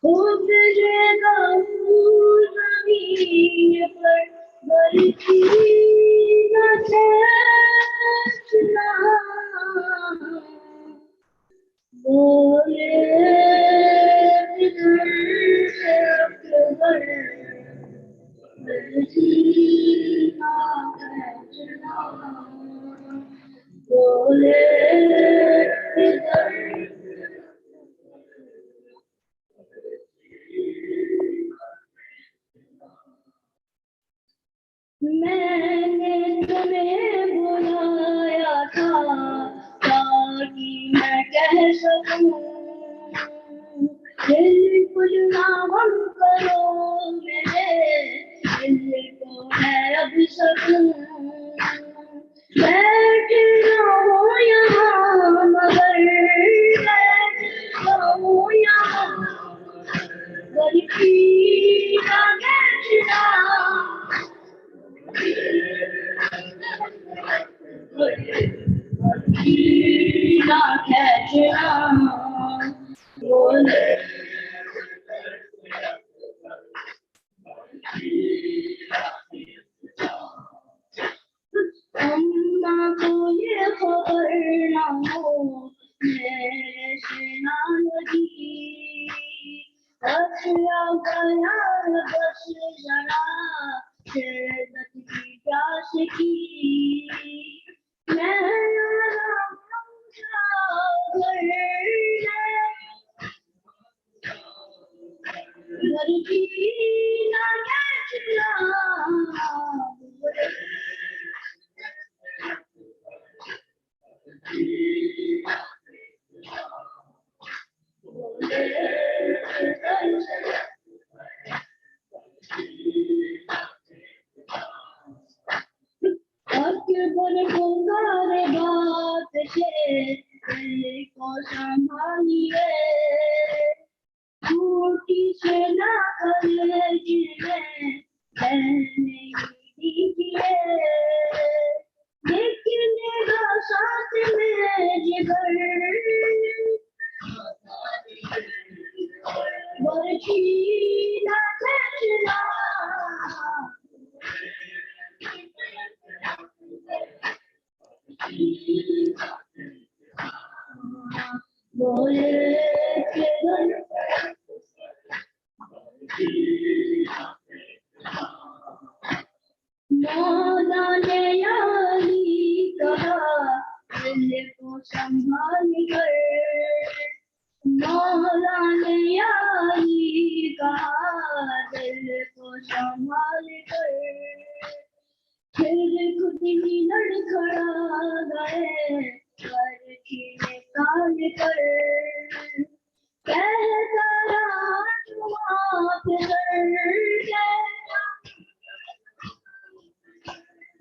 खूब जगह जमीन पर बरखी न खेचना बोले किधर से अकबर बरखी न खेचना बोले किधर मैंने तुम्हें बुलाया था ताकि मैं कह सकूं दिल खुलना हम करो मेरे दिल को मैं अब सकूं बैठ रहो यहाँ मगर बैठ रहो यहाँ बरखी का कहना ना खेचना बोले अम्मा को ये खबर ना हो मेरे से ना लगी बस आ गया बस जरा शिद्दत की प्यास की मैं बरखी ना खेचना को संभालिए, टूटी से ना करे जिन्हें रहने दीजिए, लेकिन साथ में जिगर बरछी ना खींचना, बोले के मौला ने यारी कहा दिल को संभाल कर, मौला ने यारी कहा दिल को संभाल कर, फिर खुद ही लड़खड़ा गए बरछी निकाल कर, कहता रहा तुम आप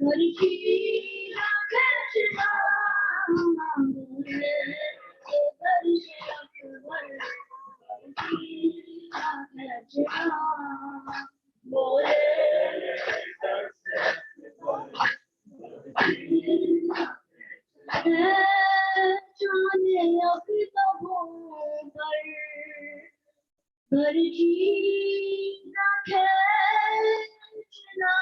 बरछी ना खींचना, बरछी अकबर बरछी ना खींचना, बोले जाने अभी तो पर बरछी ना खींचना,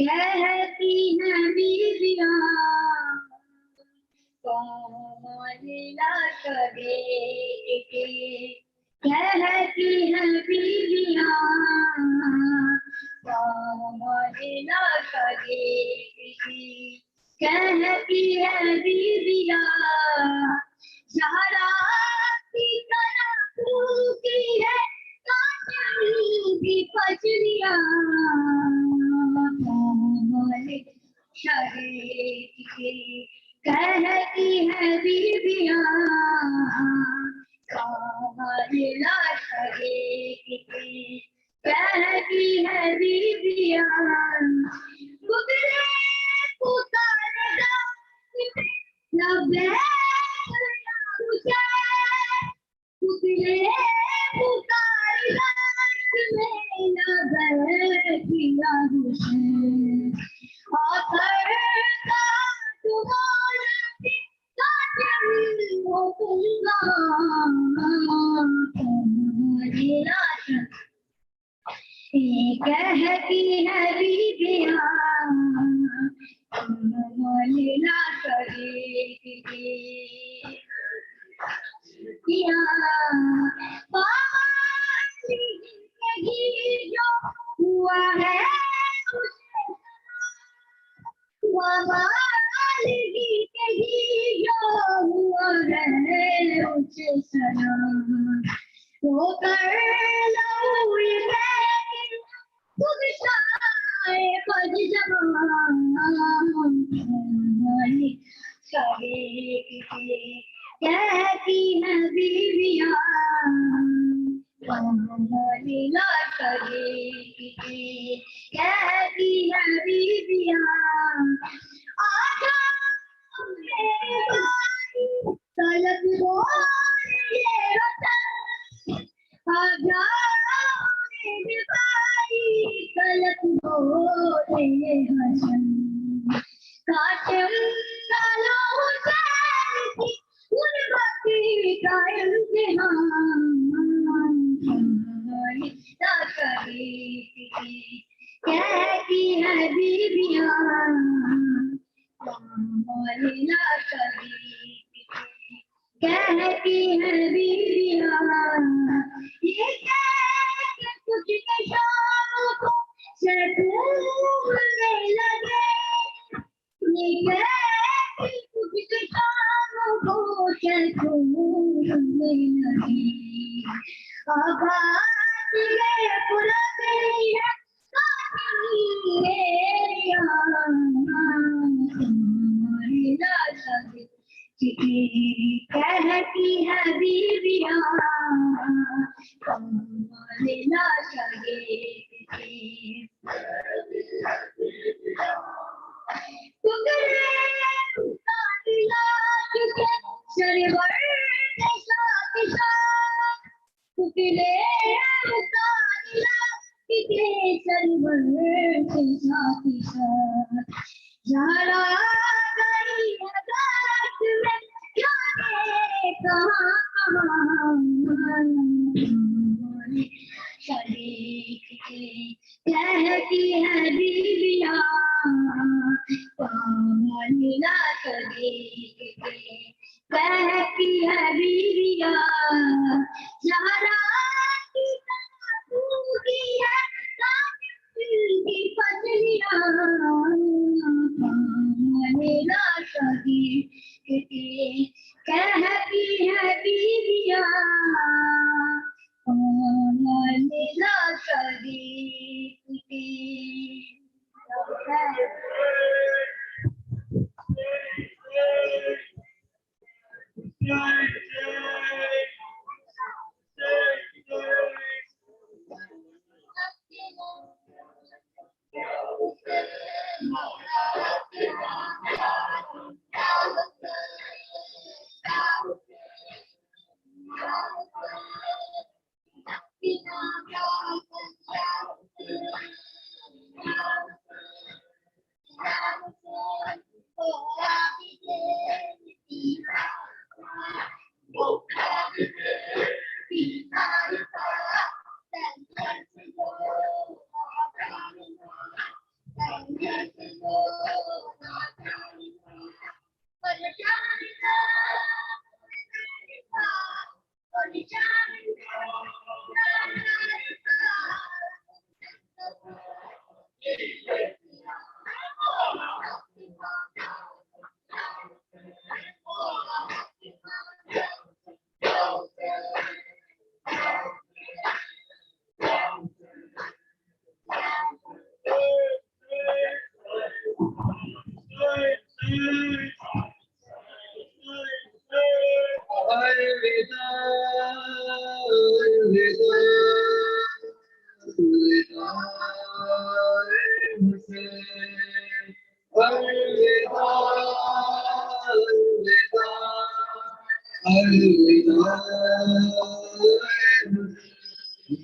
कहती है बीबियां लीला करे, कहती है बीबियां लीला करे, कहती है बीबियां ज़हरा की तरह भूखी है की पचलिया, कहती है बीबियां लीला करे, कहती है बीबियां बुगले पुकारेगा लबे बुगले पुकारेगा में नजर किया हुसैन, आखिर का तुम्हारा कातिल हो तुमगा, कहती है बीबियां लीला करे, जो हुआ है जो हुआ है उसे सलाम, वो कर लो खुद शाए पद जवान, कहती है बीबियां लीला करे, कहती है बीबियां आजा तलब बोले आजा तलब बोले हसन, काटम कालो हुसैन उन बकरी का इम्तिहान, कहती है बीबियां लीला करे, कहती है बीबियां ये कुछ के शाम को से भूलने लगे, ये झूमने लगी आबाद ये पुरानी है काटी मेरिया हमारी लाशा कहती है बीबिया हमारी लाशा कहती है बीबिया नीला कहती है बीबिया जहरा की की है की पतलिया नीला कहती है बीबिया नीला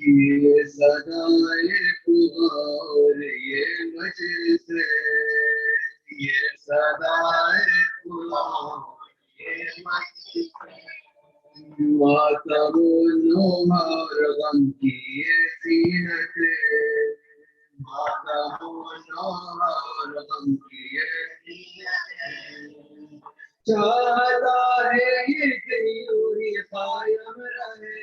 ये सदाए पुकार ये मजलिस ये सदाए पुकार ये मजलिस मातमो नोहार गम की ये सीनत मातमो नोहार गम की ये सीनत चाहता है ये तेरी कायम रहे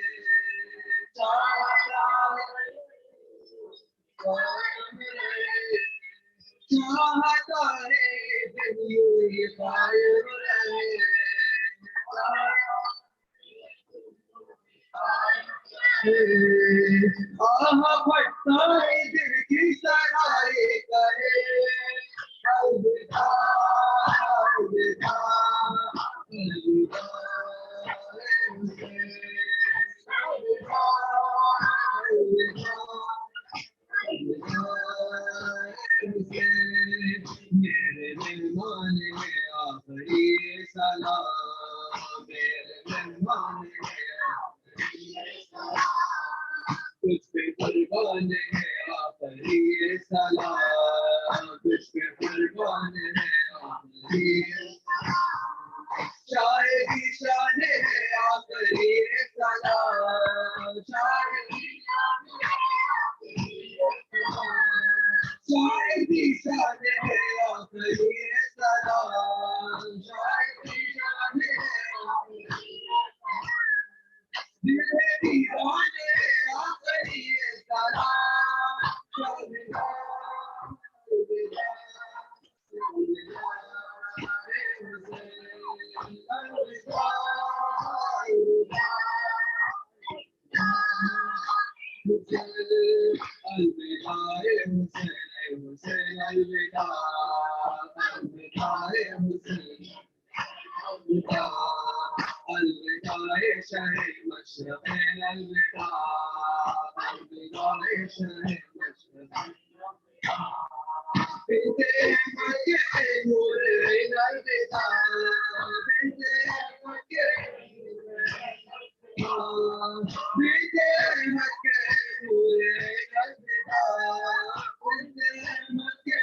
चाहता है तेरी कायम रहे आहा फटता है दिल की सराय करे अलविदा अलविदा अलविदा मेरे मेहमान में आखिरी सलाम मेरे मेहमान में कुछ पे कुर्बान है आखिरी सलाम कुछ पे कुर्बान है आखिरी चाहे भी शाने है आखिरी सलाम चाहे भी शाने है आखिरी सलाम चाहे भी शाने दिल दीवाने आखिरी सलाम الوداع شهي مشرق الوداع الوداع شهي مشرق بنت مكة نورين الوداع بنت مكة بنت مكة نورين الوداع بنت مكة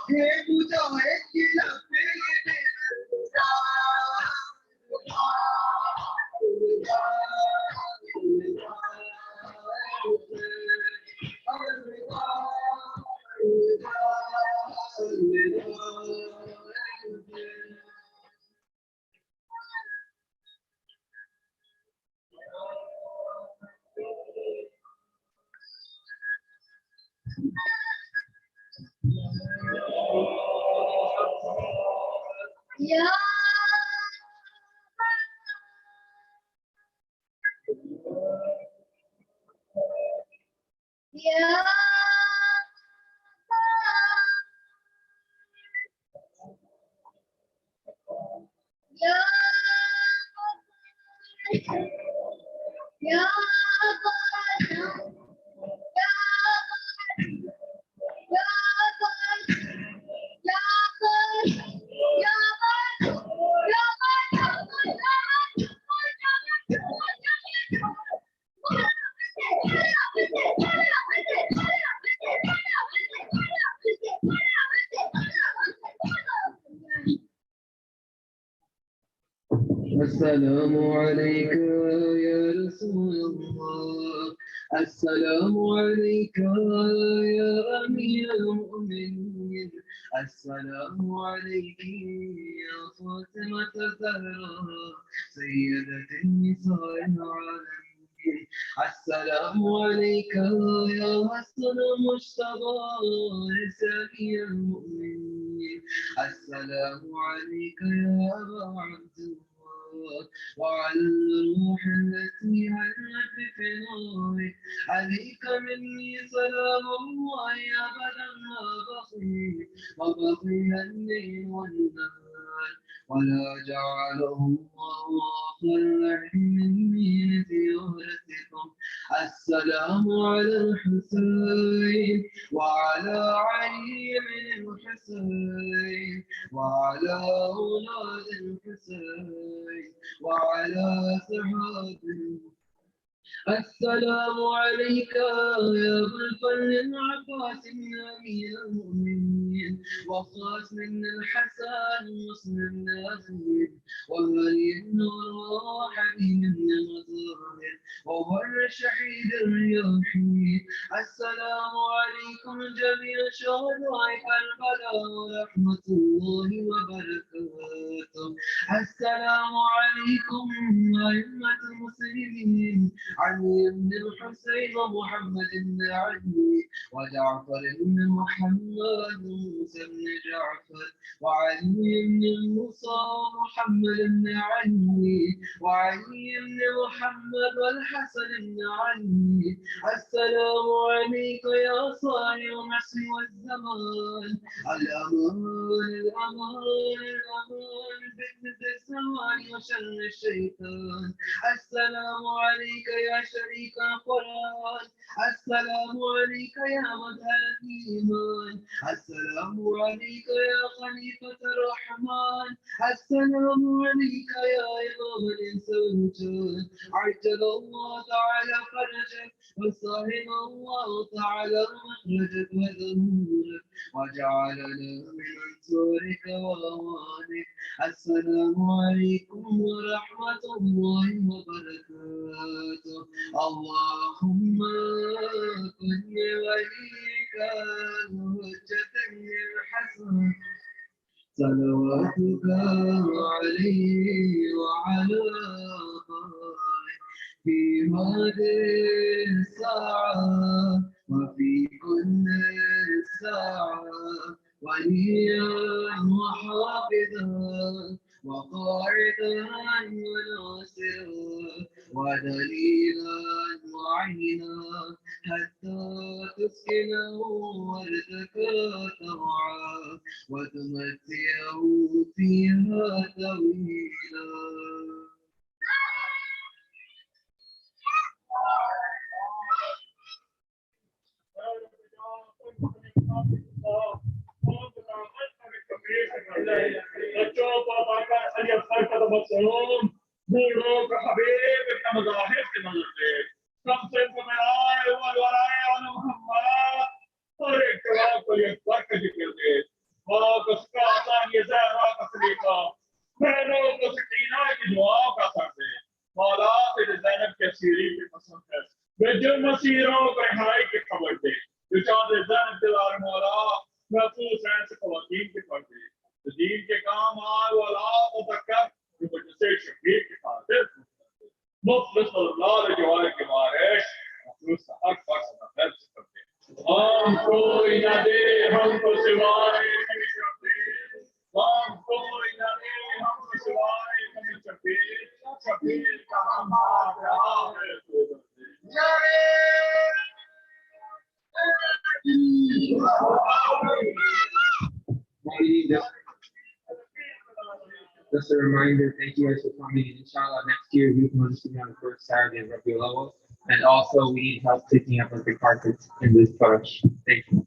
हे मुजाहिद की लपटें में Ya, ya, ya, ya, السلام عليك يا رسول الله السلام عليك يا أمير المؤمنين السلام عليك يا فاطمة الزهراء سيدة النساء العالمين السلام عليك يا حسن المجتبى سامي المؤمنين السلام عليك يا أبا عبد الله وعلى الروح التي هلت بفنائك عليك مني سلام الله أبدا ما بقي وبقي الليل والنهار ولا جعله الله آخر مني زيارتكم السلام على الحسين وعلى علي بن الحسين وعلى أولاد الحسين وعلى صحابه السلام عليك يا ابا الفضل العباس بن امير المؤمنين وقاسم بن الحسن مسلم بن اخيل وولي بن حبيب بن مظاهر وهو الشهيد الرياحي السلام عليكم جميع شهداء كربلاء ورحمه الله وبركاته السلام عليكم ائمه المسلمين علي بن الحسين ومحمد بن علي وجعفر بن محمد وموسى بن جعفر وعلي بن موسى ومحمد بن علي وعلي بن محمد والحسن بن علي السلام عليك يا صانع العصر والزمان الأمان الأمان الأمان فتنة الزمان وشر الشيطان السلام عليك يا شريك القرآن السلام عليك يا مظهر الإيمان السلام عليك يا خليفة الرحمن السلام عليك يا إمام الإنس والجن عجل الله تعالى فرجك وسهل الله تعالى مخرجك وذنوبك وجعلنا من أنصارك وأوانك السلام عليكم ورحمة الله وبركاته اللهم كن وليك الحجة الحسن صلواتك عليه وعلى آله في هذه الساعة وفي كل ساعة وليا وحافظا وقاعدا وناصرا ودليلا وعينا حتى تسكنه وارتك طوعا وتمتعه فيها طويلا. बच्चों को पाकर अली अफसर का तबस्सुम बूढ़ों का हबीब इतना मज़ाहिर की नजर से कम से कम आए वराए अन मोहम्मद और एक जवाब को ये अकबर का जिक्र दे वाक उसका आसान ये ज़हरा का सलीका बहनों को सकीना की दुआओं का सर दे मौला तेरे ज़ैनब के सीरी की पसंद है वे जो मसीरों को रिहाई की खबर दे जो चाँद ज़ैनब दिलार मौला महफूज रहने से ख़वातीन की खबर दे तो दीन के काम आए वाला मुतक्कर जो मुझसे शबीर के खातिर मुफ्लिस अल्लाह जवार के मारिश मखलूक का हर फर्ज का दर्ज करते हम कोई न दे हमको सिवाय कभी शबीर हम कोई न दे हमको सिवाय कभी शबीर शबीर का हमारा है तो Just a reminder, thank you guys for coming. And inshallah, next year, youth Majlis will be on the first Saturday of Rabiul Awwal. And also, we need help picking up like the carpets in this church. Thank you.